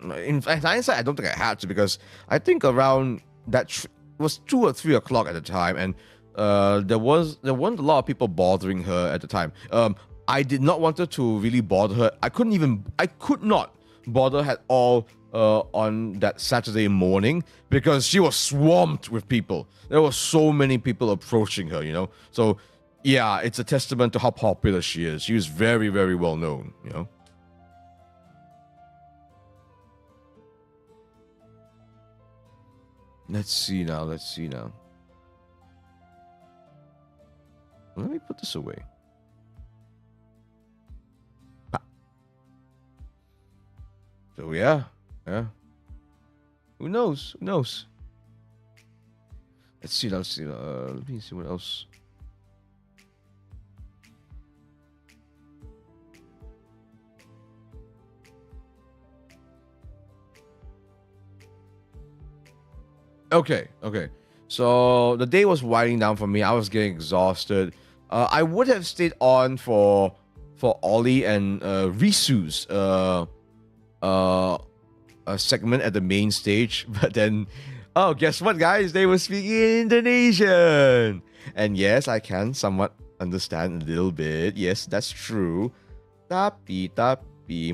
In hindsight, I don't think I had to because I think around that it was 2 or 3 o'clock at the time, and there weren't a lot of people bothering her at the time. I did not want her to really bother her. I could not bother her at all on that Saturday morning because she was swamped with people. There were so many people approaching her, So, yeah, it's a testament to how popular she is. She was very, very well known, Let's see now. Let me put this away. So yeah. Who knows? Let's see. Let me see what else. Okay. So the day was winding down for me. I was getting exhausted. I would have stayed on for Ollie and Risu's a segment at the main stage, but then guess what, guys? They were speaking Indonesian, and yes, I can somewhat understand a little bit. Yes, that's true. Tapi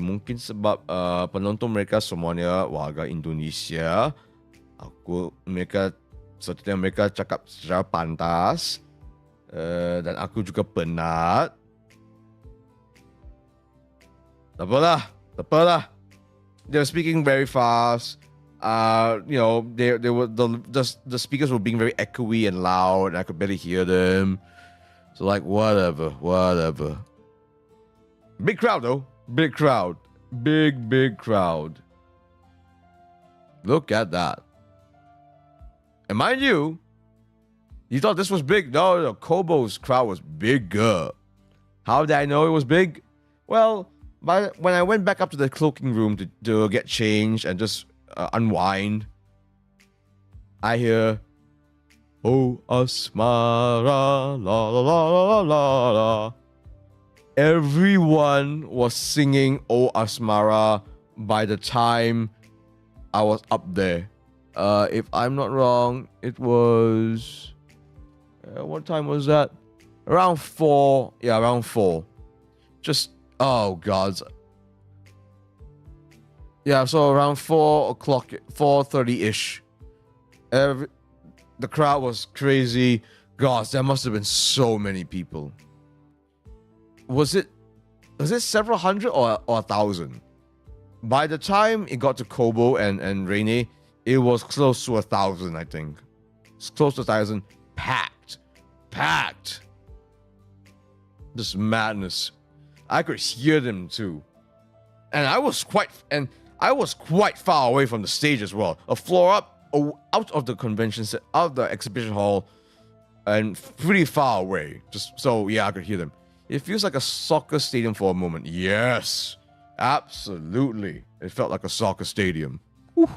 mungkin sebab penonton mereka semuanya warga Indonesia, sepertinya mereka cakap secara pantas, dan aku juga penat. Tak apalah. They were speaking very fast. They were the speakers were being very echoey and loud, and I could barely hear them. So like whatever. Big crowd though. Big crowd. Big crowd. Look at that. And mind you, you thought this was big. No, Kobo's crowd was bigger. How did I know it was big? Well, when I went back up to the cloaking room to get changed and just unwind, I hear, "Oh Asmara, la la la la la la." Everyone was singing "Oh Asmara" by the time I was up there. If I'm not wrong, it was what time was that? Around 4. Yeah, around 4. Just oh god. Yeah, so around 4 o'clock, 4:30-ish. The crowd was crazy. Gosh, there must have been so many people. Was it several hundred or 1,000? By the time it got to Kobo and Rene, it was close to 1,000, I think. It's close to 1,000. Packed. This madness. I could hear them too. And I was quite far away from the stage as well. A floor up, out of the convention set, out of the exhibition hall, and pretty far away. Just so yeah, I could hear them. It feels like a soccer stadium for a moment. Yes, absolutely. It felt like a soccer stadium. Whew.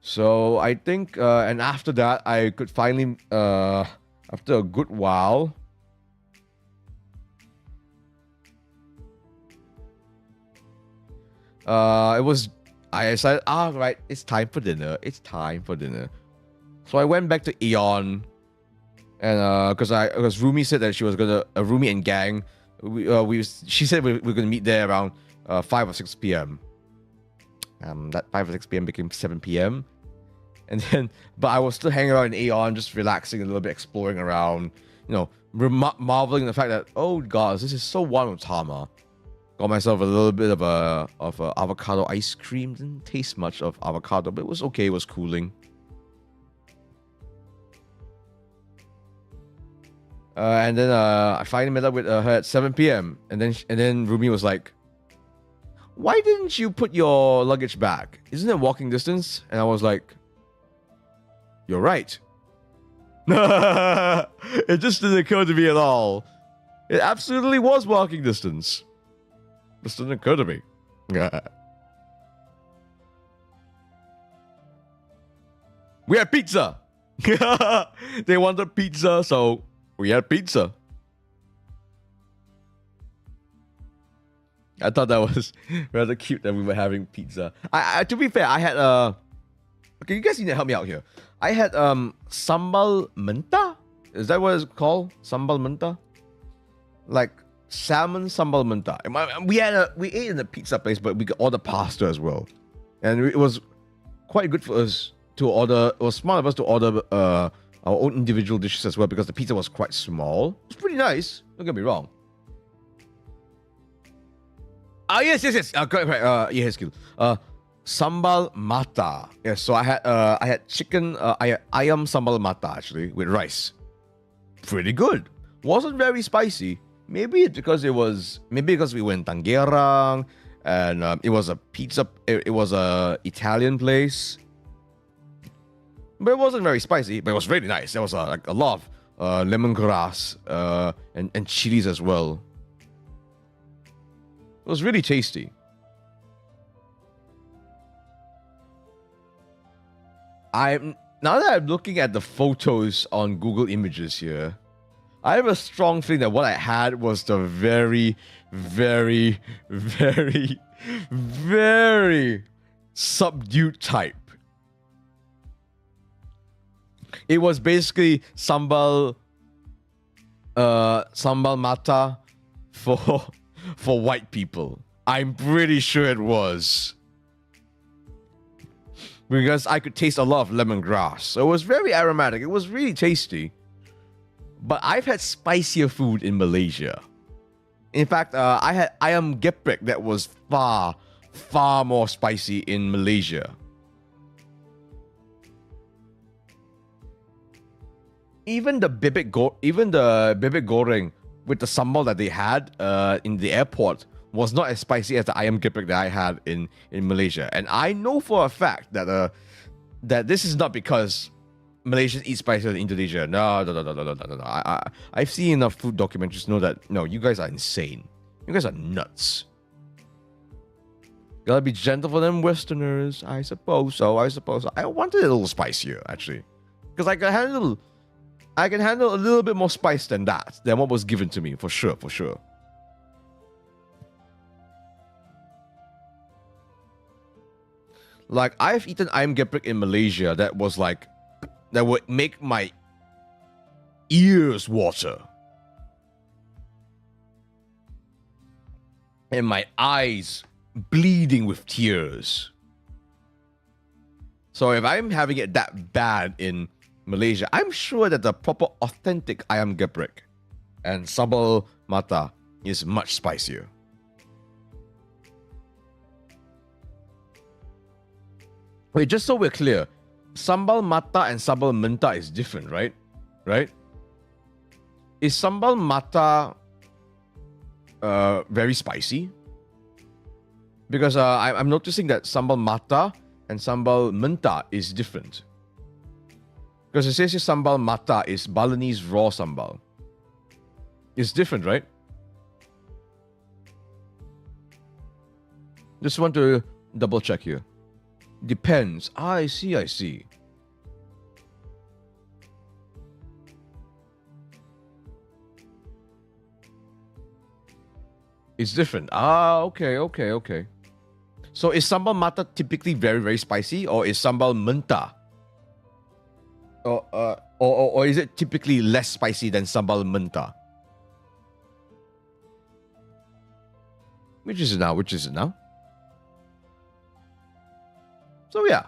So I think, and after that, I could finally, after a good while, I decided, right, it's time for dinner. So I went back to Eon, and because Rumi said that she was gonna, Rumi and gang, she said we were gonna meet there around 5 or 6 p.m. That 5 or 6 p.m. became 7 p.m. And then, but I was still hanging around in Aeon, just relaxing a little bit, exploring around, marveling the fact that, oh gosh, this is so one-otama. Got myself a little bit of a avocado ice cream. Didn't taste much of avocado, but it was okay. It was cooling. And then I finally met up with her at 7 p.m. And then Rumi was like, "Why didn't you put your luggage back? Isn't it walking distance?" And I was like, "You're right." It just didn't occur to me at all. It absolutely was walking distance. Just didn't occur to me. We had pizza. They wanted pizza, so we had pizza. I thought that was rather cute that we were having pizza. I to be fair, I had okay, you guys need to help me out here. I had sambal menta. Is that what it's called? Sambal menta? Like salmon sambal menta. We ate in a pizza place, but we got order pasta as well. And it was quite good for us to order. It was smart of us to order our own individual dishes as well, because the pizza was quite small. It was pretty nice. Don't get me wrong. Yes. Correct. Yes, sambal mata. Yes, so I had chicken. I had ayam sambal mata actually with rice. Pretty good. Wasn't very spicy. Maybe because we were in Tangerang and it was a pizza. It was a Italian place, but it wasn't very spicy. But it was really nice. There was like a lot of lemongrass and chilies as well. It was really tasty. Now that I'm looking at the photos on Google Images here, I have a strong feeling that what I had was the very, very, very, very subdued type. It was basically sambal mata for white people. I'm pretty sure it was. Because I could taste a lot of lemongrass. So it was very aromatic. It was really tasty. But I've had spicier food in Malaysia. In fact, I had ayam geprek that was far, far more spicy in Malaysia. Even the bibit goreng with the sambal that they had in the airport was not as spicy as the ayam geprek that I had in Malaysia. And I know for a fact that that this is not because Malaysians eat spicier than Indonesia. No. I've seen enough food documentaries to know that, no, you guys are insane. You guys are nuts. Gotta be gentle for them Westerners. I suppose so. I wanted it a little spicier, actually. Because I can handle a little bit more spice than what was given to me, for sure. Like, I've eaten ayam geprek in Malaysia that would make my ears water. And my eyes bleeding with tears. So if I'm having it that bad in Malaysia, I'm sure that the proper authentic ayam geprek and sambal mata is much spicier. Wait, just so we're clear, sambal mata and sambal menta is different, right? Right? Is sambal mata very spicy? Because I'm noticing that sambal mata and sambal menta is different. Because it says here sambal mata is Balinese raw sambal. It's different, right? Just want to double check here. Depends. I see. It's different. Okay. So is sambal mata typically very, very spicy, or is sambal menta? Or is it typically less spicy than sambal menta? Which is it now? So yeah.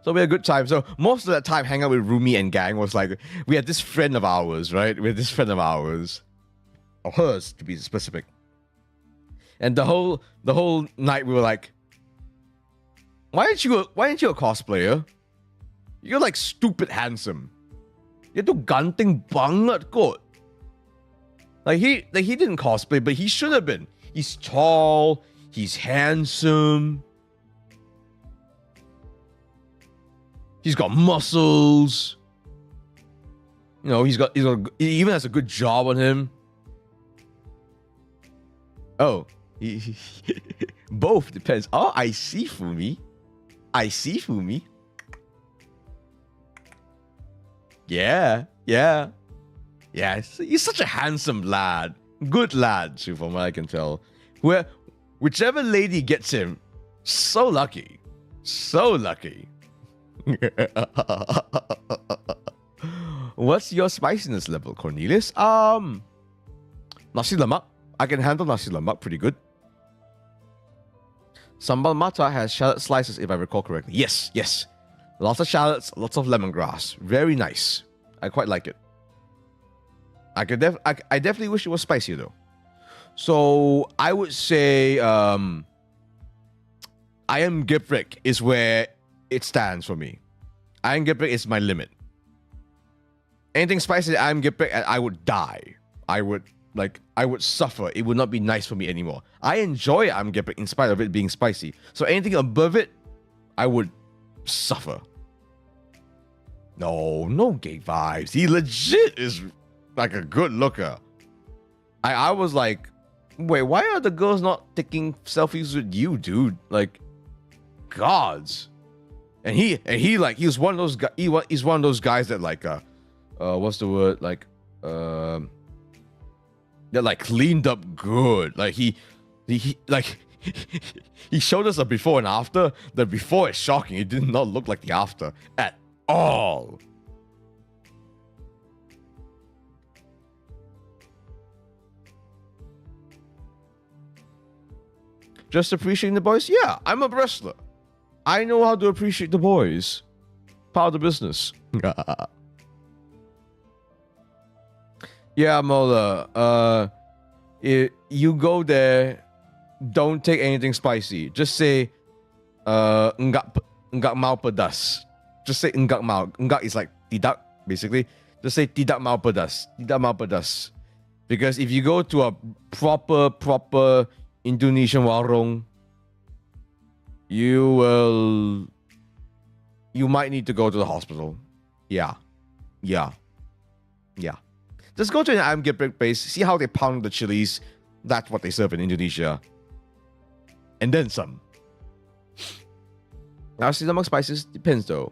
So we had a good time. So most of that time hanging out with Rumi and gang was like, we had this friend of ours, right? Or hers, to be specific. And the whole night we were like, why aren't you a cosplayer? You're like stupid handsome. You're too ganting banget kot. Like he didn't cosplay, but he should have been. He's tall, he's handsome. He's got muscles. You know, he even has a good job on him. Oh, both depends. Oh, I see Fumi. Yeah. He's such a handsome lad. Good lad, too, from what I can tell. Whichever lady gets him, so lucky. What's your spiciness level, Cornelius? Nasi lemak. I can handle nasi lemak pretty good. Sambal mata has shallot slices, if I recall correctly. Yes. Lots of shallots, lots of lemongrass. Very nice. I quite like it. I definitely wish it was spicier though. So I would say ayam geprek is where it stands for me. Ayam geprek is my limit. Anything spicy ayam geprek, I would die. I would suffer. It would not be nice for me anymore. I enjoy ayam geprek in spite of it being spicy. So anything above it, I would suffer. No gay vibes. He legit is like a good looker. I was like, wait, why are the girls not taking selfies with you, dude? Like, gods. And he like he's one of those he's one of those guys that like what's the word, like that like cleaned up good. Like he like he showed us a before and after. The before is shocking. It did not look like the after at all. Just appreciating the boys? Yeah, I'm a wrestler. I know how to appreciate the boys. Part of the business. Yeah, Mola. You go there, don't take anything spicy. Just say, enggak mau pedas. Just say enggak mau. Enggak is like tidak, basically. Just say tidak mau pedas. Tidak mau pedas. Because if you go to a proper Indonesian warung, you might need to go to the hospital. Yeah. Just go to an ayam geprek place, see how they pound the chilies. That's what they serve in Indonesia. And then some. Nasi lemak spices depends though.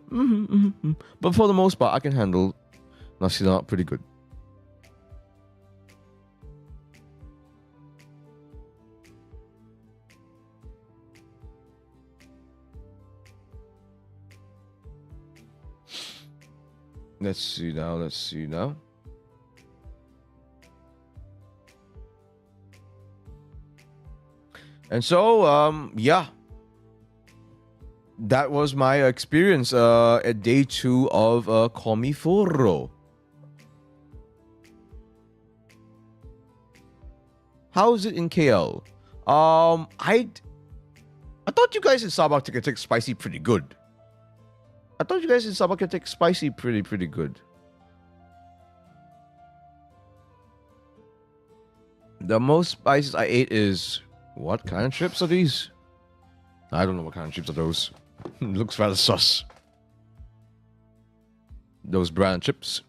But for the most part, I can handle nasi lemak pretty good. Let's see now. And so, yeah. That was my experience at day 2 of Komi Furro. How's it in KL? I thought you guys in Sabah can take spicy pretty good. I thought you guys in Sabah can take spicy pretty good. The most spices I ate is... What kind of chips are these? I don't know what kind of chips are those. Looks rather sus. Those brown chips.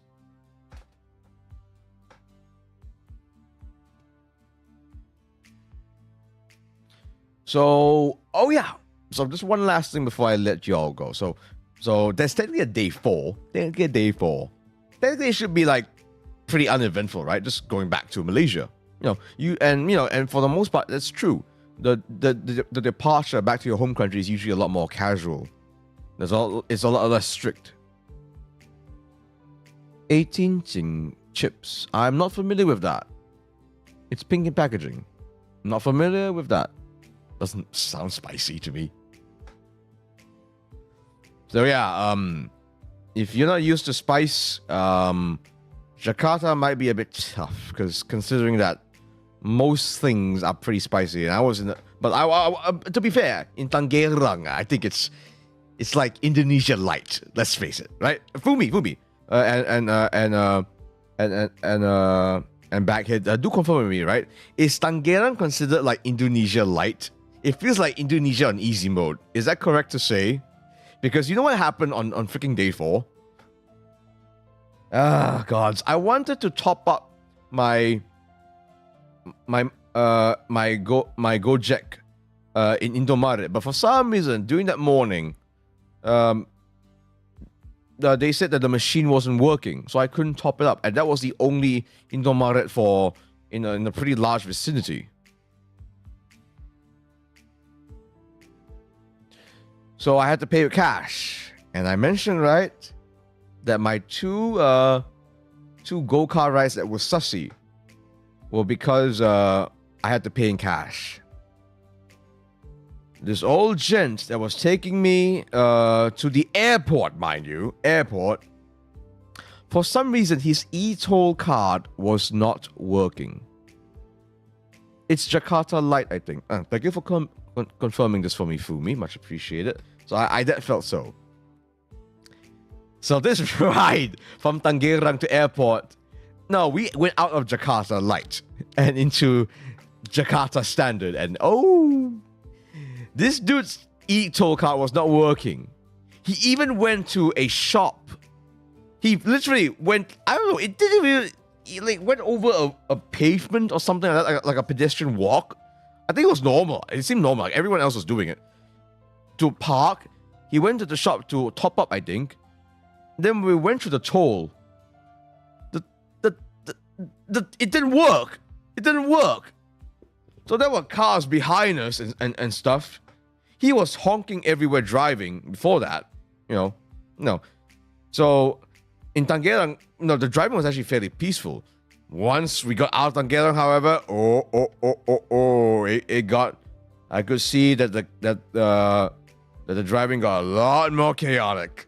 So, oh yeah. So just one last thing before I let y'all go. So there's technically a day 4. Technically it should be like pretty uneventful, right? Just going back to Malaysia. And for the most part, that's true. The departure back to your home country is usually a lot more casual. It's a lot less strict. 18 Jing chips. I'm not familiar with that. It's pink in packaging. Not familiar with that. Doesn't sound spicy to me. So yeah, if you're not used to spice, Jakarta might be a bit tough, because considering that most things are pretty spicy, and I was in the, but I to be fair, in Tangerang, I think it's like Indonesia light. Let's face it, right? Fumi, and back here, do confirm with me, right? Is Tangerang considered like Indonesia light? It feels like Indonesia on easy mode. Is that correct to say? Because you know what happened on freaking day 4? Ah, gods! I wanted to top up my Gojek in Indomaret, but for some reason during that morning, they said that the machine wasn't working, so I couldn't top it up, and that was the only Indomaret in a pretty large vicinity. So I had to pay with cash, and I mentioned, right, that my two go-kart rides that were sussy were because I had to pay in cash. This old gent that was taking me to the airport, mind you, for some reason his e-toll card was not working. It's Jakarta Light, I think. Thank you for confirming this for me, Fumi. Much appreciated. So I that felt so. So this ride from Tangerang to airport, no, we went out of Jakarta Light and into Jakarta Standard, and this dude's e-toll card was not working. He even went to a shop. He literally went, I don't know, it didn't really, he like went over a pavement or something like that, like a pedestrian walk. I think it was normal. It seemed normal, like everyone else was doing it. To park, he went to the shop to top up, I think. Then we went through the toll. It didn't work. It didn't work. So there were cars behind us and stuff. He was honking everywhere driving before that, No. So in Tangerang, the driving was actually fairly peaceful. Once we got out of Tangerang, however, it got. I could see that the driving got a lot more chaotic.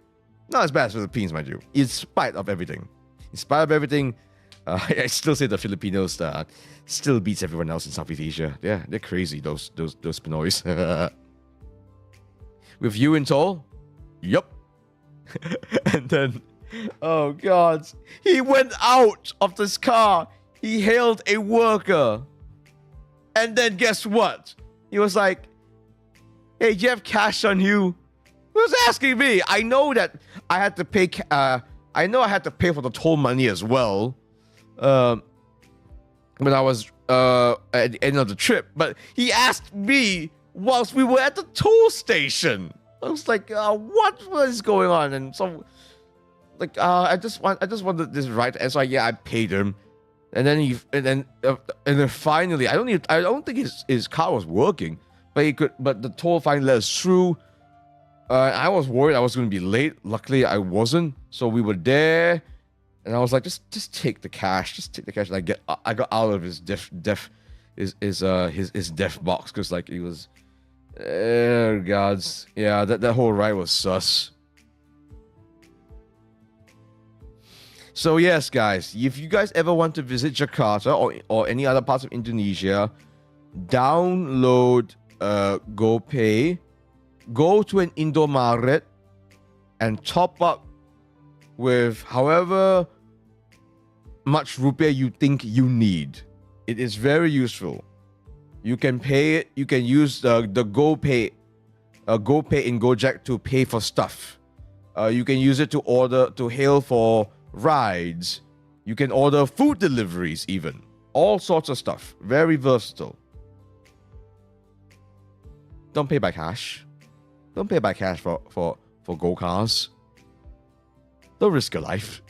Not as bad as Philippines, mind you. In spite of everything, I still say the Filipinos still beats everyone else in Southeast Asia. Yeah, they're crazy. Those Pinoys. With you in tow? Yup. And then, oh God, he went out of this car. He hailed a worker. And then guess what? He was like, hey, do you have cash on you? He was asking me. I know that I had to pay. I know I had to pay for the toll money as well. When I was at the end of the trip. But he asked me whilst we were at the toll station. I was like, what was going on? And so, like, I just wanted this right. And so, yeah, I paid him. And then finally, I don't think his car was working, but the toll finally let us through. I was worried I was going to be late. Luckily, I wasn't. So we were there, and I was like, just take the cash, And I got out of his deaf box because like he was. Oh gods, yeah, that whole ride was sus. So yes, guys, if you guys ever want to visit Jakarta or any other parts of Indonesia, download GoPay, go to an Indomaret, and top up with however much rupiah you think you need. It is very useful. You can pay it. You can use the GoPay in Gojek to pay for stuff. You can use it to hail for rides. You can order food deliveries even. All sorts of stuff. Very versatile. Don't pay by cash. Don't pay by cash for Go cars. Don't risk your life.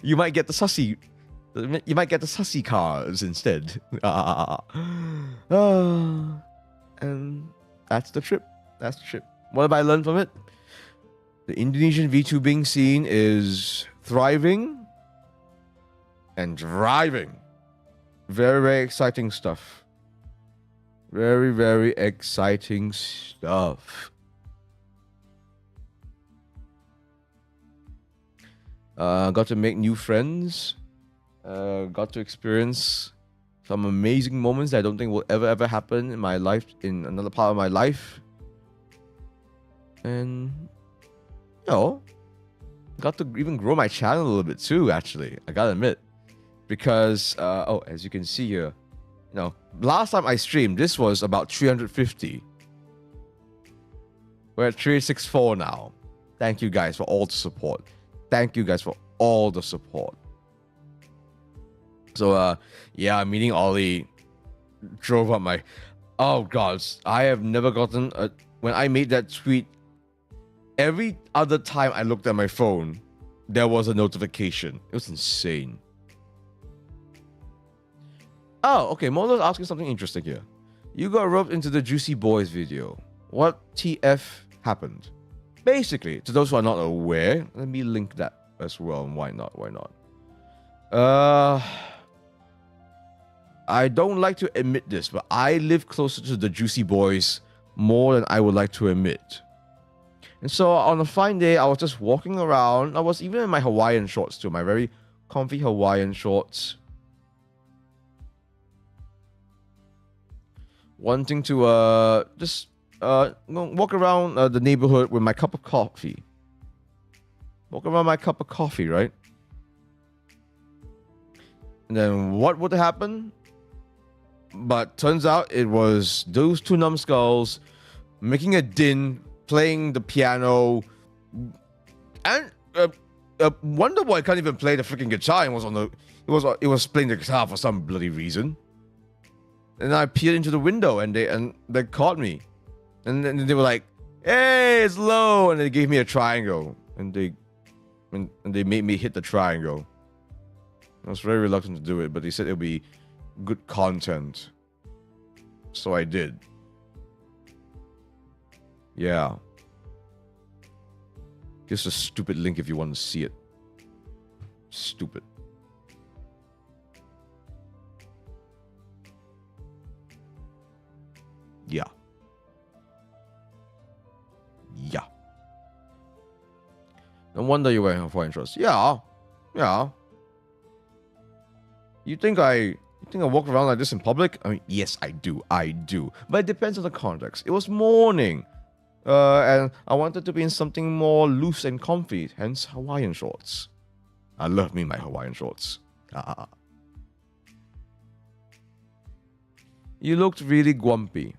You might get the sussy. You might get the sussy cars instead. And that's the trip. What have I learned from it? The Indonesian VTubing scene is thriving and driving. Very, very exciting stuff. Very, very exciting stuff. Got to make new friends. Got to experience some amazing moments that I don't think will ever happen in my life, in another part of my life. And, got to even grow my channel a little bit too, actually. I gotta admit. Because, as you can see here, last time I streamed, this was about 350. We're at 364 now. Thank you guys for all the support. So, meeting Ollie drove up my... Oh, God. I have never gotten... when I made that tweet, every other time I looked at my phone, there was a notification. It was insane. Oh, okay. Molo's asking something interesting here. You got roped into the Juicy Boys video. What TF happened? Basically, to those who are not aware, let me link that as well. Why not? I don't like to admit this, but I live closer to the Juicy Boys more than I would like to admit. And so on a fine day, I was just walking around. I was even in my Hawaiian shorts too, my very comfy Hawaiian shorts. Wanting to just walk around the neighborhood with my cup of coffee. Right? And then what would happen? But turns out it was those two numbskulls making a din, playing the piano, and Wonder Boy can't even play the freaking guitar. It was playing the guitar for some bloody reason. And I peered into the window, and they caught me, and then they were like, Hey, it's low, and they gave me a triangle, and they made me hit the triangle. I was very reluctant to do it, but they said it'll be good content, so I did. Yeah. Just a stupid link if you want to see it. Stupid. Yeah. Yeah. No wonder you're wearing Hawaiian shorts. Yeah. Yeah. You think I walk around like this in public? I mean, yes, I do. But it depends on the context. It was morning. And I wanted to be in something more loose and comfy, hence Hawaiian shorts. I love me my Hawaiian shorts. You looked really grumpy.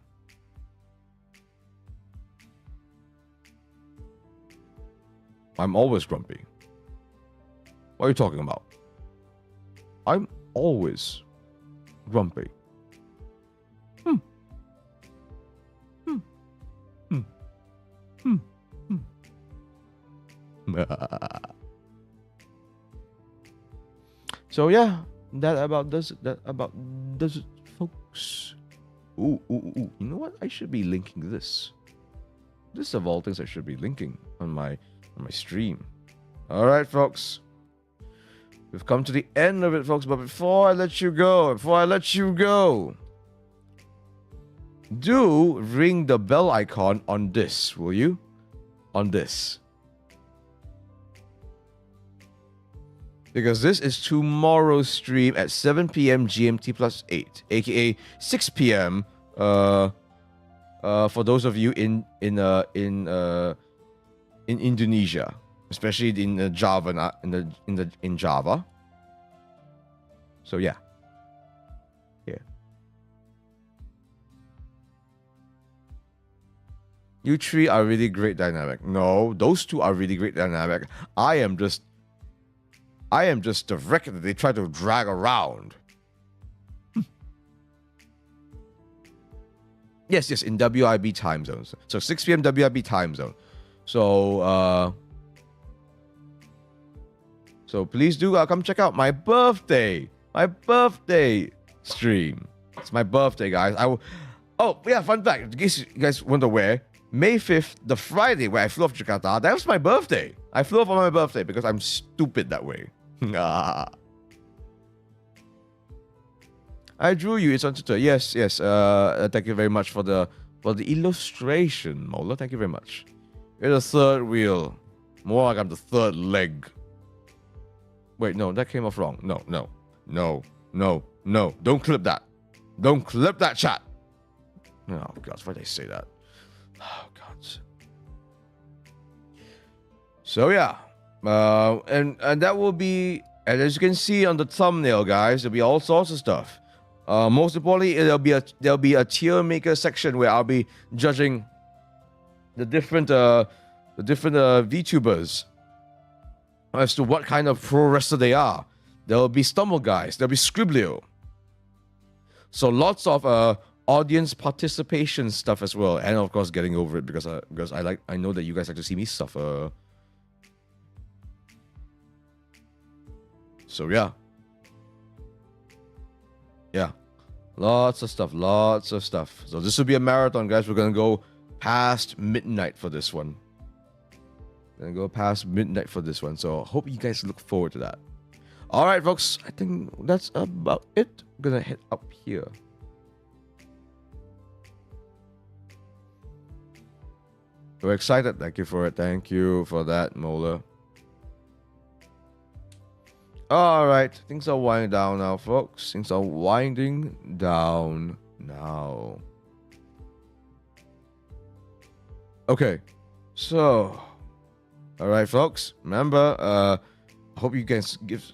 I'm always grumpy. What are you talking about? I'm always grumpy. So yeah, that about does it, folks. Ooh. You know what? I should be linking this. This of all things I should be linking on my stream. All right, folks. We've come to the end of it, folks. But before I let you go, do ring the bell icon on this, will you? On this. Because this is tomorrow's stream at 7 p.m. GMT plus 8, aka 6 p.m. For those of you in Indonesia, especially in Java, in Java. So yeah. You three are really great dynamic. No, those two are really great dynamic. I am just the wreck that they try to drag around. Yes, in WIB time zones. So 6 p.m. WIB time zone. So please do come check out my birthday stream. It's my birthday, guys. Oh yeah, fun fact. In case you guys wonder where. May 5th, the Friday where I flew off Jakarta, that was my birthday. I flew off on my birthday because I'm stupid that way. I drew you. It's on Twitter. Yes. Thank you very much for the illustration, Mola. Thank you very much. You're the third wheel. More like I'm the third leg. Wait, no, that came off wrong. No. Don't clip that. Don't clip that, chat. Oh, God, why did they say that? Oh, God. So, yeah. And that will be, and as you can see on the thumbnail, guys, there'll be all sorts of stuff. Most importantly, there'll be a tier maker section where I'll be judging the different VTubers as to what kind of pro wrestler they are. There'll be Stumble Guys, there'll be Scriblio. So lots of audience participation stuff as well, and of course getting over it because I know that you guys like to see me suffer. So yeah, lots of stuff. So this will be a marathon, guys. We're gonna go past midnight for this one. So hope you guys look forward to that. All right, folks. I think that's about it. I'm gonna head up here. We're excited. Thank you for it. Thank you for that, Mola. All right. Things are winding down now, folks. Things are winding down now. Okay. So, all right, folks. Remember, I hope you guys give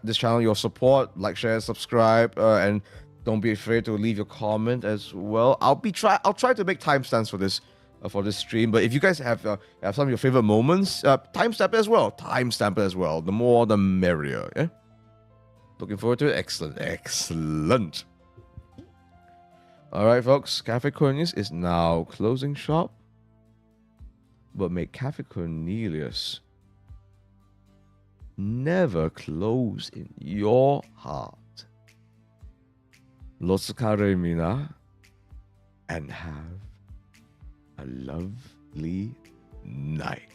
this channel your support. Like, share, subscribe, and don't be afraid to leave your comment as well. I'll try to make timestamps for this stream, but if you guys have some of your favorite moments, timestamp it as well. The more, the merrier. Yeah. Looking forward to it. Excellent. All right, folks. Cafe Cornelius is now closing shop. but may Catholic Cornelius never close in your heart. Lotsukare and have a lovely night.